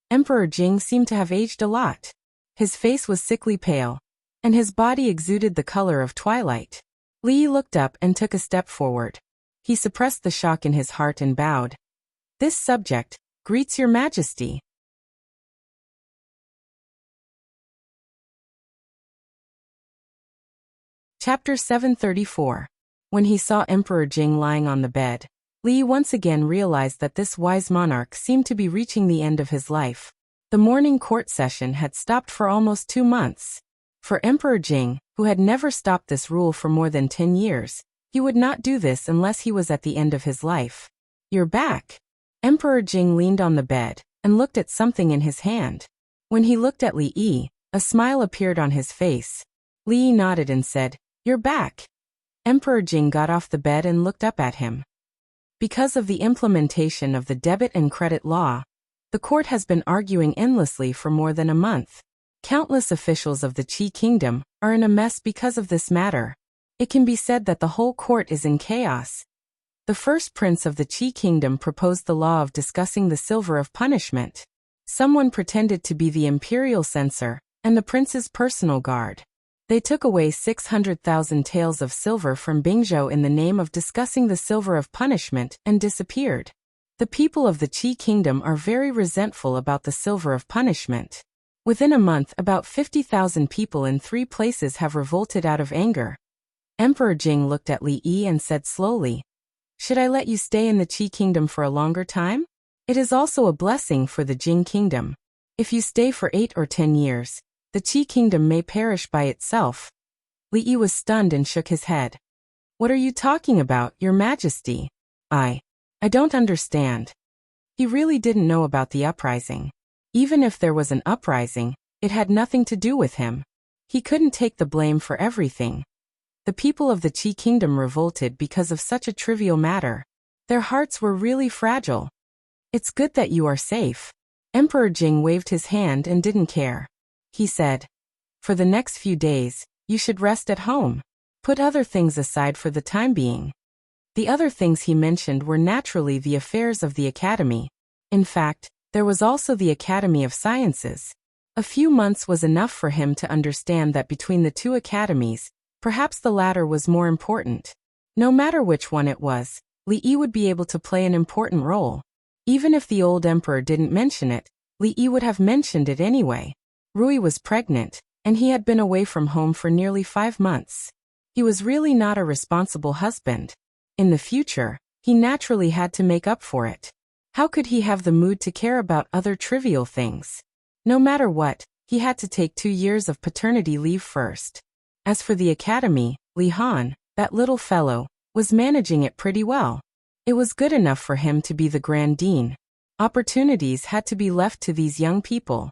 Emperor Jing seemed to have aged a lot. His face was sickly pale, and his body exuded the color of twilight. Li Yi looked up and took a step forward. He suppressed the shock in his heart and bowed. "This subject greets your Majesty." Chapter 734. When he saw Emperor Jing lying on the bed, Li Yi once again realized that this wise monarch seemed to be reaching the end of his life. The morning court session had stopped for almost 2 months. For Emperor Jing, who had never stopped this rule for more than 10 years, he would not do this unless he was at the end of his life. "You're back." Emperor Jing leaned on the bed and looked at something in his hand. When he looked at Li Yi, a smile appeared on his face. Li Yi nodded and said, "You're back." Emperor Jing got off the bed and looked up at him. Because of the implementation of the debit and credit law, the court has been arguing endlessly for more than a month. Countless officials of the Qi Kingdom are in a mess because of this matter. It can be said that the whole court is in chaos. The first prince of the Qi Kingdom proposed the law of discussing the silver of punishment. Someone pretended to be the imperial censor and the prince's personal guard. They took away 600,000 taels of silver from Bingzhou in the name of discussing the silver of punishment and disappeared. The people of the Qi Kingdom are very resentful about the silver of punishment. Within a month, about 50,000 people in 3 places have revolted out of anger. Emperor Jing looked at Li Yi and said slowly, "Should I let you stay in the Qi Kingdom for a longer time? It is also a blessing for the Jing Kingdom. If you stay for 8 or 10 years, the Qi Kingdom may perish by itself." Li Yi was stunned and shook his head. "What are you talking about, Your Majesty? I don't understand." He really didn't know about the uprising. Even if there was an uprising, it had nothing to do with him. He couldn't take the blame for everything. The people of the Qi Kingdom revolted because of such a trivial matter. Their hearts were really fragile. "It's good that you are safe." Emperor Jing waved his hand and didn't care. He said, "For the next few days, you should rest at home. Put other things aside for the time being." The other things he mentioned were naturally the affairs of the academy. In fact, there was also the Academy of Sciences. A few months was enough for him to understand that between the 2 academies, perhaps the latter was more important. No matter which one it was, Li Yi would be able to play an important role. Even if the old emperor didn't mention it, Li Yi would have mentioned it anyway. Rui was pregnant, and he had been away from home for nearly 5 months. He was really not a responsible husband. In the future, he naturally had to make up for it. How could he have the mood to care about other trivial things? No matter what, he had to take 2 years of paternity leave first. As for the academy, Li Han, that little fellow, was managing it pretty well. It was good enough for him to be the Grand Dean. Opportunities had to be left to these young people.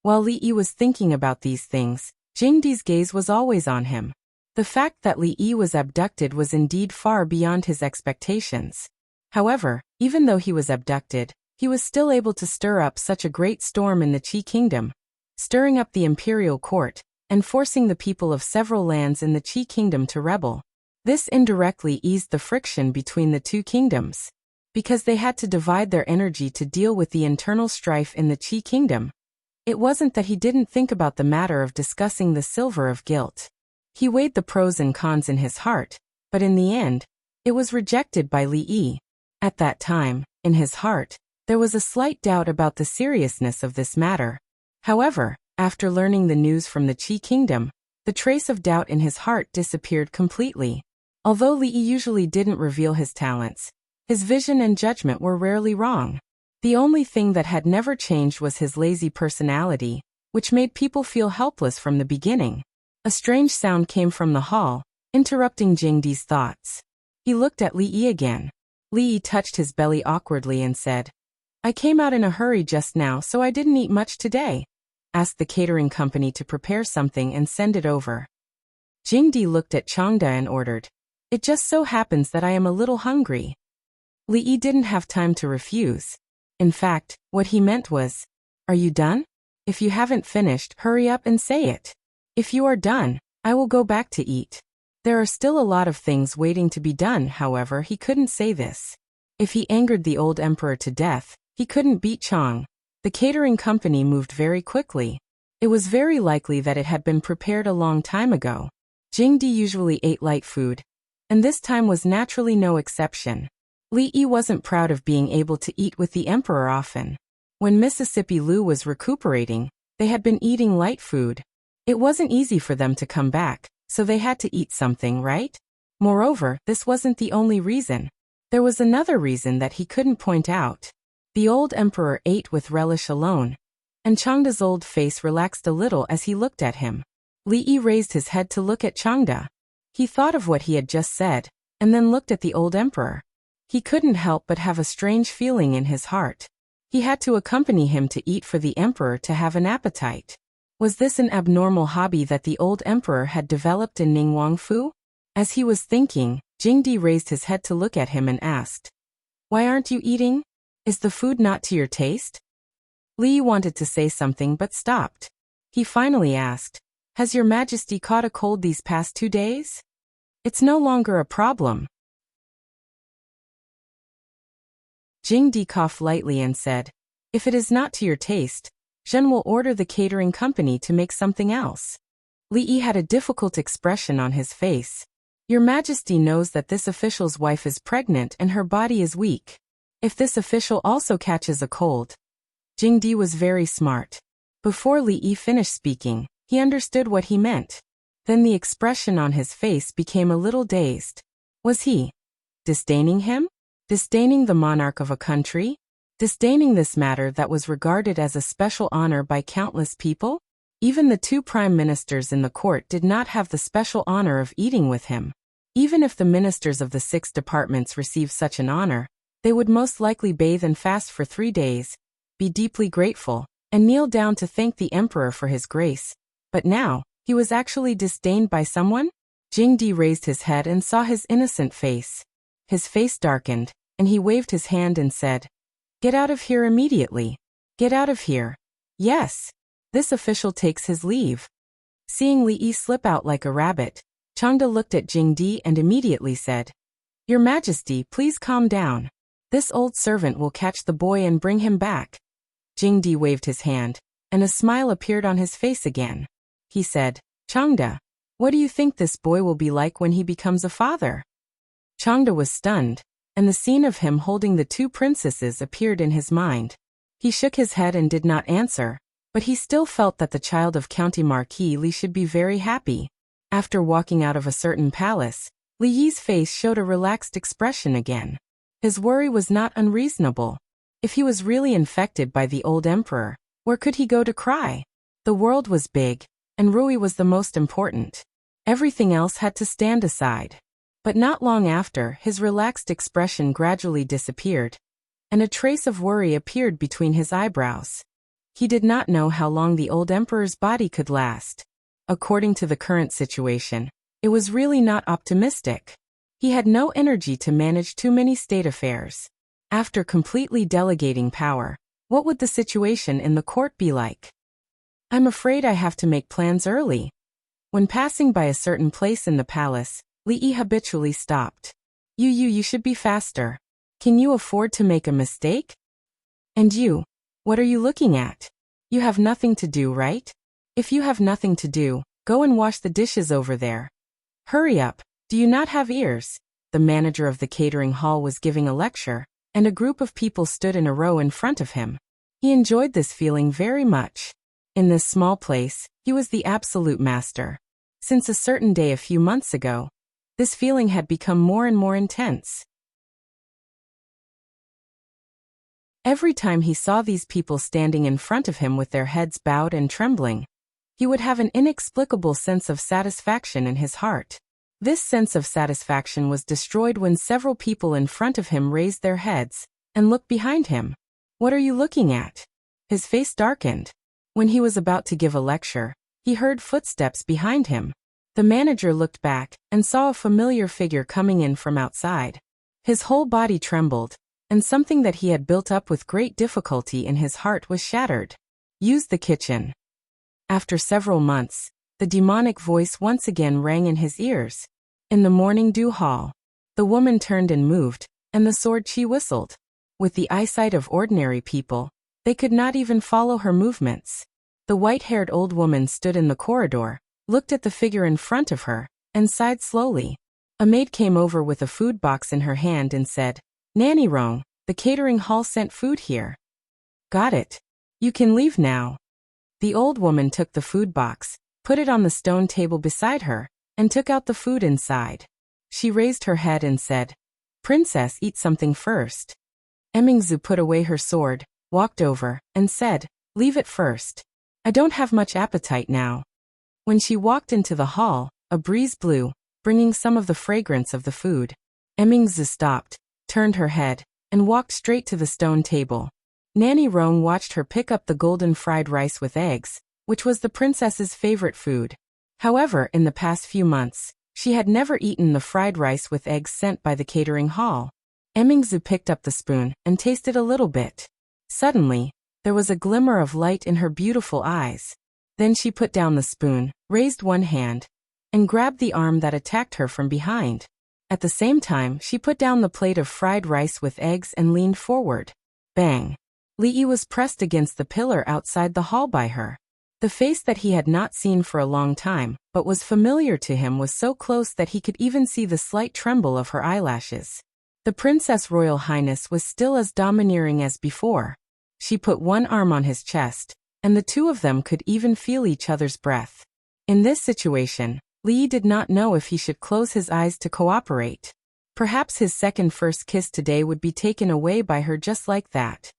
While Li Yi was thinking about these things, Jingdi's gaze was always on him. The fact that Li Yi was abducted was indeed far beyond his expectations. However, even though he was abducted, he was still able to stir up such a great storm in the Qi Kingdom, stirring up the imperial court, and forcing the people of several lands in the Qi Kingdom to rebel. This indirectly eased the friction between the 2 kingdoms. Because they had to divide their energy to deal with the internal strife in the Qi Kingdom. It wasn't that he didn't think about the matter of discussing the silver of guilt. He weighed the pros and cons in his heart, but in the end, it was rejected by Li Yi. At that time, in his heart, there was a slight doubt about the seriousness of this matter. However, after learning the news from the Qi Kingdom, The trace of doubt in his heart disappeared completely. Although Li usually didn't reveal his talents, his vision and judgment were rarely wrong. The only thing that had never changed was his lazy personality, which made people feel helpless from the beginning. A strange sound came from the hall, interrupting Jingdi's thoughts. He looked at Li Yi again. Li Yi touched his belly awkwardly and said, "I came out in a hurry just now, so I didn't eat much today." Asked the catering company to prepare something and send it over. Jingdi looked at Changda and ordered, "It just so happens that I am a little hungry." Li Yi didn't have time to refuse. In fact, what he meant was, "Are you done? If you haven't finished, hurry up and say it. If you are done, I will go back to eat." There are still a lot of things waiting to be done, however, he couldn't say this. If he angered the old emperor to death, he couldn't beat Chang. The catering company moved very quickly. It was very likely that it had been prepared a long time ago. Jingdi usually ate light food, and this time was naturally no exception. Li Yi wasn't proud of being able to eat with the emperor often. When Mississippi Lu was recuperating, they had been eating light food. It wasn't easy for them to come back, so they had to eat something, right? Moreover, this wasn't the only reason. There was another reason that he couldn't point out. The old emperor ate with relish alone, and Changda's old face relaxed a little as he looked at him. Li Yi raised his head to look at Changda. He thought of what he had just said, and then looked at the old emperor. He couldn't help but have a strange feeling in his heart. He had to accompany him to eat for the emperor to have an appetite. Was this an abnormal hobby that the old emperor had developed in Ningguangfu? As he was thinking, Jingdi raised his head to look at him and asked, "Why aren't you eating? Is the food not to your taste?" Li wanted to say something but stopped. He finally asked, "Has your majesty caught a cold these past 2 days? It's no longer a problem." Jingdi coughed lightly and said, "If it is not to your taste, Zhen will order the catering company to make something else." Li Yi had a difficult expression on his face. "Your majesty knows that this official's wife is pregnant and her body is weak. If this official also catches a cold..." Jingdi was very smart. Before Li Yi finished speaking, he understood what he meant. Then the expression on his face became a little dazed. Was he disdaining him? Disdaining the monarch of a country? Disdaining this matter that was regarded as a special honor by countless people? Even the 2 prime ministers in the court did not have the special honor of eating with him. Even if the ministers of the 6 departments received such an honor, they would most likely bathe and fast for 3 days, be deeply grateful, and kneel down to thank the emperor for his grace. But now, he was actually disdained by someone? Jingdi raised his head and saw his innocent face. His face darkened, and he waved his hand and said, "Get out of here immediately. Get out of here. Yes. This official takes his leave." Seeing Li Yi slip out like a rabbit, Changda looked at Jingdi and immediately said, "Your Majesty, please calm down. This old servant will catch the boy and bring him back." Jingdi waved his hand, and a smile appeared on his face again. He said, "Changda, what do you think this boy will be like when he becomes a father?" Changda was stunned, and the scene of him holding the 2 princesses appeared in his mind. He shook his head and did not answer, but he still felt that the child of County Marquis Li should be very happy. After walking out of a certain palace, Li Yi's face showed a relaxed expression again. His worry was not unreasonable. If he was really infected by the old emperor, where could he go to cry? The world was big, and Rui was the most important. Everything else had to stand aside. But not long after, his relaxed expression gradually disappeared, and a trace of worry appeared between his eyebrows. He did not know how long the old emperor's body could last. According to the current situation, it was really not optimistic. He had no energy to manage too many state affairs. After completely delegating power, what would the situation in the court be like? "I'm afraid I have to make plans early." When passing by a certain place in the palace, Li Yi habitually stopped. You should be faster. Can you afford to make a mistake? And you, what are you looking at? You have nothing to do, right? If you have nothing to do, go and wash the dishes over there. Hurry up, do you not have ears?" The manager of the catering hall was giving a lecture, and a group of people stood in a row in front of him. He enjoyed this feeling very much. In this small place, he was the absolute master. Since a certain day a few months ago, this feeling had become more and more intense. Every time he saw these people standing in front of him with their heads bowed and trembling, he would have an inexplicable sense of satisfaction in his heart. This sense of satisfaction was destroyed when several people in front of him raised their heads and looked behind him. "What are you looking at?" His face darkened. When he was about to give a lecture, he heard footsteps behind him. The manager looked back and saw a familiar figure coming in from outside. His whole body trembled, and something that he had built up with great difficulty in his heart was shattered. "Use the kitchen." After several months, the demonic voice once again rang in his ears. In the morning dew hall, the woman turned and moved, and the sword she whistled. With the eyesight of ordinary people, they could not even follow her movements. The white-haired old woman stood in the corridor, looked at the figure in front of her, and sighed slowly. A maid came over with a food box in her hand and said, "Nanny Rong, the catering hall sent food here." "Got it. You can leave now." The old woman took the food box, put it on the stone table beside her, and took out the food inside. She raised her head and said, "Princess, eat something first." Emingzu put away her sword, walked over, and said, "Leave it first. I don't have much appetite now." When she walked into the hall, a breeze blew, bringing some of the fragrance of the food. Emingzu stopped, turned her head, and walked straight to the stone table. Nanny Rong watched her pick up the golden fried rice with eggs, which was the princess's favorite food. However, in the past few months, she had never eaten the fried rice with eggs sent by the catering hall. Emingzu picked up the spoon and tasted a little bit. Suddenly, there was a glimmer of light in her beautiful eyes. Then she put down the spoon, raised one hand, and grabbed the arm that attacked her from behind. At the same time, she put down the plate of fried rice with eggs and leaned forward. Bang! Li Yi was pressed against the pillar outside the hall by her. The face that he had not seen for a long time, but was familiar to him, was so close that he could even see the slight tremble of her eyelashes. The Princess Royal Highness was still as domineering as before. She put one arm on his chest, and the two of them could even feel each other's breath. In this situation, Li Yi did not know if he should close his eyes to cooperate. Perhaps his second first kiss today would be taken away by her just like that.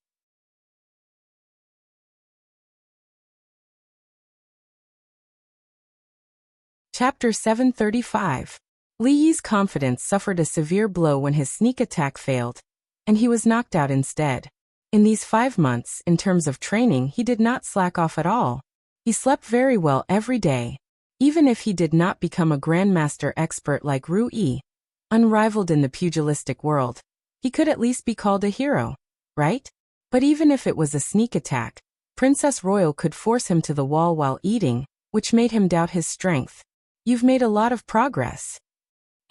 Chapter 735. Li Yi's confidence suffered a severe blow when his sneak attack failed, and he was knocked out instead. In these 5 months, in terms of training, he did not slack off at all. He slept very well every day. Even if he did not become a grandmaster expert like Ru Yi, unrivaled in the pugilistic world, he could at least be called a hero, right? But even if it was a sneak attack, Princess Royal could force him to the wall while eating, which made him doubt his strength. "You've made a lot of progress."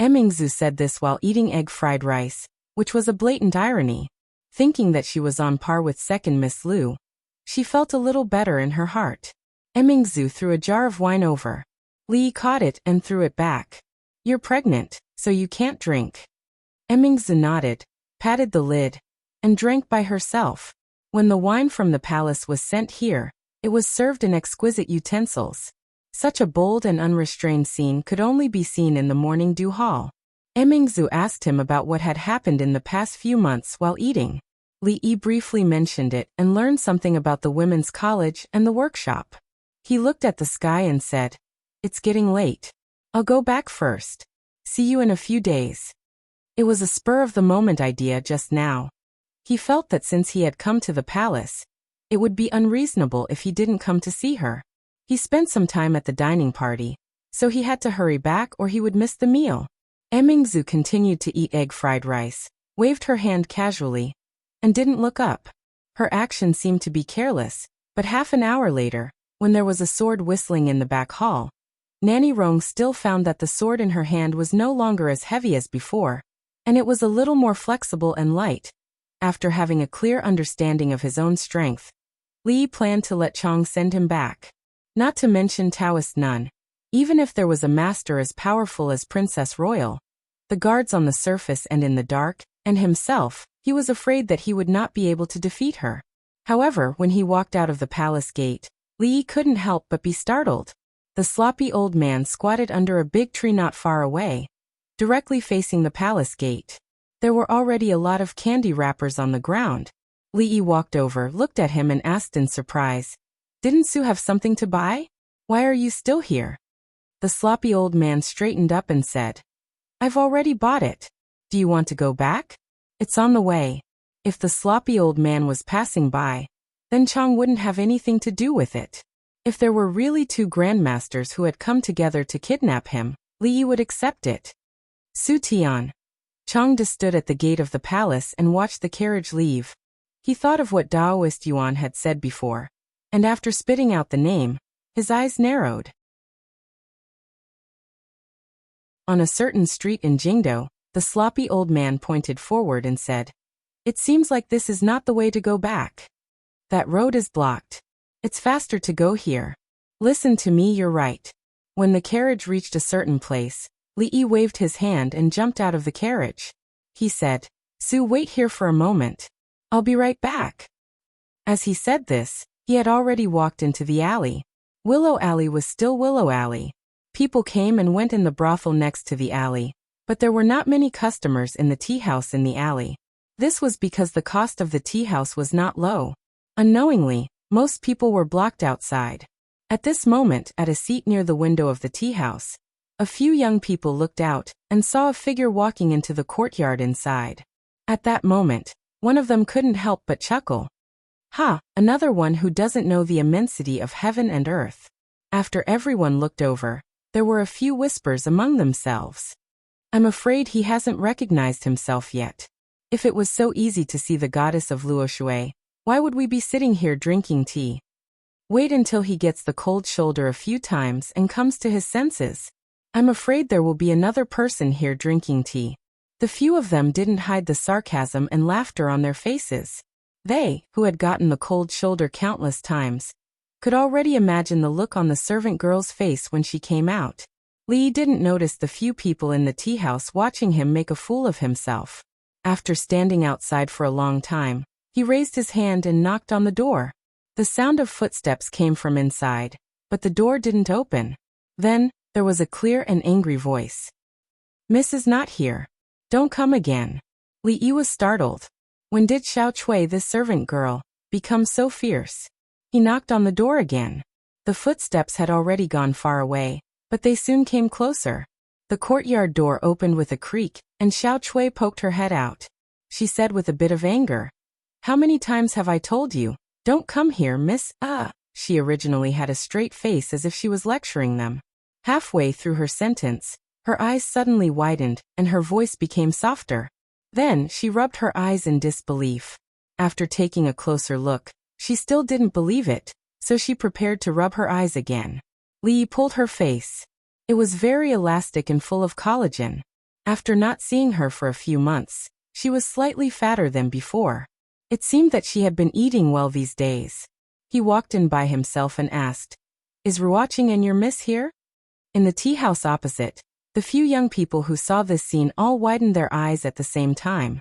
Emingzu said this while eating egg fried rice, which was a blatant irony. Thinking that she was on par with second Miss Liu, she felt a little better in her heart. Emingzu threw a jar of wine over. Li caught it and threw it back. "You're pregnant, so you can't drink." Emingzu nodded, patted the lid, and drank by herself. When the wine from the palace was sent here, it was served in exquisite utensils. Such a bold and unrestrained scene could only be seen in the morning dew hall. Emingzu asked him about what had happened in the past few months while eating. Li Yi briefly mentioned it and learned something about the women's college and the workshop. He looked at the sky and said, "It's getting late. I'll go back first. See you in a few days." It was a spur-of-the-moment idea just now. He felt that since he had come to the palace, it would be unreasonable if he didn't come to see her. He spent some time at the dining party, so he had to hurry back or he would miss the meal. Emingzu continued to eat egg fried rice, waved her hand casually, and didn't look up. Her action seemed to be careless, but half an hour later, when there was a sword whistling in the back hall, Nanny Rong still found that the sword in her hand was no longer as heavy as before, and it was a little more flexible and light. After having a clear understanding of his own strength, Li planned to let Chong send him back. Not to mention Taoist none. Even if there was a master as powerful as Princess Royal, the guards on the surface and in the dark, and himself, he was afraid that he would not be able to defeat her. However, when he walked out of the palace gate, Li couldn't help but be startled. The sloppy old man squatted under a big tree not far away, directly facing the palace gate. There were already a lot of candy wrappers on the ground. Li Yi walked over, looked at him and asked in surprise, "Didn't Sue have something to buy? Why are you still here?" The sloppy old man straightened up and said, "I've already bought it. Do you want to go back? It's on the way." If the sloppy old man was passing by, then Chang wouldn't have anything to do with it. If there were really two grandmasters who had come together to kidnap him, Li Yi would accept it. Su Tian. Chang stood at the gate of the palace and watched the carriage leave. He thought of what Daoist Yuan had said before, and after spitting out the name, his eyes narrowed. On a certain street in Jingdo, the sloppy old man pointed forward and said, "It seems like this is not the way to go back. That road is blocked. It's faster to go here. Listen to me, you're right." When the carriage reached a certain place, Li Yi waved his hand and jumped out of the carriage. He said, "Sue, wait here for a moment. I'll be right back." As he said this, he had already walked into the alley. Willow Alley was still Willow Alley. People came and went in the brothel next to the alley, but there were not many customers in the tea house in the alley. This was because the cost of the tea house was not low. Unknowingly, most people were blocked outside. At this moment, at a seat near the window of the tea house, a few young people looked out and saw a figure walking into the courtyard inside. At that moment, one of them couldn't help but chuckle. "Ha, another one who doesn't know the immensity of heaven and earth." After everyone looked over, there were a few whispers among themselves. "I'm afraid he hasn't recognized himself yet. If it was so easy to see the goddess of Luoshui, why would we be sitting here drinking tea? Wait until he gets the cold shoulder a few times and comes to his senses. I'm afraid there will be another person here drinking tea." The few of them didn't hide the sarcasm and laughter on their faces. They, who had gotten the cold shoulder countless times, could already imagine the look on the servant girl's face when she came out. Li didn't notice the few people in the tea house watching him make a fool of himself. After standing outside for a long time, he raised his hand and knocked on the door. The sound of footsteps came from inside, but the door didn't open. Then, there was a clear and angry voice. "Miss is not here. Don't come again." Li Yi was startled. When did Xiao Chui, this servant girl, become so fierce? He knocked on the door again. The footsteps had already gone far away, but they soon came closer. The courtyard door opened with a creak, and Xiao Chui poked her head out. She said with a bit of anger, "How many times have I told you? Don't come here, miss." She originally had a straight face as if she was lecturing them. Halfway through her sentence, her eyes suddenly widened and her voice became softer. Then she rubbed her eyes in disbelief. After taking a closer look, she still didn't believe it, so she prepared to rub her eyes again. Li pulled her face. It was very elastic and full of collagen. After not seeing her for a few months, she was slightly fatter than before. It seemed that she had been eating well these days. He walked in by himself and asked, "Is Ruoqing and your miss here?" In the tea house opposite, the few young people who saw this scene all widened their eyes at the same time.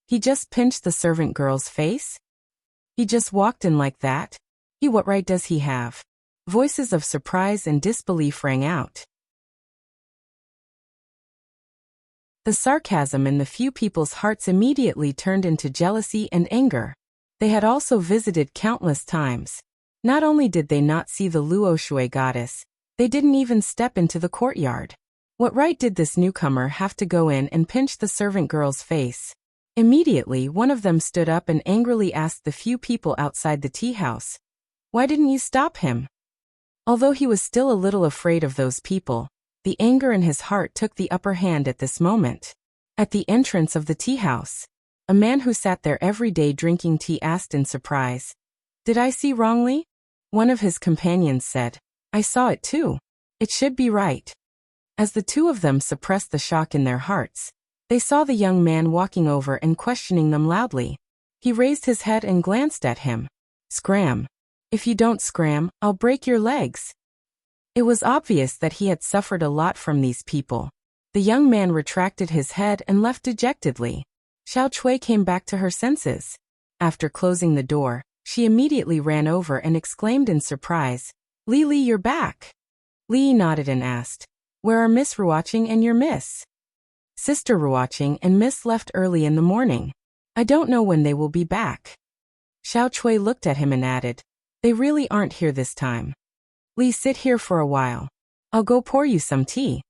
He just pinched the servant girl's face? He just walked in like that? What right does he have? Voices of surprise and disbelief rang out. The sarcasm in the few people's hearts immediately turned into jealousy and anger. They had also visited countless times. Not only did they not see the Luoshui goddess, they didn't even step into the courtyard. What right did this newcomer have to go in and pinch the servant girl's face? Immediately, one of them stood up and angrily asked the few people outside the tea house, "Why didn't you stop him?" Although he was still a little afraid of those people, the anger in his heart took the upper hand at this moment. At the entrance of the tea house, a man who sat there every day drinking tea asked in surprise, "Did I see wrongly?" One of his companions said, "I saw it too. It should be right." As the two of them suppressed the shock in their hearts, they saw the young man walking over and questioning them loudly. He raised his head and glanced at him. "Scram. If you don't scram, I'll break your legs." It was obvious that he had suffered a lot from these people. The young man retracted his head and left dejectedly. Xiao Chui came back to her senses. After closing the door, she immediately ran over and exclaimed in surprise, "Li, you're back." Li nodded and asked, "Where are Miss Ruoqing and your Miss?" "Sister Ruoqing and Miss left early in the morning. I don't know when they will be back." Xiao Chui looked at him and added, "They really aren't here this time. Li, sit here for a while. I'll go pour you some tea."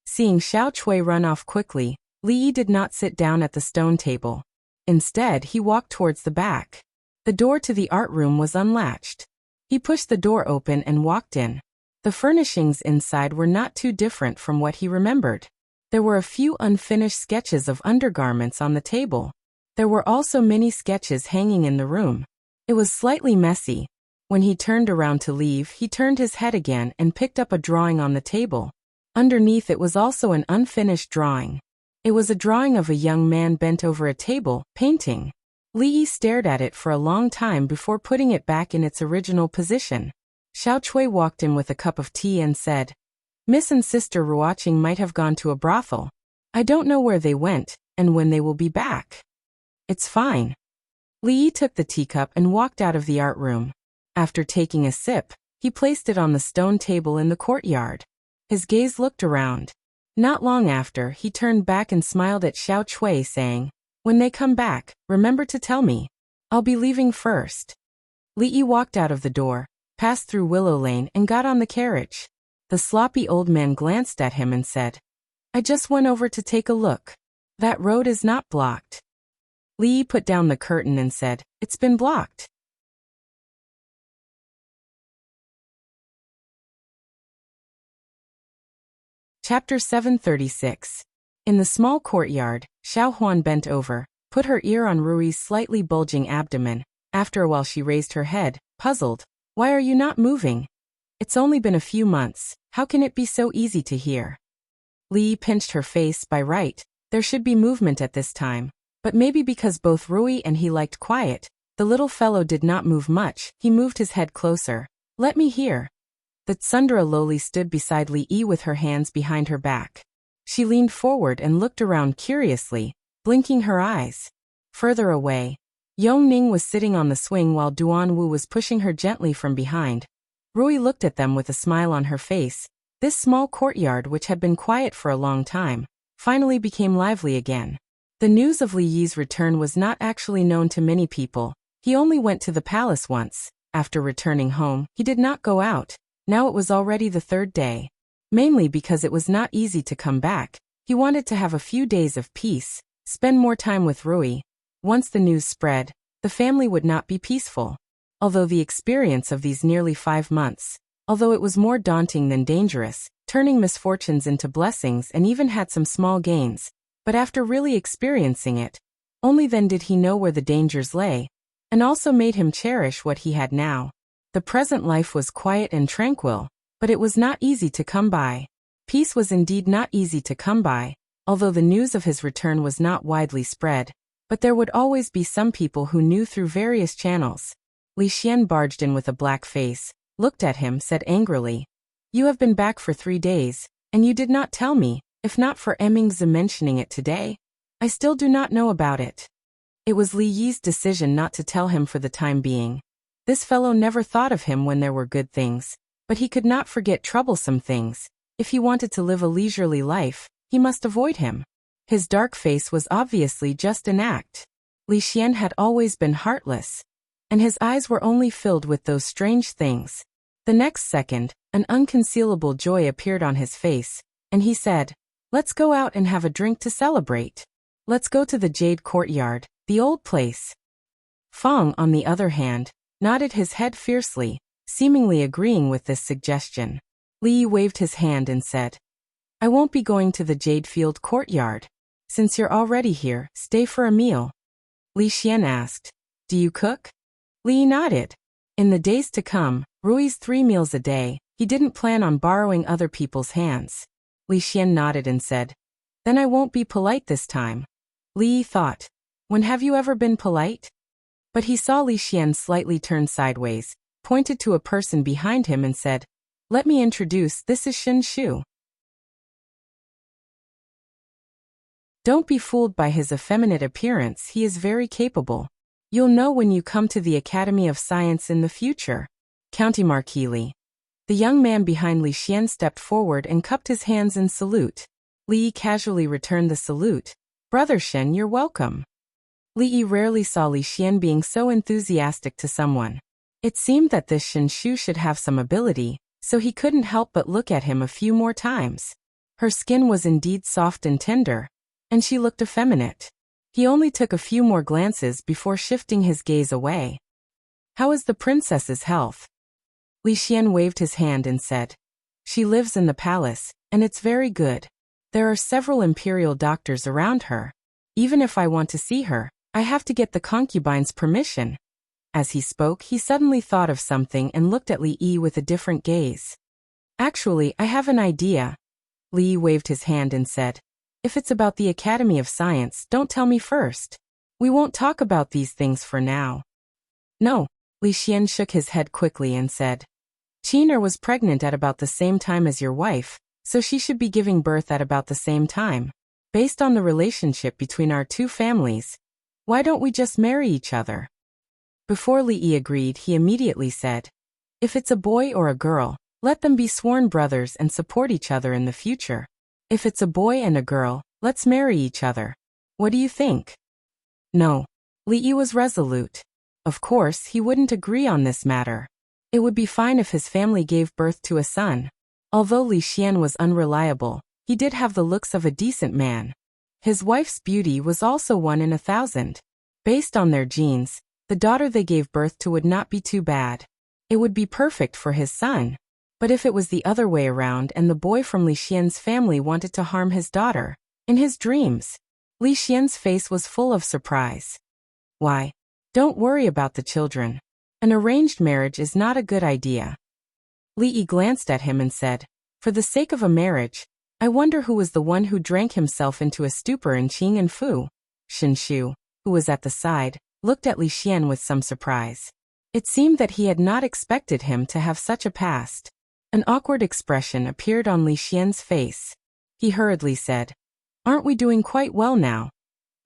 Seeing Xiao Chui run off quickly, Li Yi did not sit down at the stone table. Instead, he walked towards the back. The door to the art room was unlatched. He pushed the door open and walked in. The furnishings inside were not too different from what he remembered. There were a few unfinished sketches of undergarments on the table. There were also many sketches hanging in the room. It was slightly messy. When he turned around to leave, he turned his head again and picked up a drawing on the table. Underneath it was also an unfinished drawing. It was a drawing of a young man bent over a table, painting. Li Yi stared at it for a long time before putting it back in its original position. Xiao Chui walked in with a cup of tea and said, "Miss and Sister Ruoqing might have gone to a brothel. I don't know where they went, and when they will be back." "It's fine." Li Yi took the teacup and walked out of the art room. After taking a sip, he placed it on the stone table in the courtyard. His gaze looked around. Not long after, he turned back and smiled at Xiao Chui, saying, "When they come back, remember to tell me. I'll be leaving first." Li Yi walked out of the door, passed through Willow Lane and got on the carriage. The sloppy old man glanced at him and said, "I just went over to take a look. That road is not blocked." Li Yi put down the curtain and said, "It's been blocked." Chapter 736. In the small courtyard, Xiao Huan bent over, put her ear on Rui's slightly bulging abdomen. After a while she raised her head, puzzled. "Why are you not moving? It's only been a few months. How can it be so easy to hear?" Li pinched her face. By right, there should be movement at this time. But maybe because both Rui and he liked quiet, the little fellow did not move much. He moved his head closer. "Let me hear." The tsundere lowly stood beside Li Yi with her hands behind her back. She leaned forward and looked around curiously, blinking her eyes. Further away, Yong Ning was sitting on the swing while Duan Wu was pushing her gently from behind. Rui looked at them with a smile on her face. This small courtyard, which had been quiet for a long time, finally became lively again. The news of Li Yi's return was not actually known to many people. He only went to the palace once. After returning home, he did not go out. Now it was already the third day. Mainly because it was not easy to come back, he wanted to have a few days of peace, spend more time with Rui. Once the news spread, the family would not be peaceful. Although the experience of these nearly 5 months, although it was more daunting than dangerous, turning misfortunes into blessings and even had some small gains, but after really experiencing it, only then did he know where the dangers lay, and also made him cherish what he had now. The present life was quiet and tranquil, but it was not easy to come by. Peace was indeed not easy to come by, although the news of his return was not widely spread, but there would always be some people who knew through various channels. Li Xian barged in with a black face, looked at him, said angrily, "You have been back for 3 days, and you did not tell me. If not for Emming's mentioning it today, I still do not know about it." It was Li Yi's decision not to tell him for the time being. This fellow never thought of him when there were good things, but he could not forget troublesome things. If he wanted to live a leisurely life, he must avoid him. His dark face was obviously just an act. Li Xian had always been heartless, and his eyes were only filled with those strange things. The next second, an unconcealable joy appeared on his face, and he said, "Let's go out and have a drink to celebrate. Let's go to the Jade Courtyard, the old place." Fong, on the other hand, nodded his head fiercely, seemingly agreeing with this suggestion. Li Yi waved his hand and said, "I won't be going to the Jade Field Courtyard. Since you're already here, stay for a meal." Li Xian asked, "Do you cook?" Li Yi nodded. In the days to come, Rui's 3 meals a day, he didn't plan on borrowing other people's hands. Li Xian nodded and said, "Then I won't be polite this time." Li Yi thought, "When have you ever been polite?" But he saw Li Xian slightly turn sideways, pointed to a person behind him and said, "Let me introduce, this is Shin Shu." Don't be fooled by his effeminate appearance, he is very capable. You'll know when you come to the Academy of Science in the future. County Marquis. The young man behind Li Xian stepped forward and cupped his hands in salute. Li Yi casually returned the salute. Brother Shen, you're welcome. Li Yi rarely saw Li Xian being so enthusiastic to someone. It seemed that this Shen Shu should have some ability, so he couldn't help but look at him a few more times. Her skin was indeed soft and tender, and she looked effeminate. He only took a few more glances before shifting his gaze away. How is the princess's health? Li Xian waved his hand and said, She lives in the palace, and it's very good. There are several imperial doctors around her. Even if I want to see her, I have to get the concubine's permission. As he spoke, he suddenly thought of something and looked at Li Yi with a different gaze. Actually, I have an idea. Li Yi waved his hand and said, If it's about the Academy of Science, don't tell me first. We won't talk about these things for now. No, Li Xian shook his head quickly and said, Qiner was pregnant at about the same time as your wife, so she should be giving birth at about the same time. Based on the relationship between our two families, why don't we just marry each other? Before Li Yi agreed, he immediately said, If it's a boy or a girl, let them be sworn brothers and support each other in the future. If it's a boy and a girl, let's marry each other. What do you think? No. Li Yi was resolute. Of course, he wouldn't agree on this matter. It would be fine if his family gave birth to a son. Although Li Xian was unreliable, he did have the looks of a decent man. His wife's beauty was also 1 in 1,000. Based on their genes, the daughter they gave birth to would not be too bad. It would be perfect for his son. But if it was the other way around and the boy from Li Xian's family wanted to harm his daughter, in his dreams, Li Xian's face was full of surprise. Why? Don't worry about the children. An arranged marriage is not a good idea. Li Yi glanced at him and said, For the sake of a marriage, I wonder who was the one who drank himself into a stupor in Qing and Fu. Shen Shu, who was at the side, looked at Li Xian with some surprise. It seemed that he had not expected him to have such a past. An awkward expression appeared on Li Xian's face. He hurriedly said, Aren't we doing quite well now?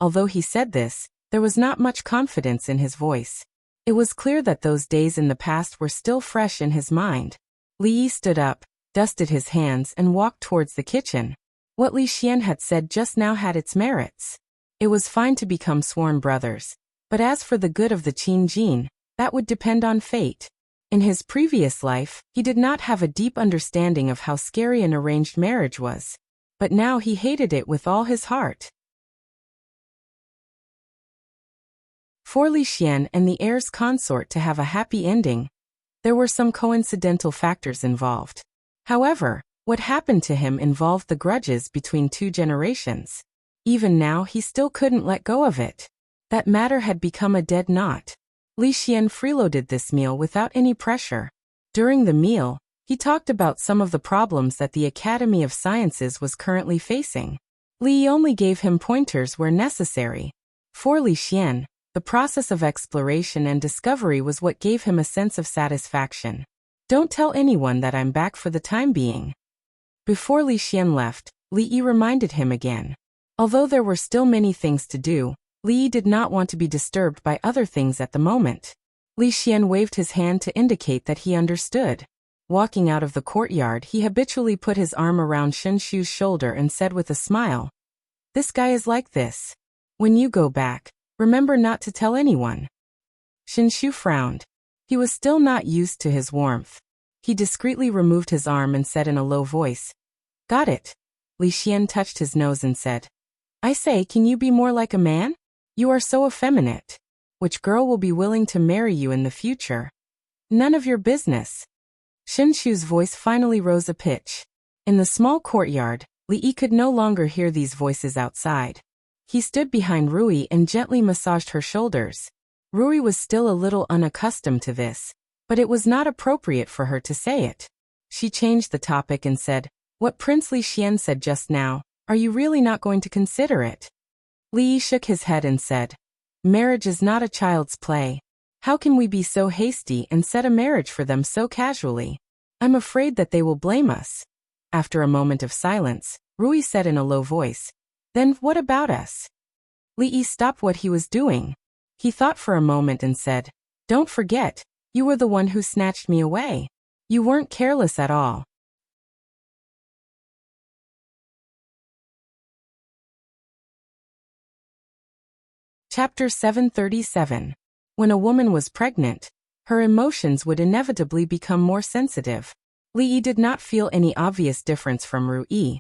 Although he said this, there was not much confidence in his voice. It was clear that those days in the past were still fresh in his mind. Li Yi stood up, dusted his hands and walked towards the kitchen. What Li Xian had said just now had its merits. It was fine to become sworn brothers, but as for the good of the Qin Jin, that would depend on fate. In his previous life, he did not have a deep understanding of how scary an arranged marriage was. But now he hated it with all his heart. For Li Xian and the heir's consort to have a happy ending, there were some coincidental factors involved. However, what happened to him involved the grudges between 2 generations. Even now he still couldn't let go of it. That matter had become a dead knot. Li Xian freeloaded this meal without any pressure. During the meal, he talked about some of the problems that the Academy of Sciences was currently facing. Li only gave him pointers where necessary. For Li Xian, the process of exploration and discovery was what gave him a sense of satisfaction. Don't tell anyone that I'm back for the time being. Before Li Xian left, Li Yi reminded him again. Although there were still many things to do, Li Yi did not want to be disturbed by other things at the moment. Li Xian waved his hand to indicate that he understood. Walking out of the courtyard, he habitually put his arm around Shen Shu's shoulder and said with a smile, This guy is like this. When you go back, remember not to tell anyone. Shen Shu frowned. He was still not used to his warmth. He discreetly removed his arm and said in a low voice, Got it. Li Xian touched his nose and said, I say, can you be more like a man? You are so effeminate. Which girl will be willing to marry you in the future? None of your business. Shen Shu's voice finally rose a pitch. In the small courtyard, Li Yi could no longer hear these voices outside. He stood behind Rui and gently massaged her shoulders. Rui was still a little unaccustomed to this, but it was not appropriate for her to say it. She changed the topic and said, What Prince Li Xian said just now, are you really not going to consider it? Li Yi shook his head and said, Marriage is not a child's play. How can we be so hasty and set a marriage for them so casually? I'm afraid that they will blame us. After a moment of silence, Rui said in a low voice, Then what about us? Li Yi stopped what he was doing. He thought for a moment and said, Don't forget, you were the one who snatched me away. You weren't careless at all. Chapter 737. When a woman was pregnant, her emotions would inevitably become more sensitive. Li did not feel any obvious difference from Ru-yi,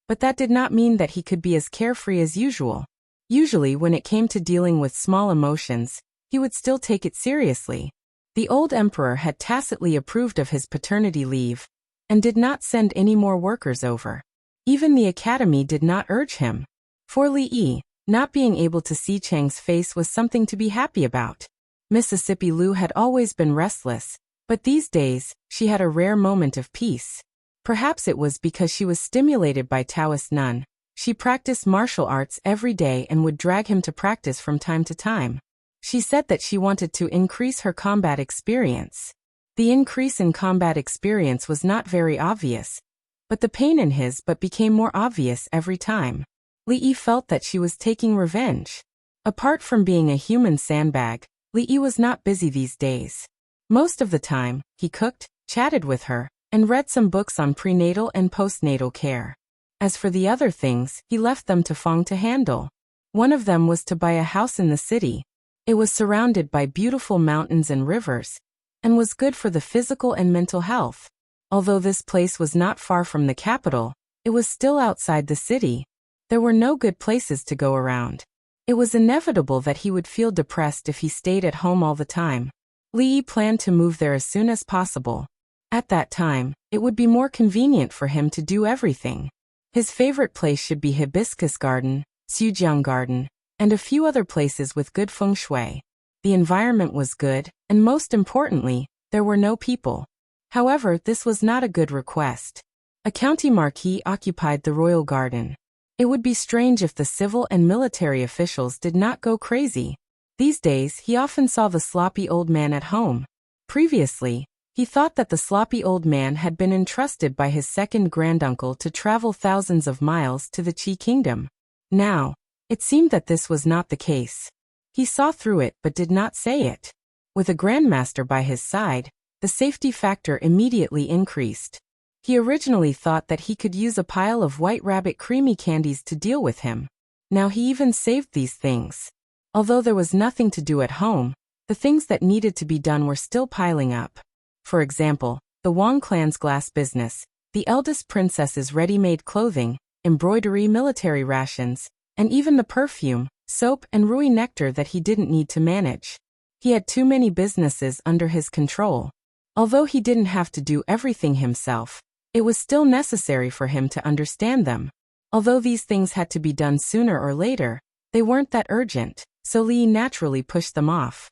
but that did not mean that he could be as carefree as usual. Usually when it came to dealing with small emotions, he would still take it seriously. The old emperor had tacitly approved of his paternity leave, and did not send any more workers over. Even the academy did not urge him. For Li, not being able to see Chang's face was something to be happy about. Mississippi Lu had always been restless, but these days, she had a rare moment of peace. Perhaps it was because she was stimulated by Taoist nun. She practiced martial arts every day and would drag him to practice from time to time. She said that she wanted to increase her combat experience. The increase in combat experience was not very obvious, but the pain in his butt became more obvious every time. Li felt that she was taking revenge. Apart from being a human sandbag, Li was not busy these days. Most of the time, he cooked, chatted with her, and read some books on prenatal and postnatal care. As for the other things, he left them to Fong to handle. One of them was to buy a house in the city. It was surrounded by beautiful mountains and rivers, and was good for the physical and mental health. Although this place was not far from the capital, it was still outside the city. There were no good places to go around. It was inevitable that he would feel depressed if he stayed at home all the time. Li planned to move there as soon as possible. At that time, it would be more convenient for him to do everything. His favorite place should be Hibiscus Garden, Sujiang Garden, and a few other places with good feng shui. The environment was good, and most importantly, there were no people. However, this was not a good request. A county marquis occupied the royal garden. It would be strange if the civil and military officials did not go crazy. These days, he often saw the sloppy old man at home. Previously, he thought that the sloppy old man had been entrusted by his second granduncle to travel thousands of miles to the Qi kingdom. Now, it seemed that this was not the case. He saw through it but did not say it. With a grandmaster by his side, the safety factor immediately increased. He originally thought that he could use a pile of White Rabbit creamy candies to deal with him. Now he even saved these things. Although there was nothing to do at home, the things that needed to be done were still piling up. For example, the Wang clan's glass business, the eldest princess's ready-made clothing, embroidery, military rations, and even the perfume, soap, and Rui nectar that he didn't need to manage. He had too many businesses under his control. Although he didn't have to do everything himself, it was still necessary for him to understand them. Although these things had to be done sooner or later, they weren't that urgent, so Li naturally pushed them off.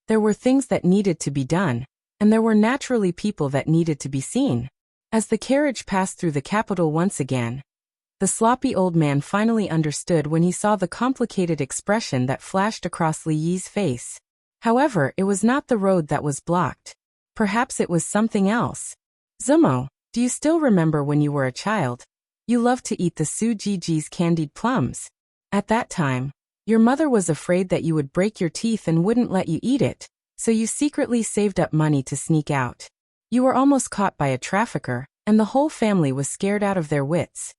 There were things that needed to be done, and there were naturally people that needed to be seen. As the carriage passed through the capital once again, the sloppy old man finally understood when he saw the complicated expression that flashed across Li Yi's face. However, it was not the road that was blocked. Perhaps it was something else. Zumo, do you still remember when you were a child? You loved to eat the Su Jiji's candied plums. At that time, your mother was afraid that you would break your teeth and wouldn't let you eat it, so you secretly saved up money to sneak out. You were almost caught by a trafficker, and the whole family was scared out of their wits.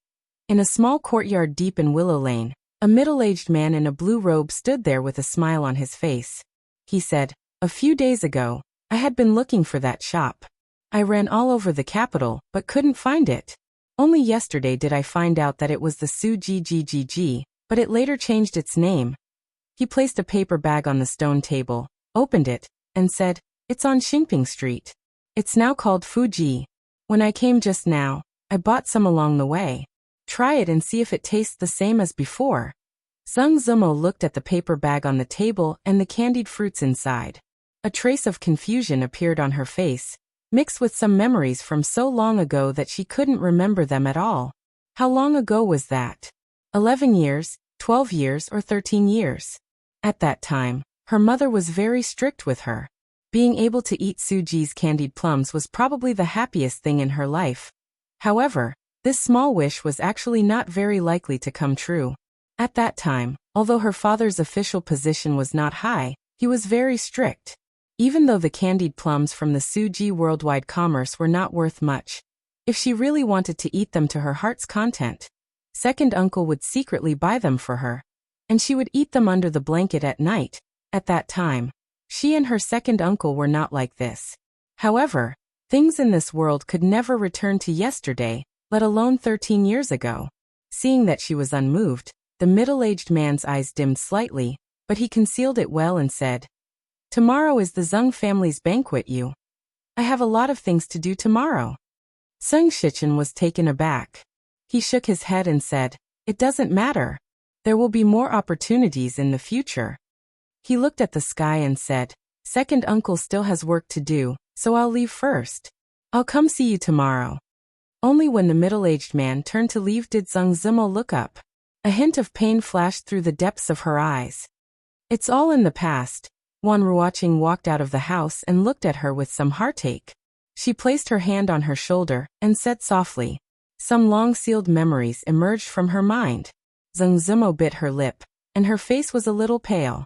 In a small courtyard deep in Willow Lane, a middle-aged man in a blue robe stood there with a smile on his face. He said, "A few days ago, I had been looking for that shop. I ran all over the capital, but couldn't find it. Only yesterday did I find out that it was the Su Ji, but it later changed its name." He placed a paper bag on the stone table, opened it, and said, "It's on Xingping Street. It's now called Fuji. When I came just now, I bought some along the way. Try it and see if it tastes the same as before." Zheng Zumo looked at the paper bag on the table and the candied fruits inside. A trace of confusion appeared on her face, mixed with some memories from so long ago that she couldn't remember them at all. How long ago was that? 11 years, 12 years, or 13 years? At that time, her mother was very strict with her. Being able to eat Suji's candied plums was probably the happiest thing in her life. However, this small wish was actually not very likely to come true. At that time, although her father's official position was not high, he was very strict. Even though the candied plums from the Suji Worldwide Commerce were not worth much, if she really wanted to eat them to her heart's content, second uncle would secretly buy them for her, and she would eat them under the blanket at night. At that time, she and her second uncle were not like this. However, things in this world could never return to yesterday, let alone 13 years ago. Seeing that she was unmoved, the middle-aged man's eyes dimmed slightly, but he concealed it well and said, "Tomorrow is the Zeng family's banquet. I have a lot of things to do tomorrow." Zeng Shichen was taken aback. He shook his head and said, "It doesn't matter. There will be more opportunities in the future." He looked at the sky and said, "Second uncle still has work to do, so I'll leave first. I'll come see you tomorrow." Only when the middle-aged man turned to leave did Zeng Zimo look up. A hint of pain flashed through the depths of her eyes. "It's all in the past." Wan Ruoqing walked out of the house and looked at her with some heartache. She placed her hand on her shoulder and said softly. Some long-sealed memories emerged from her mind. Zeng Zimo bit her lip, and her face was a little pale.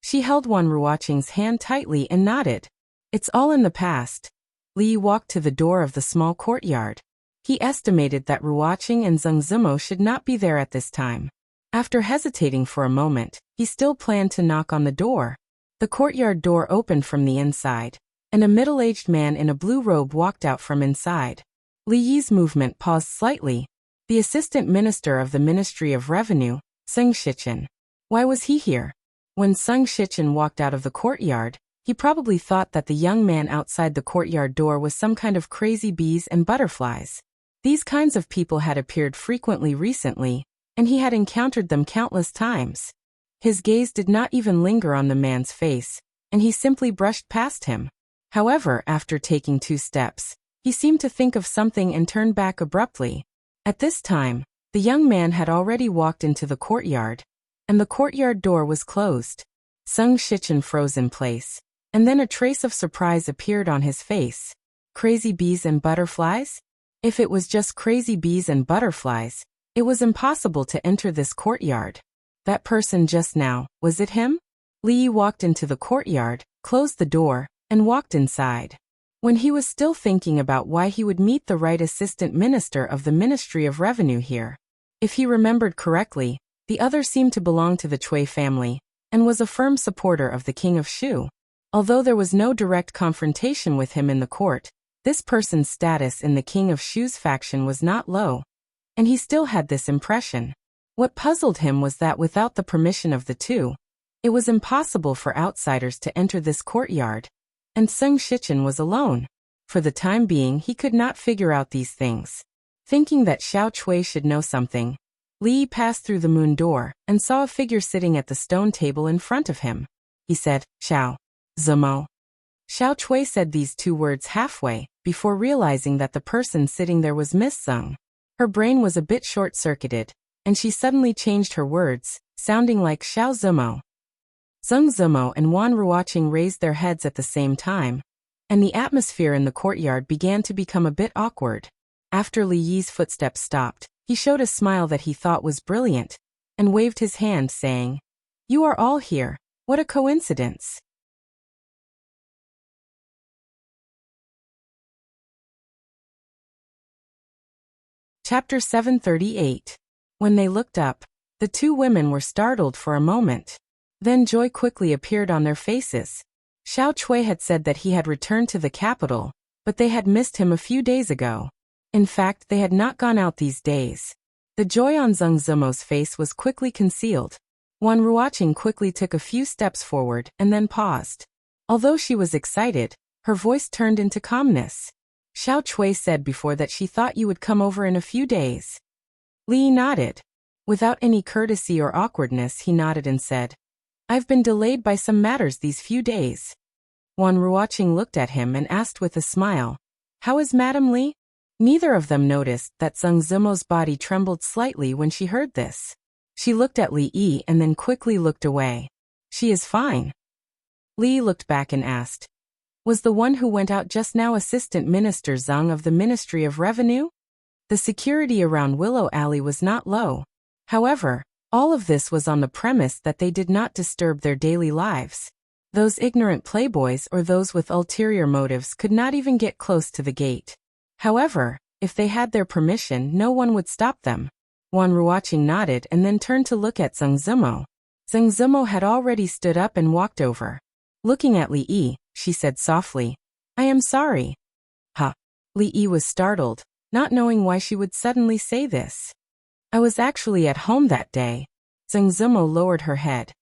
She held Wan Ruoqing's hand tightly and nodded. "It's all in the past." Li walked to the door of the small courtyard. He estimated that Ruoqing and Zeng Zimo should not be there at this time. After hesitating for a moment, he still planned to knock on the door. The courtyard door opened from the inside, and a middle-aged man in a blue robe walked out from inside. Li Yi's movement paused slightly. The assistant minister of the Ministry of Revenue, Zeng Shichen. Why was he here? When Zeng Shichen walked out of the courtyard, he probably thought that the young man outside the courtyard door was some kind of crazy bees and butterflies. These kinds of people had appeared frequently recently, and he had encountered them countless times. His gaze did not even linger on the man's face, and he simply brushed past him. However, after taking 2 steps, he seemed to think of something and turned back abruptly. At this time, the young man had already walked into the courtyard, and the courtyard door was closed. Zeng Shichen froze in place, and then a trace of surprise appeared on his face. Crazy bees and butterflies? If it was just crazy bees and butterflies, it was impossible to enter this courtyard. That person just now, was it him? Li walked into the courtyard, closed the door, and walked inside. When he was still thinking about why he would meet the right assistant minister of the Ministry of Revenue here. If he remembered correctly, the other seemed to belong to the Cui family, and was a firm supporter of the King of Shu. Although there was no direct confrontation with him in the court, this person's status in the King of Shu's faction was not low, and he still had this impression. What puzzled him was that without the permission of the two, it was impossible for outsiders to enter this courtyard, and Zeng Shichen was alone. For the time being, he could not figure out these things. Thinking that Xiao Cui should know something, Li passed through the moon door and saw a figure sitting at the stone table in front of him. He said, "Xiao Zimo." Xiao Cui said these 2 words halfway, before realizing that the person sitting there was Miss Zeng. Her brain was a bit short-circuited, and she suddenly changed her words, sounding like Xiao Zimo. Zeng Zimo and Wan Ruoqing raised their heads at the same time, and the atmosphere in the courtyard began to become a bit awkward. After Li Yi's footsteps stopped, he showed a smile that he thought was brilliant, and waved his hand saying, "You are all here, what a coincidence." Chapter 738. When they looked up, the 2 women were startled for a moment. Then joy quickly appeared on their faces. Xiao Cui had said that he had returned to the capital, but they had missed him a few days ago. In fact, they had not gone out these days. The joy on Zeng Zimo's face was quickly concealed. Wan Ruoqing quickly took a few steps forward and then paused. Although she was excited, her voice turned into calmness. Xiao Cui said before that she thought you would come over in a few days. Li nodded. Without any courtesy or awkwardness, he nodded and said, "I've been delayed by some matters these few days." Wan Ruoqing looked at him and asked with a smile, "How is Madame Li?" Neither of them noticed that Zeng Zimo's body trembled slightly when she heard this. She looked at Li Yi and then quickly looked away. "She is fine." Li looked back and asked, "Was the one who went out just now Assistant Minister Zeng of the Ministry of Revenue?" The security around Willow Alley was not low. However, All of this was on the premise that they did not disturb their daily lives. Those ignorant playboys or those with ulterior motives could not even get close to the gate. However, if they had their permission, no one would stop them. Wan Ruoqing nodded and then turned to look at Zheng Zimo. Zheng Zimo had already stood up and walked over. Looking at Li Yi, she said softly, "I am sorry." Huh. Li Yi was startled, not knowing why she would suddenly say this. "I was actually at home that day." Zheng Zimo lowered her head.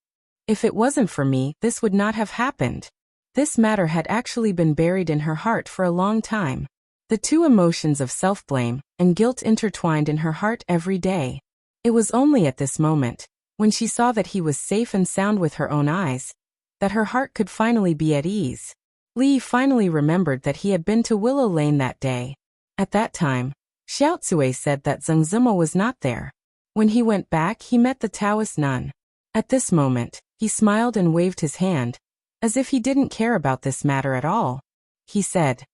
"If it wasn't for me, this would not have happened." This matter had actually been buried in her heart for a long time. The two emotions of self-blame and guilt intertwined in her heart every day. It was only at this moment, when she saw that he was safe and sound with her own eyes, that her heart could finally be at ease. Li finally remembered that he had been to Willow Lane that day. At that time, Xiao Cui said that Zheng Zimo was not there. When he went back, he met the Taoist nun. At this moment, he smiled and waved his hand, as if he didn't care about this matter at all. He said,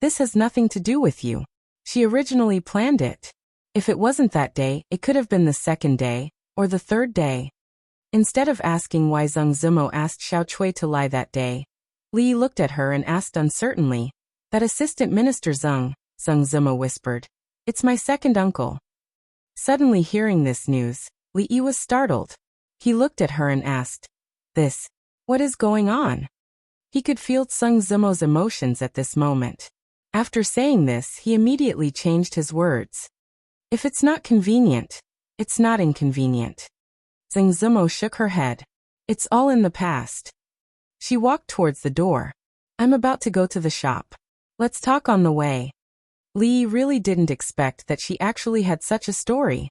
"This has nothing to do with you. She originally planned it. If it wasn't that day, it could have been the second day, or the third day." Instead of asking why Zheng Zimo asked Xiao Cui to lie that day, Li looked at her and asked uncertainly, "That assistant minister Zheng," Zheng Zimo whispered. "It's my second uncle." Suddenly hearing this news, Li was startled. He looked at her and asked, What is going on?" He could feel Zheng Zimo's emotions at this moment. After saying this, he immediately changed his words. "If it's not convenient, it's not inconvenient." Zheng Zimo shook her head. "It's all in the past." She walked towards the door. "I'm about to go to the shop. Let's talk on the way." Li really didn't expect that she actually had such a story.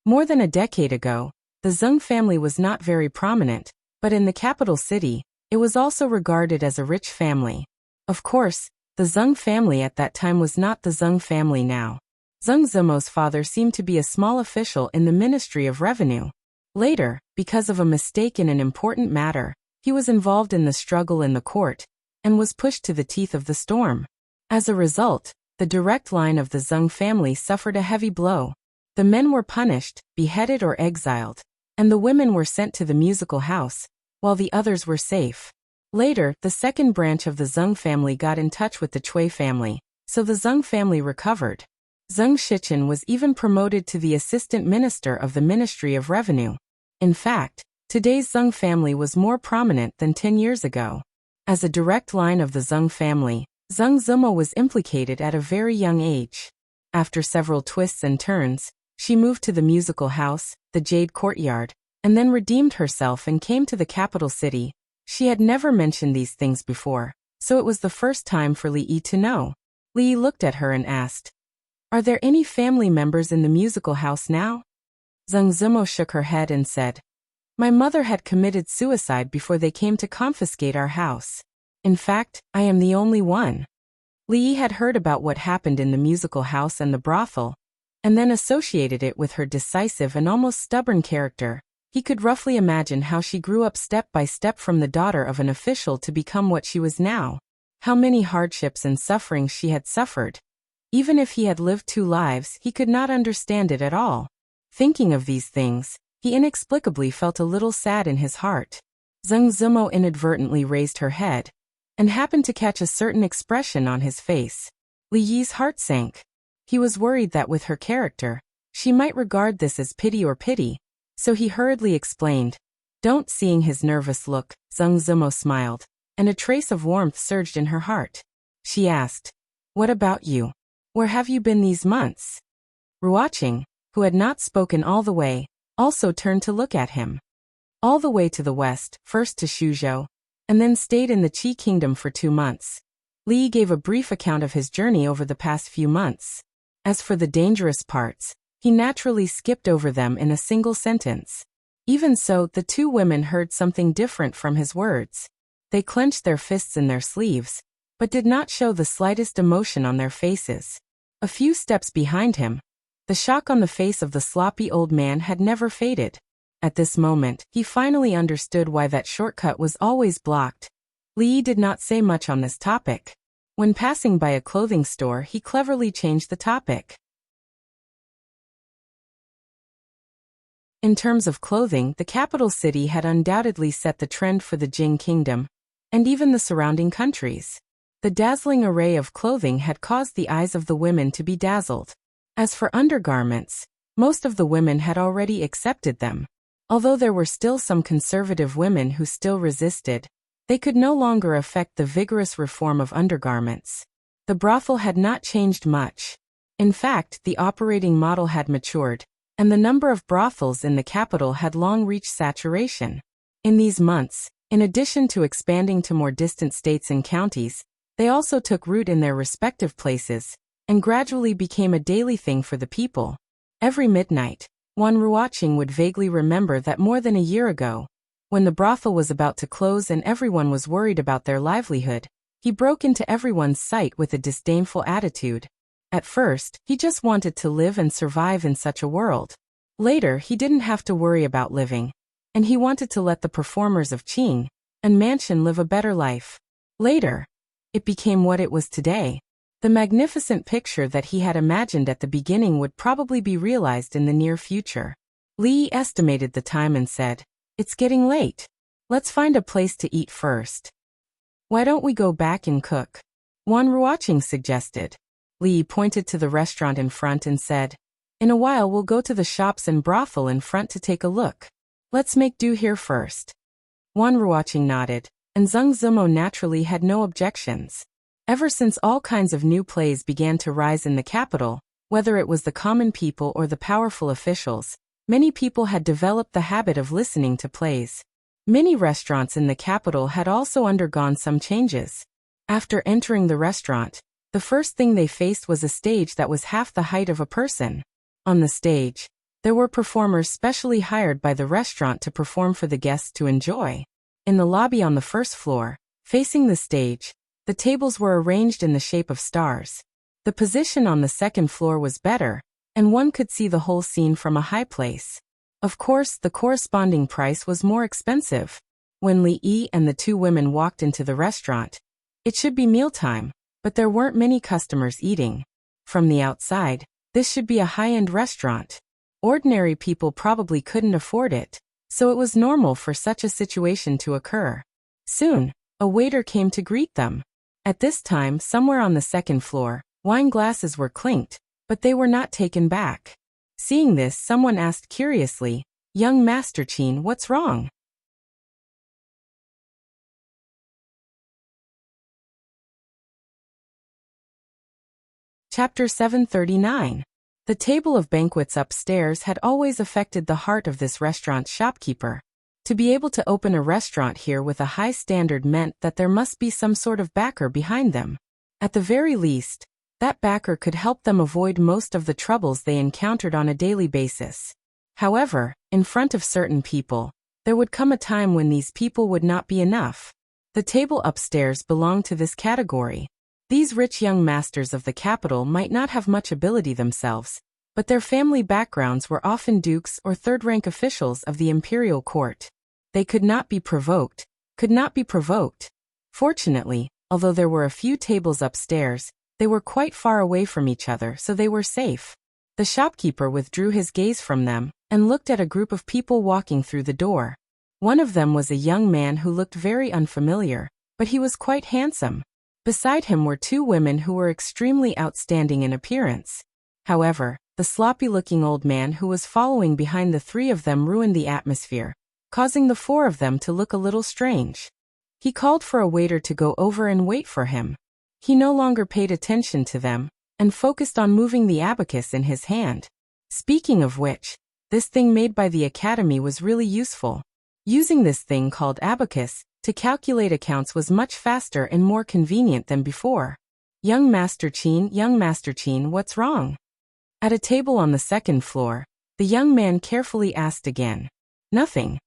More than a decade ago, the Zheng family was not very prominent, but in the capital city, it was also regarded as a rich family. Of course, the Zheng family at that time was not the Zheng family now. Zheng Zimo's father seemed to be a small official in the Ministry of Revenue. Later, because of a mistake in an important matter, he was involved in the struggle in the court, and was pushed to the teeth of the storm. As a result, the direct line of the Zheng family suffered a heavy blow. The men were punished, beheaded or exiled, and the women were sent to the musical house, while the others were safe. Later, the second branch of the Zheng family got in touch with the Cui family, so the Zheng family recovered. Zheng Shichen was even promoted to the assistant minister of the Ministry of Revenue. In fact, today's Zheng family was more prominent than 10 years ago. As a direct line of the Zheng family, Zheng Zimo was implicated at a very young age. After several twists and turns, she moved to the musical house, the Jade Courtyard, and then redeemed herself and came to the capital city. She had never mentioned these things before, so it was the first time for Li to know. Li looked at her and asked, "Are there any family members in the musical house now?" Zheng Zimo shook her head and said, "My mother had committed suicide before they came to confiscate our house. In fact, I am the only one." Li had heard about what happened in the musical house and the brothel, and then associated it with her decisive and almost stubborn character. He could roughly imagine how she grew up step by step from the daughter of an official to become what she was now. How many hardships and sufferings she had suffered. Even if he had lived two lives, he could not understand it at all. Thinking of these things, he inexplicably felt a little sad in his heart. Zheng Zimo inadvertently raised her head, and happened to catch a certain expression on his face. Li Yi's heart sank. He was worried that with her character, she might regard this as pity, so he hurriedly explained. Don't. Seeing his nervous look, Zheng Zimo smiled, and a trace of warmth surged in her heart. She asked, "What about you? Where have you been these months?" Ruoqing, who had not spoken all the way, also turned to look at him. All the way to the west, first to Shuzhou, and then stayed in the Qi kingdom for 2 months. Li gave a brief account of his journey over the past few months. As for the dangerous parts, he naturally skipped over them in a single sentence. Even so, the two women heard something different from his words. They clenched their fists in their sleeves, but did not show the slightest emotion on their faces. A few steps behind him, the shock on the face of the sloppy old man had never faded. At this moment, he finally understood why that shortcut was always blocked. Li did not say much on this topic. When passing by a clothing store, he cleverly changed the topic. In terms of clothing, the capital city had undoubtedly set the trend for the Jing kingdom, and even the surrounding countries. The dazzling array of clothing had caused the eyes of the women to be dazzled. As for undergarments, most of the women had already accepted them. Although there were still some conservative women who still resisted, they could no longer affect the vigorous reform of undergarments. The brothel had not changed much. In fact, the operating model had matured, and the number of brothels in the capital had long reached saturation. In these months, in addition to expanding to more distant states and counties, they also took root in their respective places, and gradually became a daily thing for the people. Every midnight, Wan Ruoqing would vaguely remember that more than a year ago, when the brothel was about to close and everyone was worried about their livelihood, he broke into everyone's sight with a disdainful attitude. At first, he just wanted to live and survive in such a world. Later, he didn't have to worry about living, and he wanted to let the performers of Qing and Mansion live a better life. Later, it became what it was today. The magnificent picture that he had imagined at the beginning would probably be realized in the near future. Li estimated the time and said, "It's getting late. Let's find a place to eat first." "Why don't we go back and cook?" Wan Ruoqing suggested. Li pointed to the restaurant in front and said, "In a while we'll go to the shops and brothel in front to take a look. Let's make do here first." Wan Ruoqing nodded, and Zheng Zimo naturally had no objections. Ever since all kinds of new plays began to rise in the capital, whether it was the common people or the powerful officials, many people had developed the habit of listening to plays. Many restaurants in the capital had also undergone some changes. After entering the restaurant, the first thing they faced was a stage that was half the height of a person. On the stage, there were performers specially hired by the restaurant to perform for the guests to enjoy. In the lobby on the first floor, facing the stage, the tables were arranged in the shape of stars. The position on the second floor was better, and one could see the whole scene from a high place. Of course, the corresponding price was more expensive. When Li Yi and the two women walked into the restaurant, it should be mealtime, but there weren't many customers eating. From the outside, this should be a high-end restaurant. Ordinary people probably couldn't afford it, so it was normal for such a situation to occur. Soon, a waiter came to greet them. At this time, somewhere on the second floor, wine glasses were clinked, but they were not taken back. Seeing this, someone asked curiously, "Young Master Qin, what's wrong?" Chapter 739. The table of banquets upstairs had always affected the heart of this restaurant's shopkeeper. To be able to open a restaurant here with a high standard meant that there must be some sort of backer behind them. At the very least, that backer could help them avoid most of the troubles they encountered on a daily basis. However, in front of certain people, there would come a time when these people would not be enough. The table upstairs belonged to this category. These rich young masters of the capital might not have much ability themselves, but their family backgrounds were often dukes or third-rank officials of the imperial court. They could not be provoked. Fortunately, although there were a few tables upstairs, they were quite far away from each other, so they were safe. The shopkeeper withdrew his gaze from them and looked at a group of people walking through the door. One of them was a young man who looked very unfamiliar, but he was quite handsome. Beside him were two women who were extremely outstanding in appearance. However, the sloppy-looking old man who was following behind the three of them ruined the atmosphere, causing the four of them to look a little strange. He called for a waiter to go over and wait for him. He no longer paid attention to them, and focused on moving the abacus in his hand. Speaking of which, this thing made by the academy was really useful. Using this thing called abacus to calculate accounts was much faster and more convenient than before. Young Master Qin, what's wrong?" At a table on the second floor, the young man carefully asked again. "Nothing."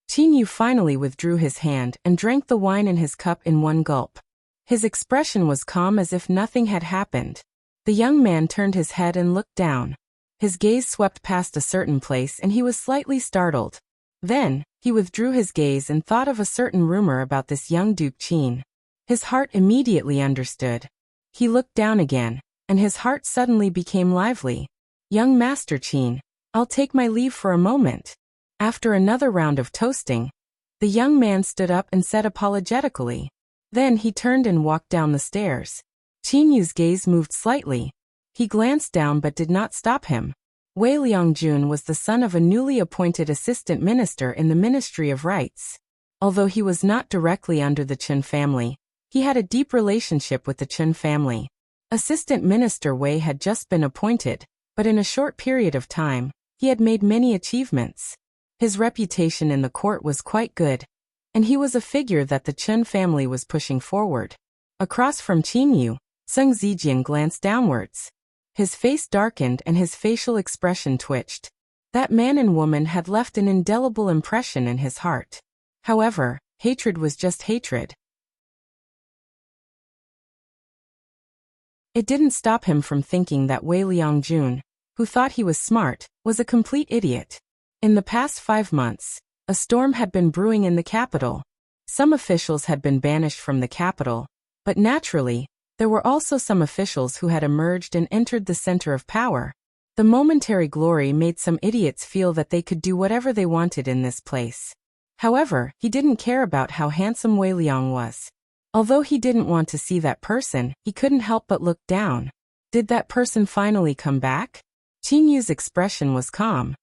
Qin Yu finally withdrew his hand and drank the wine in his cup in one gulp. His expression was calm as if nothing had happened. The young man turned his head and looked down. His gaze swept past a certain place and he was slightly startled. Then, he withdrew his gaze and thought of a certain rumor about this young Duke Qin. His heart immediately understood. He looked down again, and his heart suddenly became lively. "Young Master Qin, I'll take my leave for a moment. After another round of toasting, the young man stood up and said apologetically. Then he turned and walked down the stairs. Qin Yu's gaze moved slightly. He glanced down but did not stop him. Wei Liangjun was the son of a newly appointed assistant minister in the Ministry of Rights. Although he was not directly under the Chen family, he had a deep relationship with the Chen family. Assistant Minister Wei had just been appointed, but in a short period of time, he had made many achievements. His reputation in the court was quite good, and he was a figure that the Chen family was pushing forward. Across from Qin Yu, Sung Zijian glanced downwards. His face darkened and his facial expression twitched. That man and woman had left an indelible impression in his heart. However, hatred was just hatred. It didn't stop him from thinking that Wei Liangjun, who thought he was smart, was a complete idiot. In the past 5 months, a storm had been brewing in the capital. Some officials had been banished from the capital, but naturally, there were also some officials who had emerged and entered the center of power. The momentary glory made some idiots feel that they could do whatever they wanted in this place. However, he didn't care about how handsome Wei Liang was. Although he didn't want to see that person, he couldn't help but look down. Did that person finally come back? Qin Yu's expression was calm.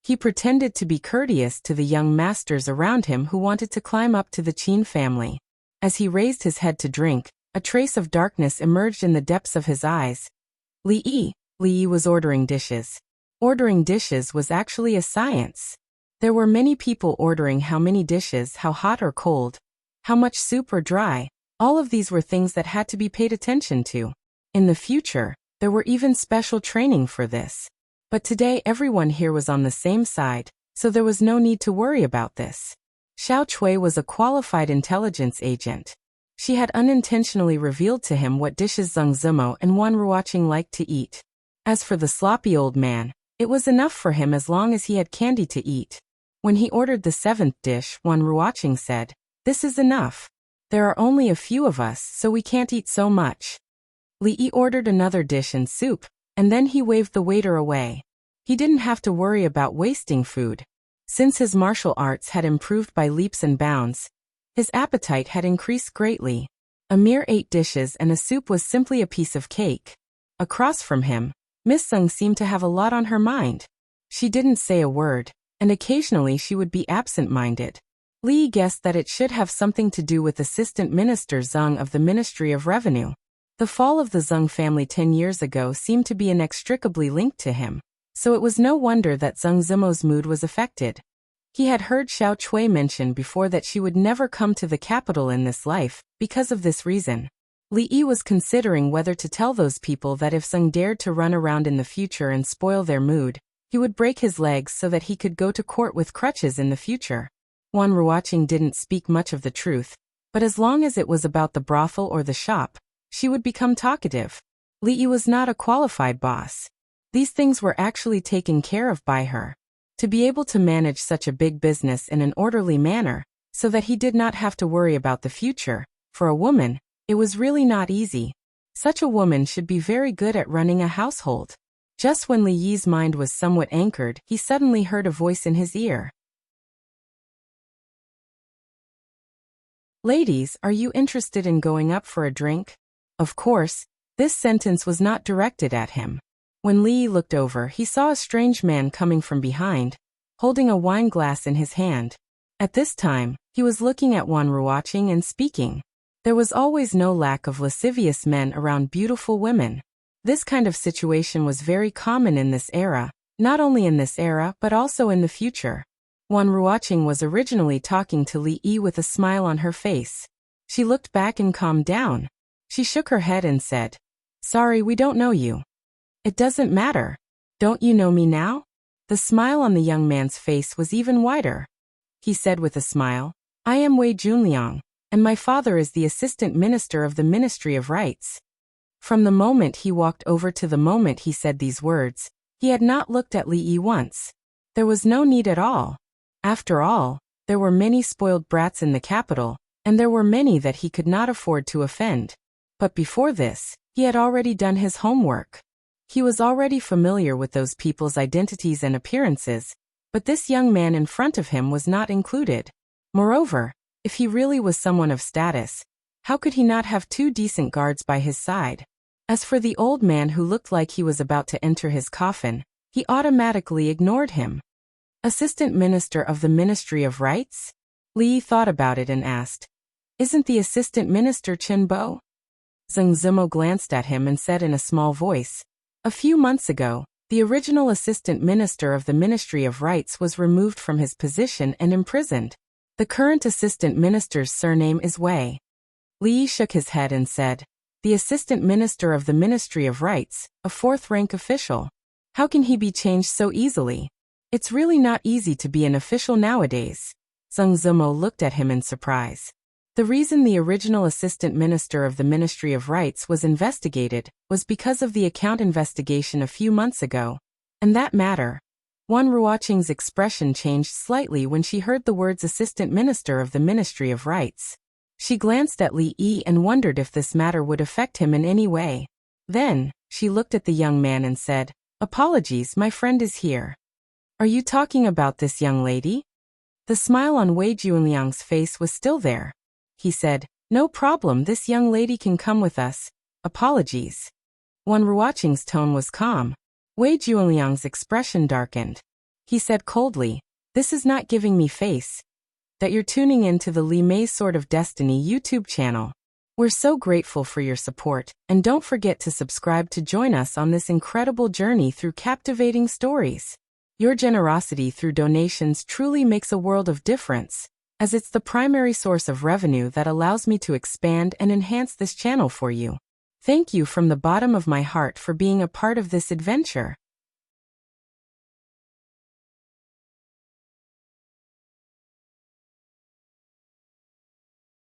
He pretended to be courteous to the young masters around him who wanted to climb up to the Qin family. As he raised his head to drink, a trace of darkness emerged in the depths of his eyes. Li Yi was ordering dishes. Ordering dishes was actually a science. There were many people ordering how many dishes, how hot or cold, how much soup or dry. All of these were things that had to be paid attention to. In the future, there were even special training for this. But today everyone here was on the same side, so there was no need to worry about this. Xiao Chui was a qualified intelligence agent. She had unintentionally revealed to him what dishes Zheng Zimo and Wan Ruoqing liked to eat. As for the sloppy old man, it was enough for him as long as he had candy to eat. When he ordered the 7th dish, Wan Ruoqing said, "This is enough. There are only a few of us, so we can't eat so much." Li Yi ordered another dish and soup, and then he waved the waiter away. He didn't have to worry about wasting food. Since his martial arts had improved by leaps and bounds, his appetite had increased greatly. A mere 8 dishes and a soup was simply a piece of cake. Across from him, Miss Sung seemed to have a lot on her mind. She didn't say a word, and occasionally she would be absent-minded. Li guessed that it should have something to do with Assistant Minister Zheng of the Ministry of Revenue. The fall of the Zheng family 10 years ago seemed to be inextricably linked to him, so it was no wonder that Zheng Zimo's mood was affected. He had heard Xiao Chui mention before that she would never come to the capital in this life, because of this reason. Li Yi was considering whether to tell those people that if Zheng dared to run around in the future and spoil their mood, he would break his legs so that he could go to court with crutches in the future. Wan Ruoqing didn't speak much of the truth, but as long as it was about the brothel or the shop, she would become talkative. Li Yi was not a qualified boss. These things were actually taken care of by her. To be able to manage such a big business in an orderly manner, so that he did not have to worry about the future, for a woman, it was really not easy. Such a woman should be very good at running a household. Just when Li Yi's mind was somewhat anchored, he suddenly heard a voice in his ear. "Ladies, are you interested in going up for a drink?" Of course, this sentence was not directed at him. When Li Yi looked over, he saw a strange man coming from behind, holding a wine glass in his hand. At this time, he was looking at Wan Ruoqing and speaking. There was always no lack of lascivious men around beautiful women. This kind of situation was very common in this era, not only in this era but also in the future. Wan Ruoqing was originally talking to Li Yi with a smile on her face. She looked back and calmed down. She shook her head and said, "Sorry, we don't know you." "It doesn't matter. Don't you know me now?" The smile on the young man's face was even wider. He said with a smile, "I am Wei Junliang, and my father is the assistant minister of the Ministry of Rights." From the moment he walked over to the moment he said these words, he had not looked at Li Yi once. There was no need at all. After all, there were many spoiled brats in the capital, and there were many that he could not afford to offend. But before this, he had already done his homework. He was already familiar with those people's identities and appearances, but this young man in front of him was not included. Moreover, if he really was someone of status, how could he not have two decent guards by his side? As for the old man who looked like he was about to enter his coffin, he automatically ignored him. Assistant Minister of the Ministry of Rights? Li thought about it and asked, "Isn't the Assistant Minister Chen Bo?" Zheng Zimo glanced at him and said in a small voice, "A few months ago, the original Assistant Minister of the Ministry of Rights was removed from his position and imprisoned. The current Assistant Minister's surname is Wei." Li shook his head and said, "The Assistant Minister of the Ministry of Rights, a fourth-rank official. How can he be changed so easily? It's really not easy to be an official nowadays." Zheng Zimo looked at him in surprise. The reason the original Assistant Minister of the Ministry of Rights was investigated was because of the account investigation a few months ago. And that matter. Wan Ruoqing's expression changed slightly when she heard the words Assistant Minister of the Ministry of Rights. She glanced at Li Yi and wondered if this matter would affect him in any way. Then, she looked at the young man and said, "Apologies, my friend is here." "Are you talking about this young lady?" The smile on Wei Junliang's face was still there. He said, "No problem, this young lady can come with us. Apologies." Wan Ruoqing's tone was calm. Wei Junliang's expression darkened. He said coldly, "This is not giving me face. That you're tuning in to the Li Mei Sword of Destiny YouTube channel. We're so grateful for your support, and don't forget to subscribe to join us on this incredible journey through captivating stories. Your generosity through donations truly makes a world of difference, as it's the primary source of revenue that allows me to expand and enhance this channel for you. Thank you from the bottom of my heart for being a part of this adventure.